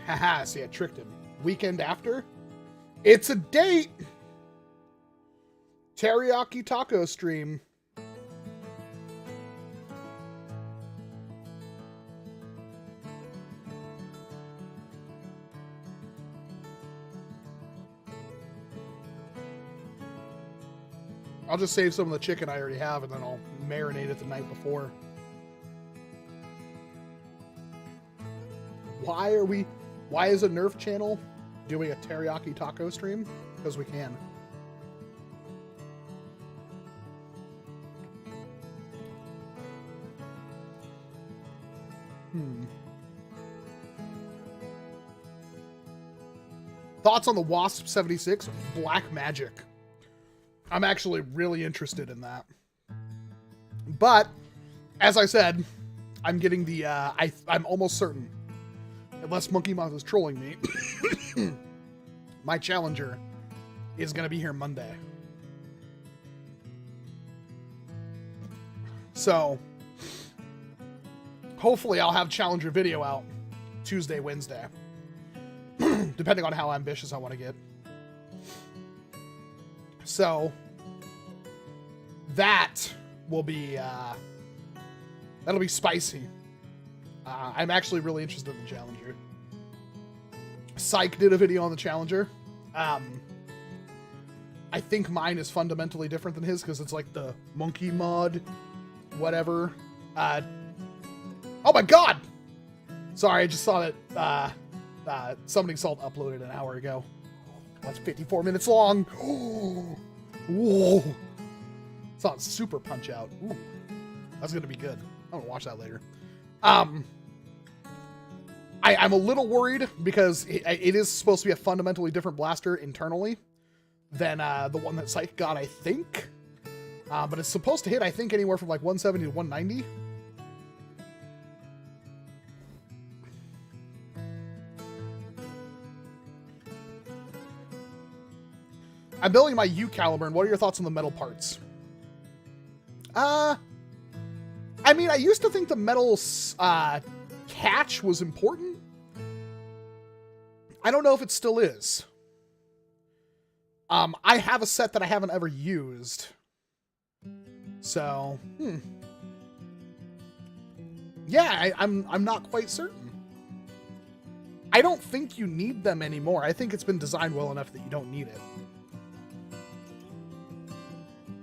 Haha, see, I tricked him. Weekend after? It's a date! Teriyaki taco stream. I'll just save some of the chicken I already have and then I'll marinate it the night before. Why is a NERF channel doing a teriyaki taco stream? Because we can. Thoughts on the Wasp 76? Black Magic. I'm actually really interested in that. But, as I said, I'm getting the, I'm almost certain, unless Monkey Mouse is trolling me, my Challenger is going to be here Monday. So, hopefully I'll have Challenger video out Tuesday, Wednesday. Depending on how ambitious I want to get. So, that will be, that'll be spicy. I'm actually really interested in the Challenger. Psych did a video on the Challenger. I think mine is fundamentally different than his because it's like the monkey mod, whatever. Oh my god! Sorry, I just saw that Summoning Salt uploaded an hour ago. That's 54 minutes long. Whoa! Saw super punch out. Ooh, that's gonna be good. I'm gonna watch that later. I'm a little worried because it is supposed to be a fundamentally different blaster internally than the one that Psych got, I think. But it's supposed to hit, I think, anywhere from like 170 to 190. I'm building my U caliber, and what are your thoughts on the metal parts? I mean, I used to think the metal catch was important. I don't know if it still is. I have a set that I haven't ever used. So, yeah, I'm not quite certain. I don't think you need them anymore. I think it's been designed well enough that you don't need it.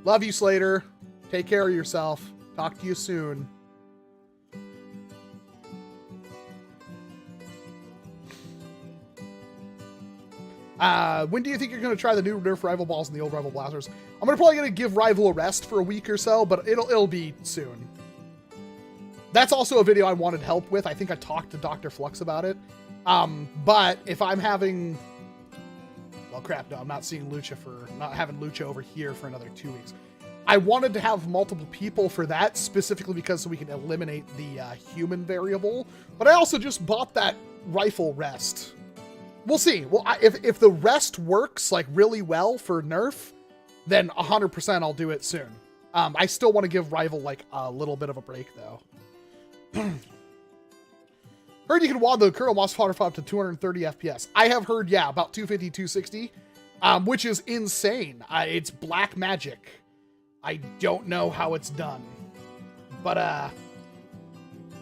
Love you, Slater. Take care of yourself. Talk to you soon. When do you think you're going to try the new Nerf Rival Balls and the old Rival Blasters? I'm probably going to give Rival a rest for a week or so, but it'll be soon. That's also a video I wanted help with. I think I talked to Dr. Flux about it. But if I'm having... Well, crap, no, I'm not seeing Lucha not having Lucha over here for another 2 weeks. I wanted to have multiple people for that, specifically because so we can eliminate the human variable. But I also just bought that rifle rest. We'll see. Well, if the rest works like really well for Nerf, then 100% I'll do it soon. I still want to give Rival like a little bit of a break though. Heard you can wad the Kuro Moss Fodder up to 230 FPS. I have heard, yeah, about 250, 260, which is insane. It's black magic. I don't know how it's done, but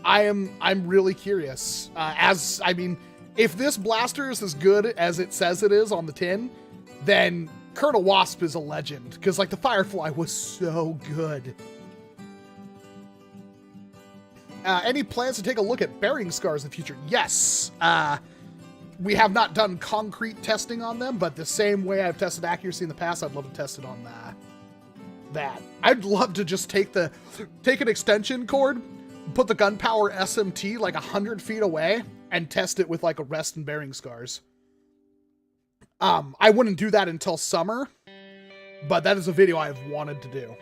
I'm really curious. I mean, if this blaster is as good as it says it is on the tin, then Colonel Wasp is a legend because like the Firefly was so good. Any plans to take a look at bearing scars in the future? Yes. We have not done concrete testing on them, but the same way I've tested accuracy in the past, I'd love to test it on that. I'd love to just take an extension cord, put the gunpowder SMT like 100 feet away, and test it with like a rest and bearing scars. I wouldn't do that until summer, but that is a video I've wanted to do.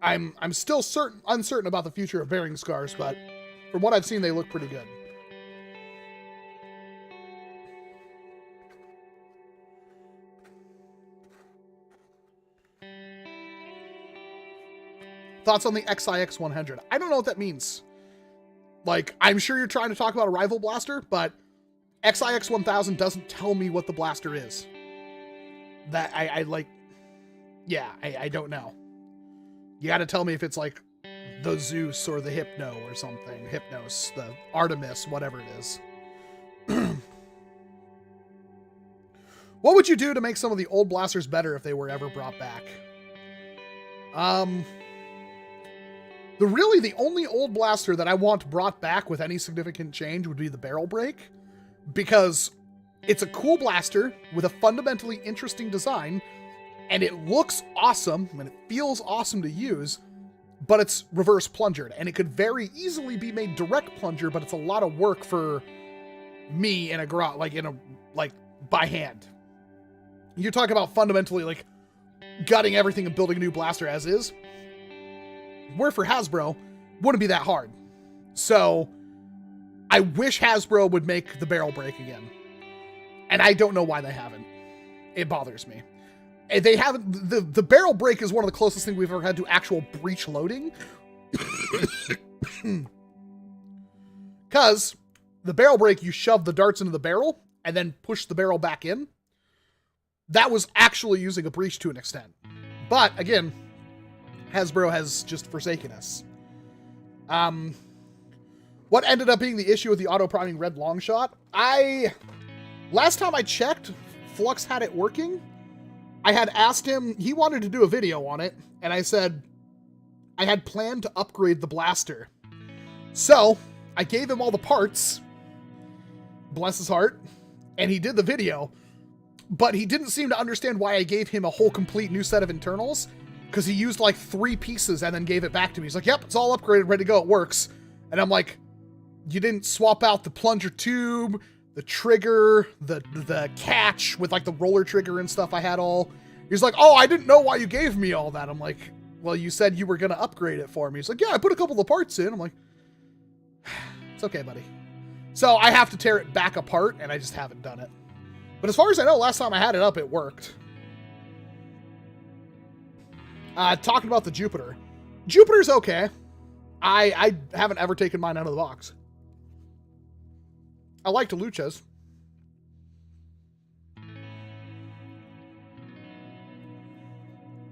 I'm still uncertain about the future of bearing scars, but from what I've seen, they look pretty good. Thoughts on the XIX 100? I don't know what that means. Like, I'm sure you're trying to talk about a rival blaster, but XIX 1000 doesn't tell me what the blaster is. That I don't know. You got to tell me if it's like the Zeus or the Hypno or something. Hypnos, the Artemis, whatever it is. What would you do to make some of the old blasters better if they were ever brought back? The only old blaster that I want brought back with any significant change would be the barrel break, because it's a cool blaster with a fundamentally interesting design, and it looks awesome, and it feels awesome to use, but it's reverse plungered, and it could very easily be made direct plunger, but it's a lot of work for me in a garage, like by hand. You're talking about fundamentally like gutting everything and building a new blaster as is, where for Hasbro wouldn't be that hard. So I wish Hasbro would make the barrel break again, and I don't know why they haven't. It bothers me. They haven't. The barrel break is one of the closest things we've ever had to actual breech loading. Because the barrel break, you shove the darts into the barrel and then push the barrel back in. That was actually using a breech to an extent. But again, Hasbro has just forsaken us. What ended up being the issue with the auto-priming red long shot? Last time I checked, Flux had it working. I had asked him, he wanted to do a video on it, and I said I had planned to upgrade the blaster. So I gave him all the parts, bless his heart, and he did the video, but he didn't seem to understand why I gave him a whole complete new set of internals, because he used like 3 pieces and then gave it back to me. He's like, yep, it's all upgraded, ready to go, it works. And I'm like, you didn't swap out the plunger tube, the trigger, the catch with like the roller trigger and stuff I had all. He's like, oh, I didn't know why you gave me all that. I'm like, well, you said you were going to upgrade it for me. He's like, yeah, I put a couple of parts in. I'm like, it's okay, buddy. So I have to tear it back apart, and I just haven't done it. But as far as I know, last time I had it up, it worked. Talking about the Jupiter. Jupiter's okay. I haven't ever taken mine out of the box. I like Toluchas.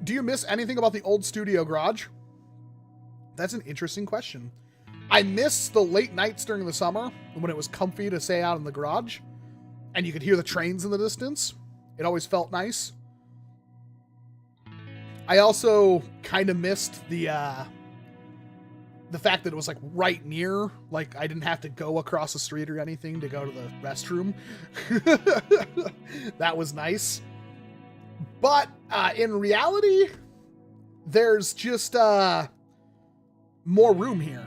Do you miss anything about the old studio garage? That's an interesting question. I miss the late nights during the summer when it was comfy to stay out in the garage and you could hear the trains in the distance. It always felt nice. I also kind of missed the fact that it was like right near, like I didn't have to go across the street or anything to go to the restroom. That was nice. But in reality, there's just more room here.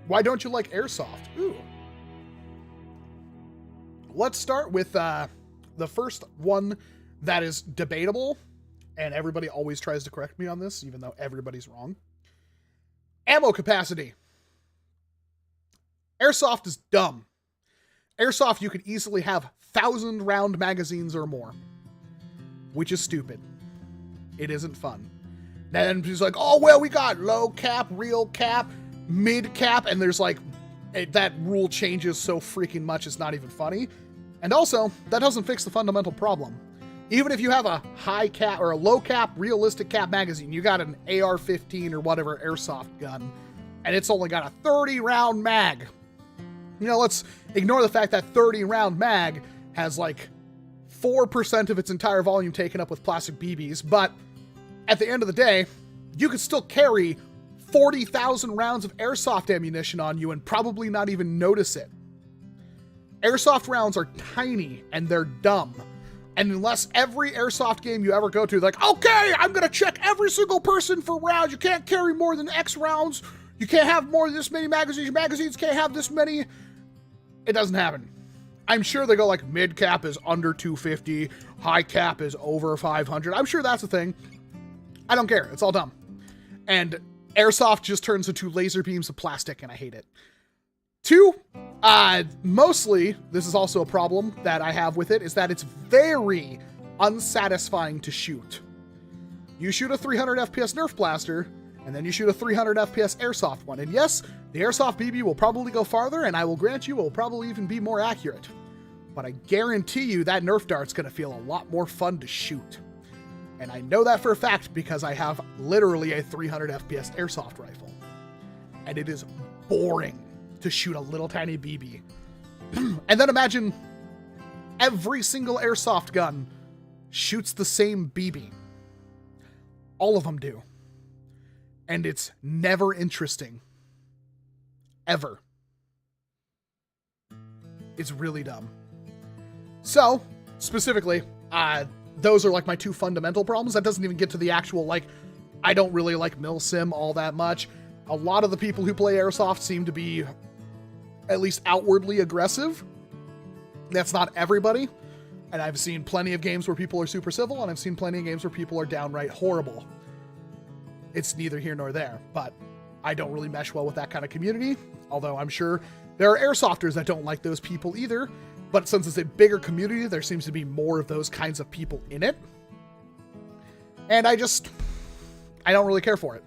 Why don't you like airsoft? Ooh. Let's start with the first one that is debatable, and everybody always tries to correct me on this, even though everybody's wrong. Ammo capacity. Airsoft is dumb. Airsoft, you could easily have 1,000-round magazines or more, which is stupid. It isn't fun. Then he's like, oh, well, we got low cap, real cap, mid cap, and there's like, that rule changes so freaking much it's not even funny. And also, that doesn't fix the fundamental problem. Even if you have a high cap or a low cap, realistic cap magazine, you got an AR-15 or whatever airsoft gun, and it's only got a 30-round mag. You know, let's ignore the fact that 30-round mag has like 4% of its entire volume taken up with plastic BBs, but at the end of the day, you could still carry 40,000 rounds of airsoft ammunition on you and probably not even notice it. Airsoft rounds are tiny and they're dumb. And unless every airsoft game you ever go to, like, okay, I'm going to check every single person for rounds. You can't carry more than X rounds. You can't have more than this many magazines. Your magazines can't have this many. It doesn't happen. I'm sure they go like mid cap is under 250. High cap is over 500. I'm sure that's a thing. I don't care. It's all dumb. And airsoft just turns into laser beams of plastic, and I hate it. 2, mostly, this is also a problem that I have with it, is that it's very unsatisfying to shoot. You shoot a 300 FPS Nerf blaster, and then you shoot a 300 FPS airsoft one. And yes, the airsoft BB will probably go farther, and I will grant you it will probably even be more accurate. But I guarantee you that Nerf dart's going to feel a lot more fun to shoot. And I know that for a fact because I have literally a 300 FPS airsoft rifle. And it is boring to shoot a little tiny BB. And then imagine every single airsoft gun shoots the same BB. All of them do. And it's never interesting. Ever. It's really dumb. So, specifically, those are like my 2 fundamental problems. That doesn't even get to the actual, like, I don't really like milsim all that much. A lot of the people who play airsoft seem to be at least outwardly aggressive. That's not everybody. And I've seen plenty of games where people are super civil, and I've seen plenty of games where people are downright horrible. It's neither here nor there. But I don't really mesh well with that kind of community, although I'm sure there are airsofters that don't like those people either. But since it's a bigger community, there seems to be more of those kinds of people in it. And I don't really care for it.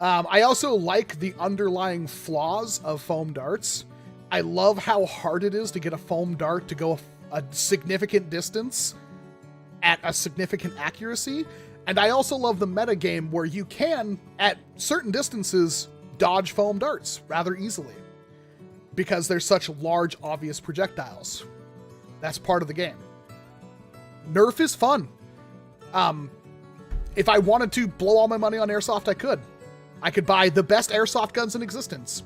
I also like the underlying flaws of foam darts. I love how hard it is to get a foam dart to go a significant distance at a significant accuracy. And I also love the metagame where you can, at certain distances, dodge foam darts rather easily, because they're such large, obvious projectiles. That's part of the game. NERF is fun. If I wanted to blow all my money on airsoft, I could. I could buy the best airsoft guns in existence.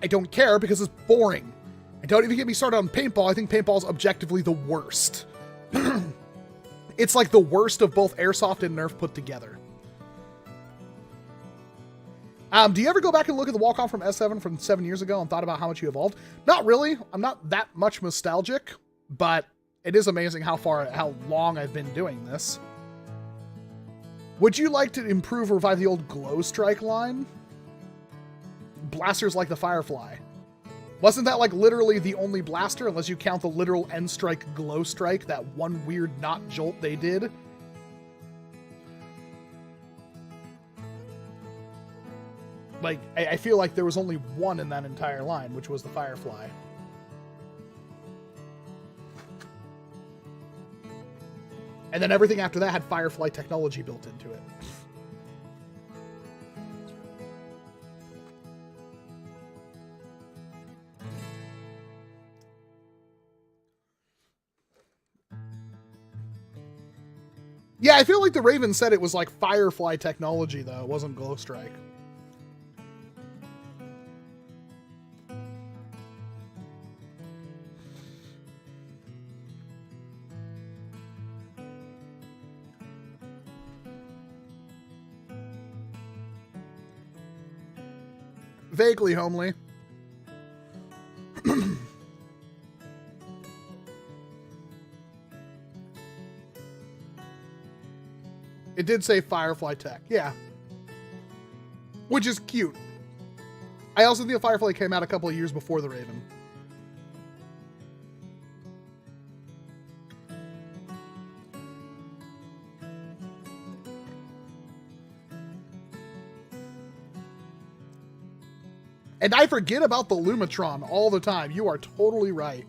I don't care because it's boring. And don't even get me started on paintball. I think paintball is objectively the worst. It's like the worst of both airsoft and NERF put together. Do you ever go back and look at the walk-on from S7 from 7 years ago and thought about how much you evolved? Not really. I'm not that much nostalgic, but it is amazing how long I've been doing this. Would you like to improve or revive the old Glow Strike line? Blasters like the Firefly. Wasn't that like literally the only blaster, unless you count the literal End Strike Glow Strike, that one weird not jolt they did? Like, I feel like there was only one in that entire line, which was the Firefly. And then everything after that had Firefly technology built into it. Yeah, I feel like the Raven said it was like Firefly technology, though. It wasn't Glow Strike. Vaguely homely. It did say Firefly Tech, yeah. Which is cute. I also think the Firefly came out a couple of years before the Raven. And I forget about the Lumatron all the time. You are totally right.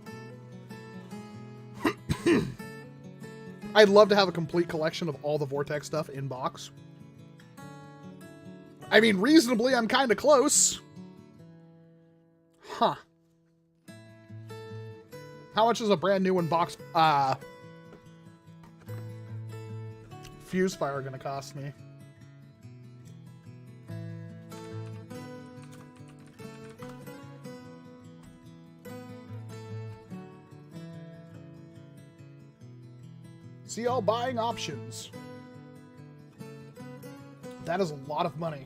I'd love to have a complete collection of all the Vortex stuff in box. I mean, reasonably, I'm kind of close. Huh. How much is a brand new one box fuse fire gonna cost me? See all buying options. That is a lot of money.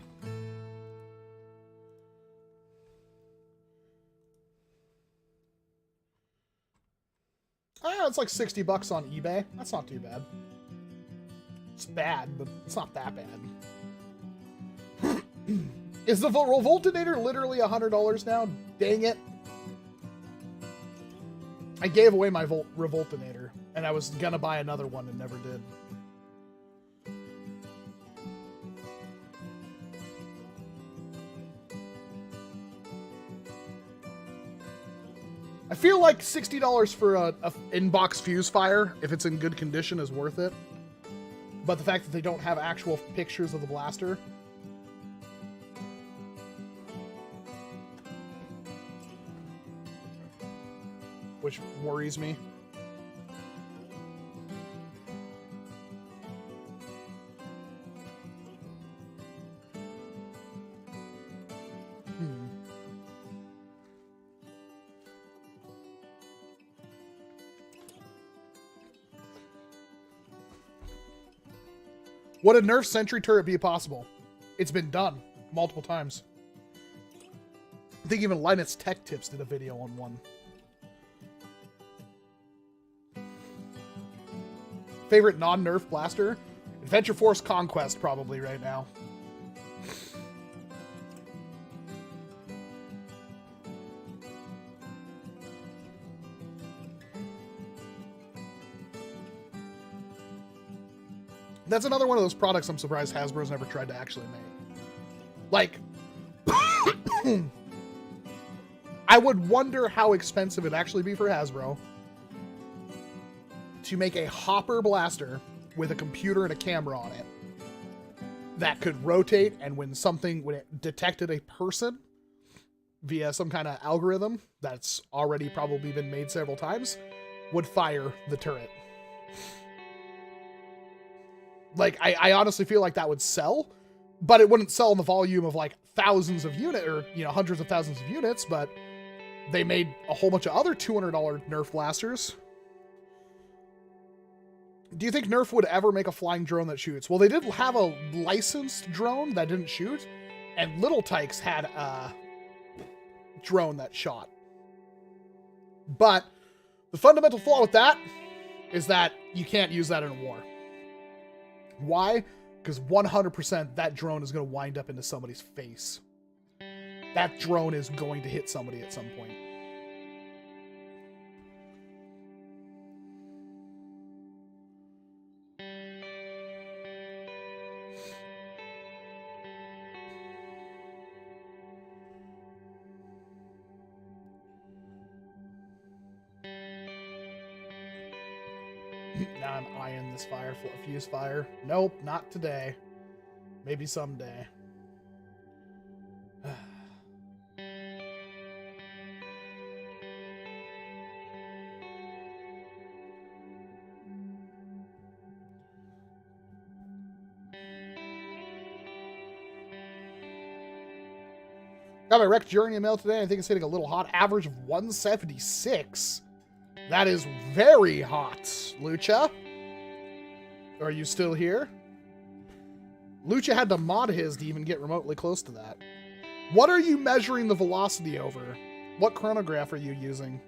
It's like 60 bucks on eBay. That's not too bad. It's bad, but it's not that bad. Is the Revoltinator literally $100 now? Dang it. I gave away my Revoltinator, and I was gonna buy another one and never did. I feel like $60 for a in-box fuse fire, if it's in good condition, is worth it. But the fact that they don't have actual pictures of the blaster. Which worries me. Would a NERF sentry turret be possible? It's been done multiple times. I think even Linus Tech Tips did a video on one. Favorite non-NERF blaster? Adventure Force Conquest, probably, right now. That's another one of those products I'm surprised Hasbro's never tried to actually make. Like, I would wonder how expensive it'd actually be for Hasbro to make a hopper blaster with a computer and a camera on it that could rotate, and when it detected a person via some kind of algorithm that's already probably been made several times, would fire the turret. Like, I honestly feel like that would sell, but it wouldn't sell in the volume of like thousands of units, or, you know, hundreds of thousands of units, but they made a whole bunch of other $200 Nerf blasters. Do you think Nerf would ever make a flying drone that shoots? Well, they did have a licensed drone that didn't shoot, and Little Tykes had a drone that shot. But the fundamental flaw with that is that you can't use that in a war. Why? Because 100% that drone is going to wind up into somebody's face. That drone is going to hit somebody at some point. Now I'm eyeing this fuse fire. Nope, not today. Maybe someday. Got my wrecked journey mail today. I think it's hitting a little hot. Average of 176. That is very hot, Lucha. Are you still here? Lucha had to mod his to even get remotely close to that. What are you measuring the velocity over? What chronograph are you using?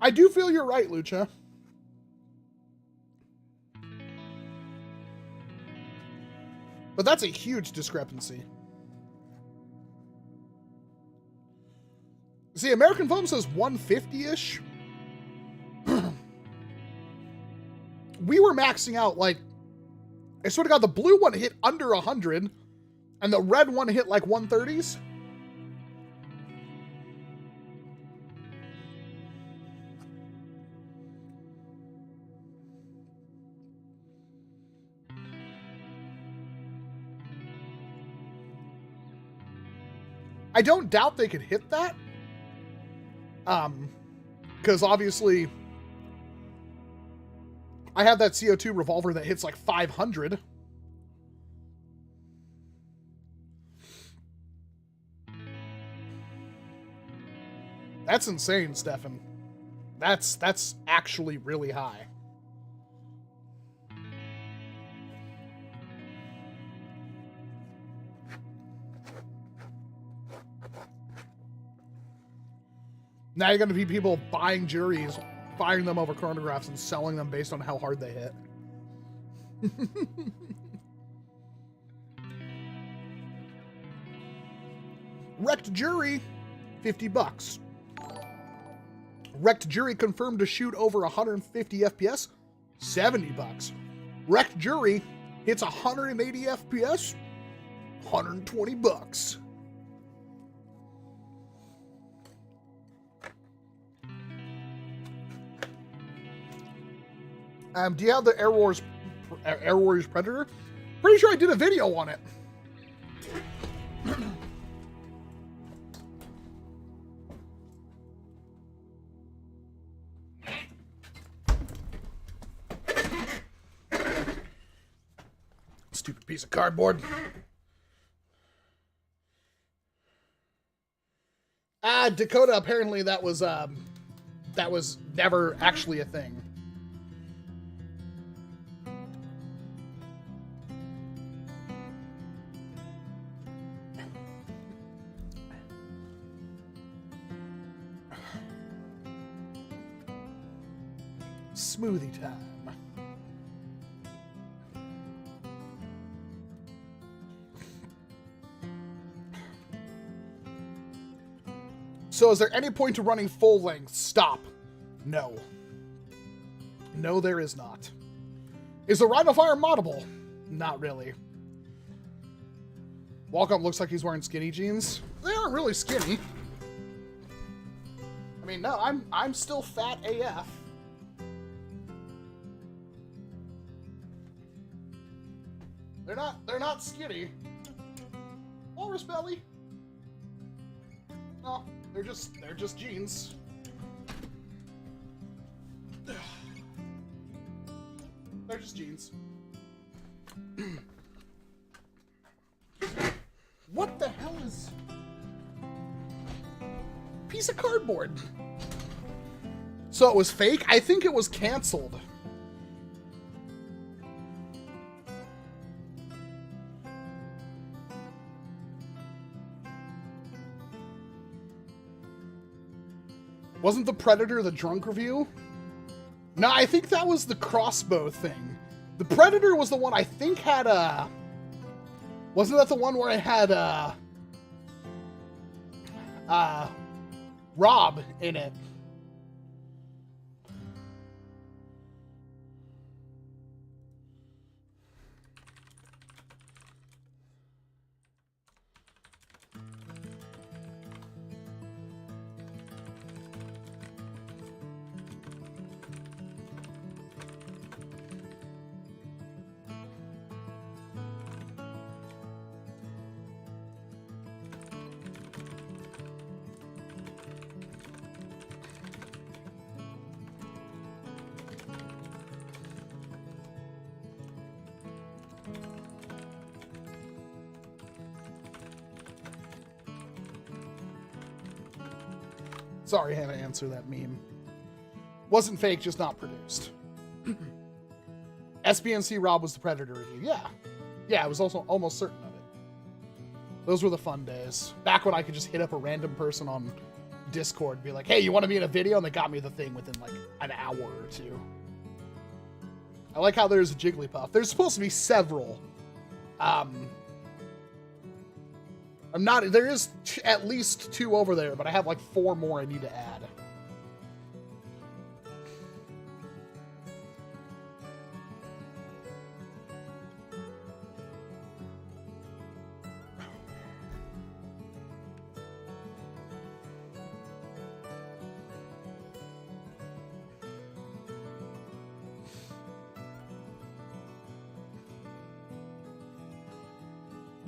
I do feel you're right, Lucha. But that's a huge discrepancy. See, American Foam says 150-ish. We were maxing out, like, I swear to God, the blue one hit under 100, and the red one hit like 130s. I don't doubt they could hit that. Because obviously I have that CO2 revolver that hits like 500. That's insane, Stefan. That's actually really high. Now you're going to be people buying juries, firing them over chronographs, and selling them based on how hard they hit. Wrecked jury, $50. Wrecked jury confirmed to shoot over 150 FPS, $70. Wrecked jury hits 180 FPS, $120. Do you have the Air Warriors Predator? Pretty sure I did a video on it. Stupid piece of cardboard. Dakota, apparently that was never actually a thing. Smoothie time. So is there any point to running full length? Stop. No. No, there is not. Is the Rhino Fire moddable? Not really. Walkup looks like he's wearing skinny jeans. They aren't really skinny. I mean, no, I'm still fat AF. They're not skinny. Walrus belly. No, they're just jeans. They're just jeans. What the hell is... Piece of cardboard. So it was fake? I think it was canceled. Wasn't the Predator the drunk review? No, I think that was the crossbow thing. The Predator was the one I think had a... Wasn't that the one where I had Rob in it? Sorry, I had to answer that meme. Wasn't fake, just not produced. SBNC Rob was the Predator review. Yeah. Yeah, I was also almost certain of it. Those were the fun days. Back when I could just hit up a random person on Discord and be like, hey, you want to be in a video? And they got me the thing within like an hour or two. I like how there's a Jigglypuff. There's supposed to be several. There is at least 2 over there, but I have like 4 more I need to add.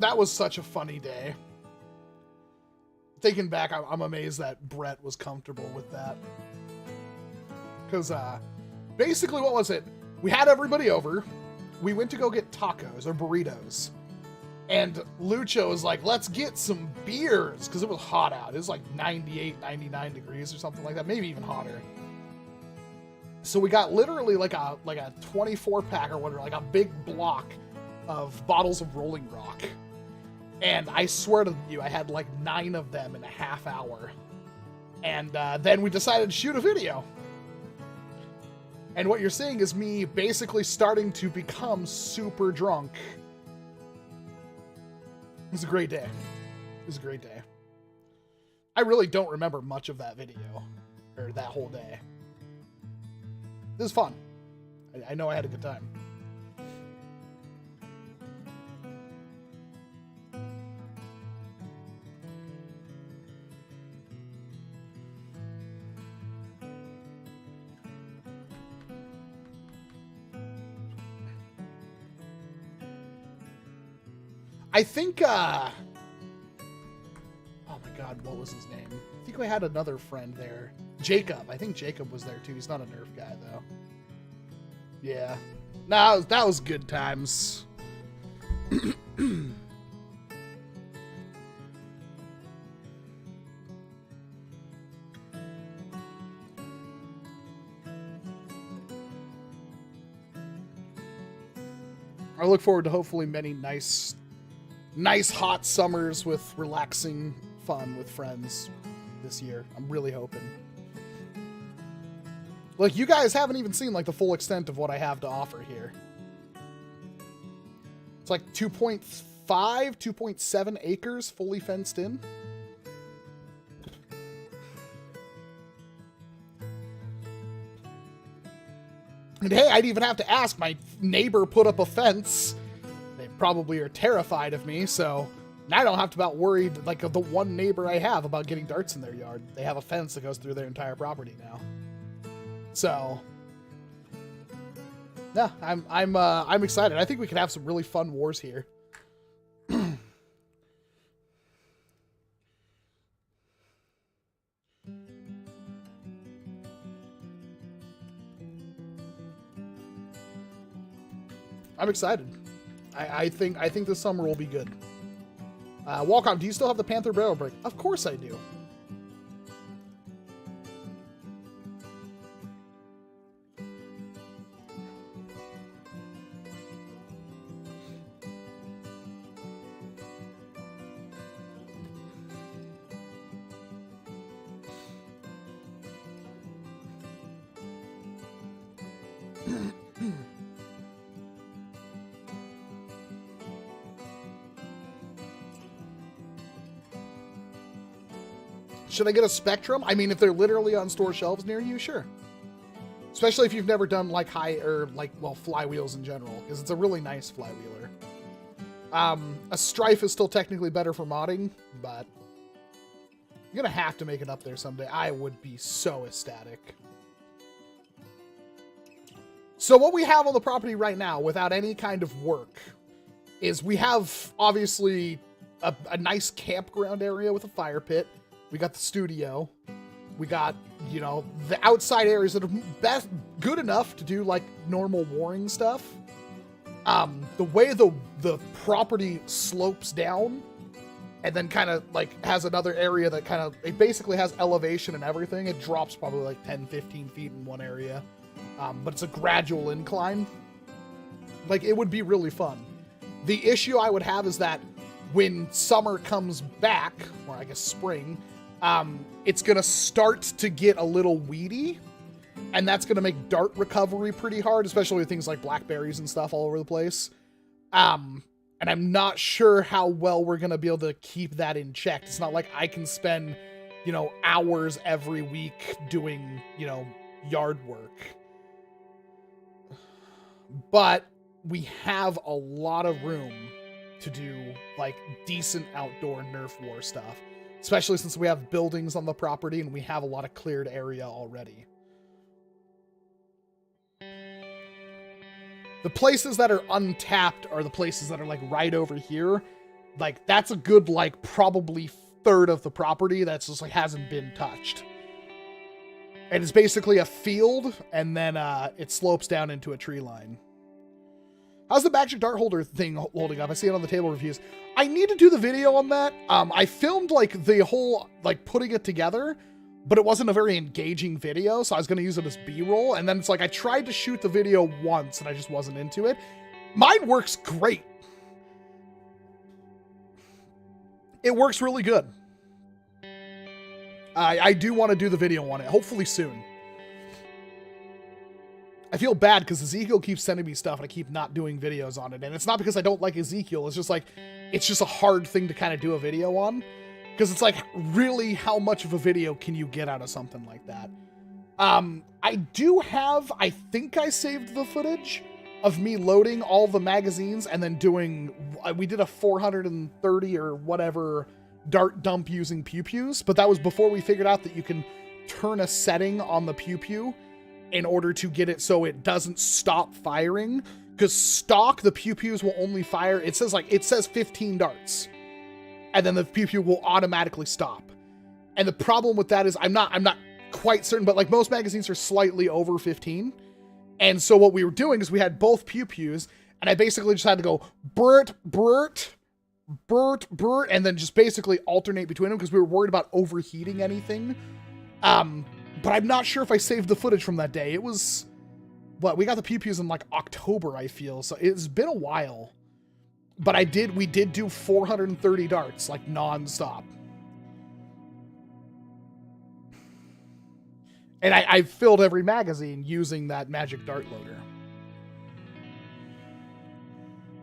That was such a funny day. Thinking back, I'm amazed that Brett was comfortable with that. Because, basically, what was it? We had everybody over. We went to go get tacos or burritos. And Lucho was like, let's get some beers. Because it was hot out. It was like 98, 99 degrees or something like that. Maybe even hotter. So we got literally like a 24-pack or whatever. Like a big block of bottles of Rolling Rock. And I swear to you, I had like 9 of them in a half hour. And then we decided to shoot a video. And what you're seeing is me basically starting to become super drunk. It was a great day. It was a great day. I really don't remember much of that video. Or that whole day. It was fun. I know I had a good time. I think, oh my god, what was his name? I think we had another friend there. Jacob. I think Jacob was there too. He's not a NERF guy, though. Yeah. No, that was good times. I look forward to hopefully many nice hot summers with relaxing fun with friends this year. I'm really hoping. Like, you guys haven't even seen, like, the full extent of what I have to offer here. It's like 2.5, 2.7 acres fully fenced in. And hey, I'd even have to ask, my neighbor put up a fence. They probably are terrified of me, so now I don't have to about worried, like, the one neighbor I have about getting darts in their yard. They have a fence that goes through their entire property now. So, yeah, I'm excited. I think we could have some really fun wars here. I'm excited. I think this summer will be good. Walcom, do you still have the Panther barrel break? Of course I do. Should I get a Spectrum? I mean, if they're literally on store shelves near you, sure. Especially if you've never done, like, flywheels in general, because it's a really nice flywheeler. A Strife is still technically better for modding, but you're gonna have to make it up there someday. I would be so ecstatic. So what we have on the property right now, without any kind of work, is we have, obviously, a nice campground area with a fire pit. We got the studio. We got, you know, the outside areas that are good enough to do, like, normal warring stuff. The way the property slopes down and then kind of, like, has another area that kind of, it basically has elevation and everything. It drops probably, like, 10, 15 feet in one area. But it's a gradual incline. Like, it would be really fun. The issue I would have is that when summer comes back, or I guess spring, it's going to start to get a little weedy, and that's going to make dart recovery pretty hard, especially with things like blackberries and stuff all over the place. And I'm not sure how well we're going to be able to keep that in check. It's not like I can spend, you know, hours every week doing, you know, yard work. But we have a lot of room to do, like, decent outdoor Nerf war stuff. Especially since we have buildings on the property and we have a lot of cleared area already. The places that are untapped are the places that are, like, right over here. Like, that's a good, like, probably third of the property that's just, like, hasn't been touched. And it's basically a field, and then it slopes down into a tree line. How's the magic dart holder thing holding up? I see it on the table reviews. I need to do the video on that. I filmed, like, the whole, like, putting it together, but it wasn't a very engaging video, so I was going to use it as B-roll. And then it's like, I tried to shoot the video once, and I just wasn't into it. Mine works great. It works really good. I do want to do the video on it, hopefully soon. I feel bad because Ezekiel keeps sending me stuff and I keep not doing videos on it. And it's not because I don't like Ezekiel. It's just like, it's just a hard thing to kind of do a video on. Because it's like, really, how much of a video can you get out of something like that? I do have, I think I saved the footage of me loading all the magazines and then doing, we did a 430 or whatever dart dump using pew-pews. But that was before we figured out that you can turn a setting on the pew-pew in order to get it so it doesn't stop firing. Because stock, the pew-pews will only fire, it says 15 darts. And then the pew-pew will automatically stop. And the problem with that is I'm not quite certain, but like most magazines are slightly over 15. And so what we were doing is we had both pew-pews, and I basically just had to go burt, burt, burt, burt, and then just basically alternate between them because we were worried about overheating anything. But I'm not sure if I saved the footage from that day. It was, what, we got the pew-pews in like October, I feel. So it's been a while. But we did do 430 darts, like non-stop. And I've filled every magazine using that magic dart loader.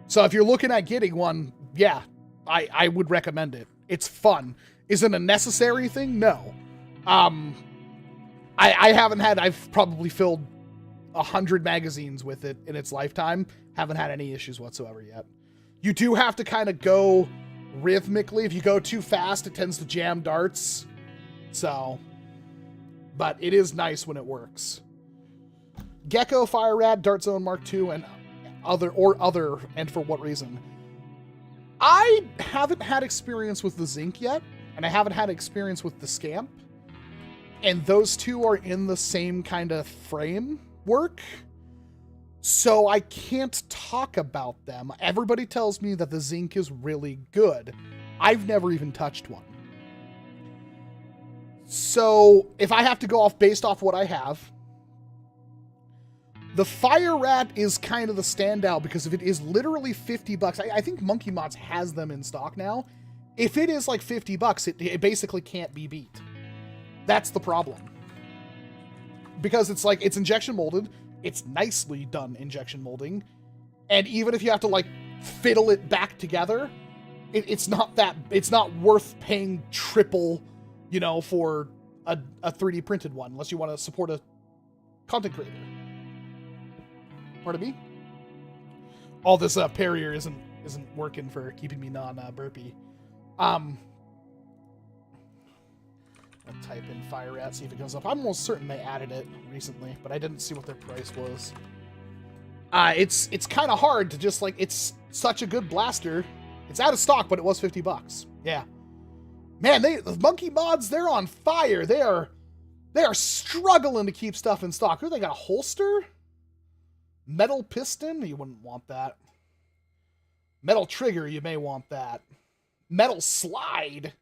So if you're looking at getting one, yeah, I would recommend it. It's fun. Is it a necessary thing? No. I haven't had, I've probably filled 100 magazines with it in its lifetime. Haven't had any issues whatsoever yet. You do have to kind of go rhythmically. If you go too fast, it tends to jam darts. So, but it is nice when it works. Gecko, Fire Rat, Dart Zone Mark II, and other, and for what reason? I haven't had experience with the Zinc yet, and I haven't had experience with the Scamp. And those two are in the same kind of framework. So I can't talk about them. Everybody tells me that the Zinc is really good. I've never even touched one. So if I have to go off based off what I have, the Fire Rat is kind of the standout because if it is literally $50, I think Monkey Mods has them in stock now. If it is like $50, it basically can't be beat. That's the problem. Because it's like, it's injection molded. It's nicely done injection molding. And even if you have to like fiddle it back together, it's not worth paying triple, you know, for a 3D printed one, unless you want to support a content creator. Pardon me? All this Perrier isn't working for keeping me non-burpy. I'll type in Fire Rat, see if it comes up. I'm almost certain they added it recently, but I didn't see what their price was. It's kind of hard to just like, it's such a good blaster. It's out of stock, but it was $50. Yeah. Man, the Monkey Mods, they're on fire. They are struggling to keep stuff in stock. Who, they got a holster? Metal piston? You wouldn't want that. Metal trigger, you may want that. Metal slide?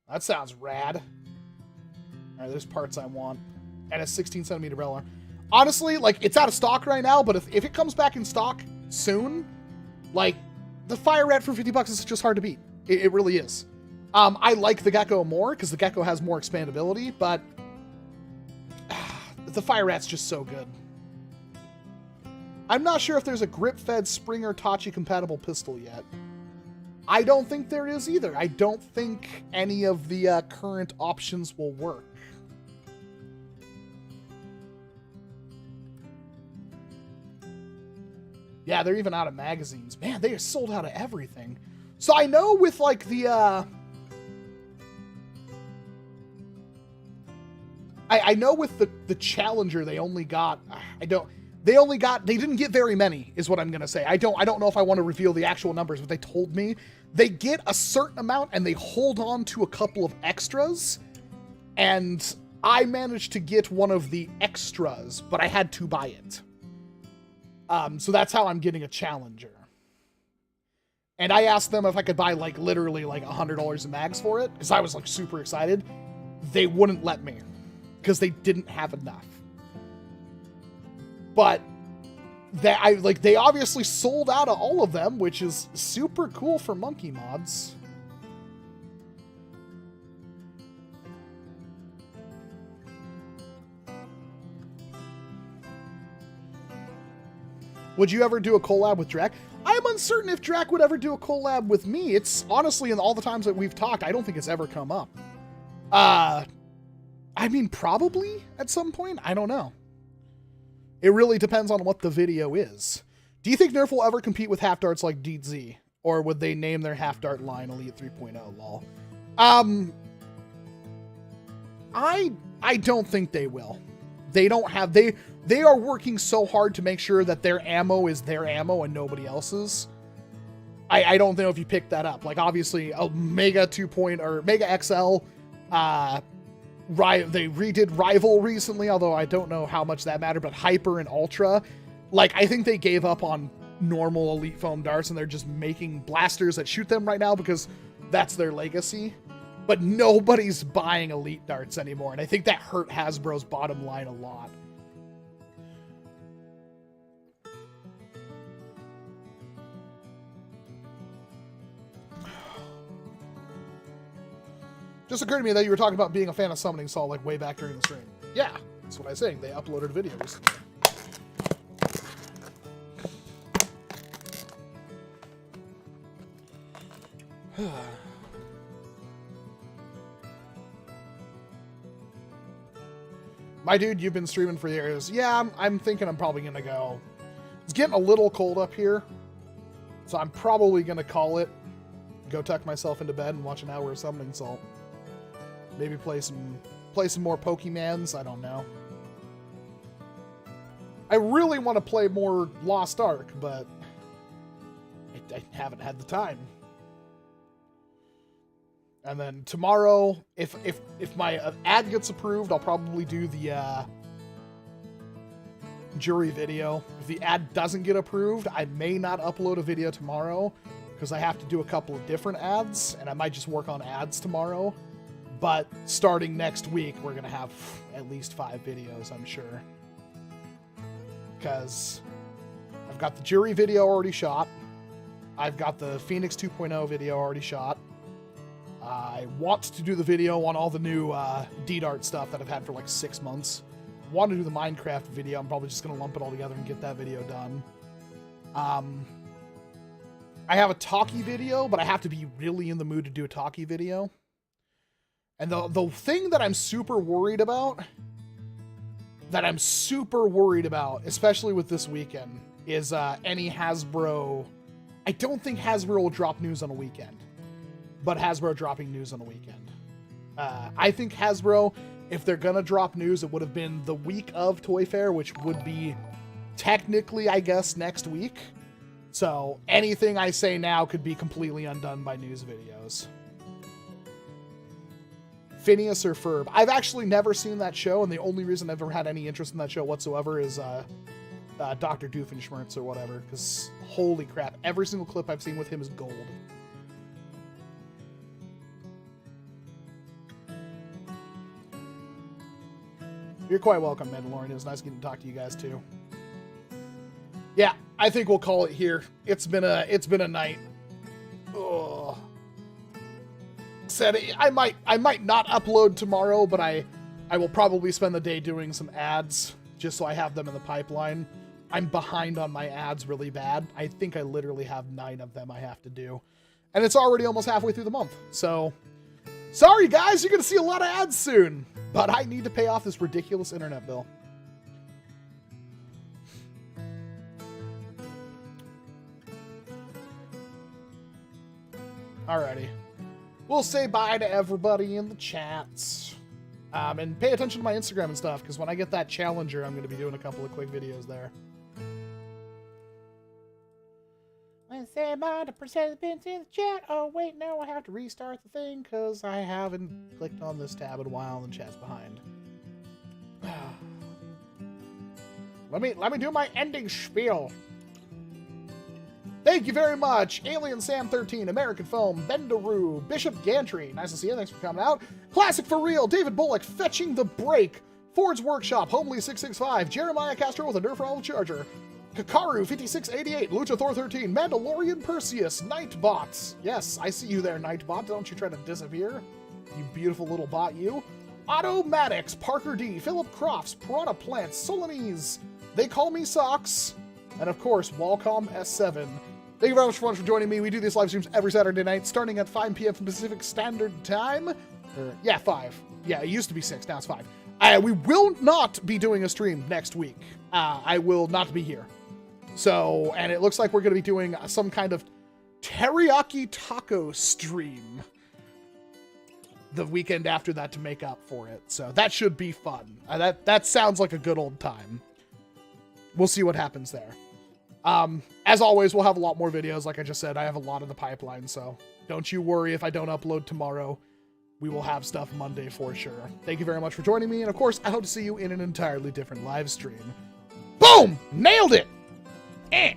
That sounds rad. Alright, there's parts I want. And a 16 centimeter Brawler. Honestly, like, it's out of stock right now, but if it comes back in stock soon, like, the Fire Rat for $50 is just hard to beat. It really is. I like the Gecko more, because the Gecko has more expandability, but the Fire Rat's just so good. I'm not sure if there's a grip-fed Springer Tachi compatible pistol yet. I don't think there is either. I don't think any of the current options will work. Yeah, they're even out of magazines. Man, they are sold out of everything. So I know with like the I know with the Challenger they only got they didn't get very many is what I'm gonna say. I don't know if I want to reveal the actual numbers, but they told me they get a certain amount and they hold on to a couple of extras, and I managed to get one of the extras, but I had to buy it. So that's how I'm getting a Challenger. And I asked them if I could buy like literally like $100 in mags for it, because I was like super excited. They wouldn't let me because they didn't have enough. But they obviously sold out of all of them, which is super cool for Monkey Mods. Would you ever do a collab with Drac? I'm uncertain if Drac would ever do a collab with me. It's honestly, in all the times that we've talked, I don't think it's ever come up. I mean, probably at some point. I don't know. It really depends on what the video is. Do you think NERF will ever compete with half darts like DZ? Or would they name their half dart line Elite 3.0, lol? I don't think they will. They don't have, they are working so hard to make sure that their ammo is their ammo and nobody else's. I don't know if you picked that up. Like, obviously, Mega 2.0 or Mega XL, they redid Rival recently, although I don't know how much that mattered, but Hyper and Ultra, like, I think they gave up on normal Elite foam darts and they're just making blasters that shoot them right now because that's their legacy. But nobody's buying Elite darts anymore, and I think that hurt Hasbro's bottom line a lot. Just occurred to me that you were talking about being a fan of Summoning Saw like way back during the stream. Yeah, That's what I was saying. They uploaded a video recently. My dude, you've been streaming for years. Yeah, I'm thinking I'm probably going to go. It's getting a little cold up here, so I'm probably going to call it. Go tuck myself into bed and watch an hour of Summoning Salt. Maybe play some more Pokemans. I don't know. I really want to play more Lost Ark, but I haven't had the time. And then tomorrow, if my ad gets approved, I'll probably do the jury video. If the ad doesn't get approved, I may not upload a video tomorrow because I have to do a couple of different ads, and I might just work on ads tomorrow. But starting next week, we're going to have at least 5 videos, I'm sure. Because I've got the jury video already shot. I've got the Phoenix 2.0 video already shot. I want to do the video on all the new DDART stuff that I've had for like 6 months. Want to do the Minecraft video. I'm probably just going to lump it all together and get that video done. I have a talkie video, but I have to be really in the mood to do a talkie video. And the thing that I'm super worried about, especially with this weekend, is any Hasbro. I don't think Hasbro will drop news on a weekend, but Hasbro dropping news on a weekend. I think Hasbro, if they're gonna drop news, it would have been the week of Toy Fair, which would be technically, I guess, next week. So anything I say now could be completely undone by news videos. Phineas or Ferb. I've actually never seen that show, and the only reason I've ever had any interest in that show whatsoever is Dr. Doofenshmirtz or whatever, because holy crap, every single clip I've seen with him is gold. You're quite welcome, Mandalorian. It was nice getting to talk to you guys too. Yeah, I think we'll call it here. It's been a night. Ugh. Said I might not upload tomorrow, but I will probably spend the day doing some ads just so I have them in the pipeline. I'm behind on my ads really bad. I think I literally have 9 of them I have to do, and it's already almost halfway through the month. So sorry guys, you're gonna see a lot of ads soon, but I need to pay off this ridiculous internet bill. Alrighty. We'll say bye to everybody in the chats. And pay attention to my Instagram and stuff, because when I get that Challenger, I'm going to be doing a couple of quick videos there. Let's say bye to participants in the chat. Oh, wait, no, I have to restart the thing, because I haven't clicked on this tab in a while and chat's behind. Let me do my ending spiel. Thank you very much, Alien Sam 13, American Foam, Bendaroo, Bishop Gantry. Nice to see you. Thanks for coming out. Classic for Real, David Bullock, Fetching the Break, Ford's Workshop, Homely 665, Jeremiah Castro with a Nerf Roll Charger, Kakaru 5688, Lucha Thor 13, Mandalorian Perseus, Nightbot. Yes, I see you there, Nightbot. Don't you try to disappear, you beautiful little bot, you. Automatix, Parker D, Philip Crofts, Piranha Plants, Solanese, They Call Me Socks, and of course, Walcom S7. Thank you very much for joining me. We do these live streams every Saturday night, starting at 5 p.m. Pacific Standard Time. Yeah, 5. Yeah, it used to be 6, now it's 5. We will not be doing a stream next week. I will not be here. So, and it looks like we're going to be doing some kind of teriyaki taco stream the weekend after that to make up for it. So that should be fun. That sounds like a good old time. We'll see what happens there. As always, we'll have a lot more videos. Like I just said, I have a lot in the pipeline, so don't you worry if I don't upload tomorrow. We will have stuff Monday for sure. Thank you very much for joining me, and of course, I hope to see you in an entirely different live stream. Boom! Nailed it! Eh.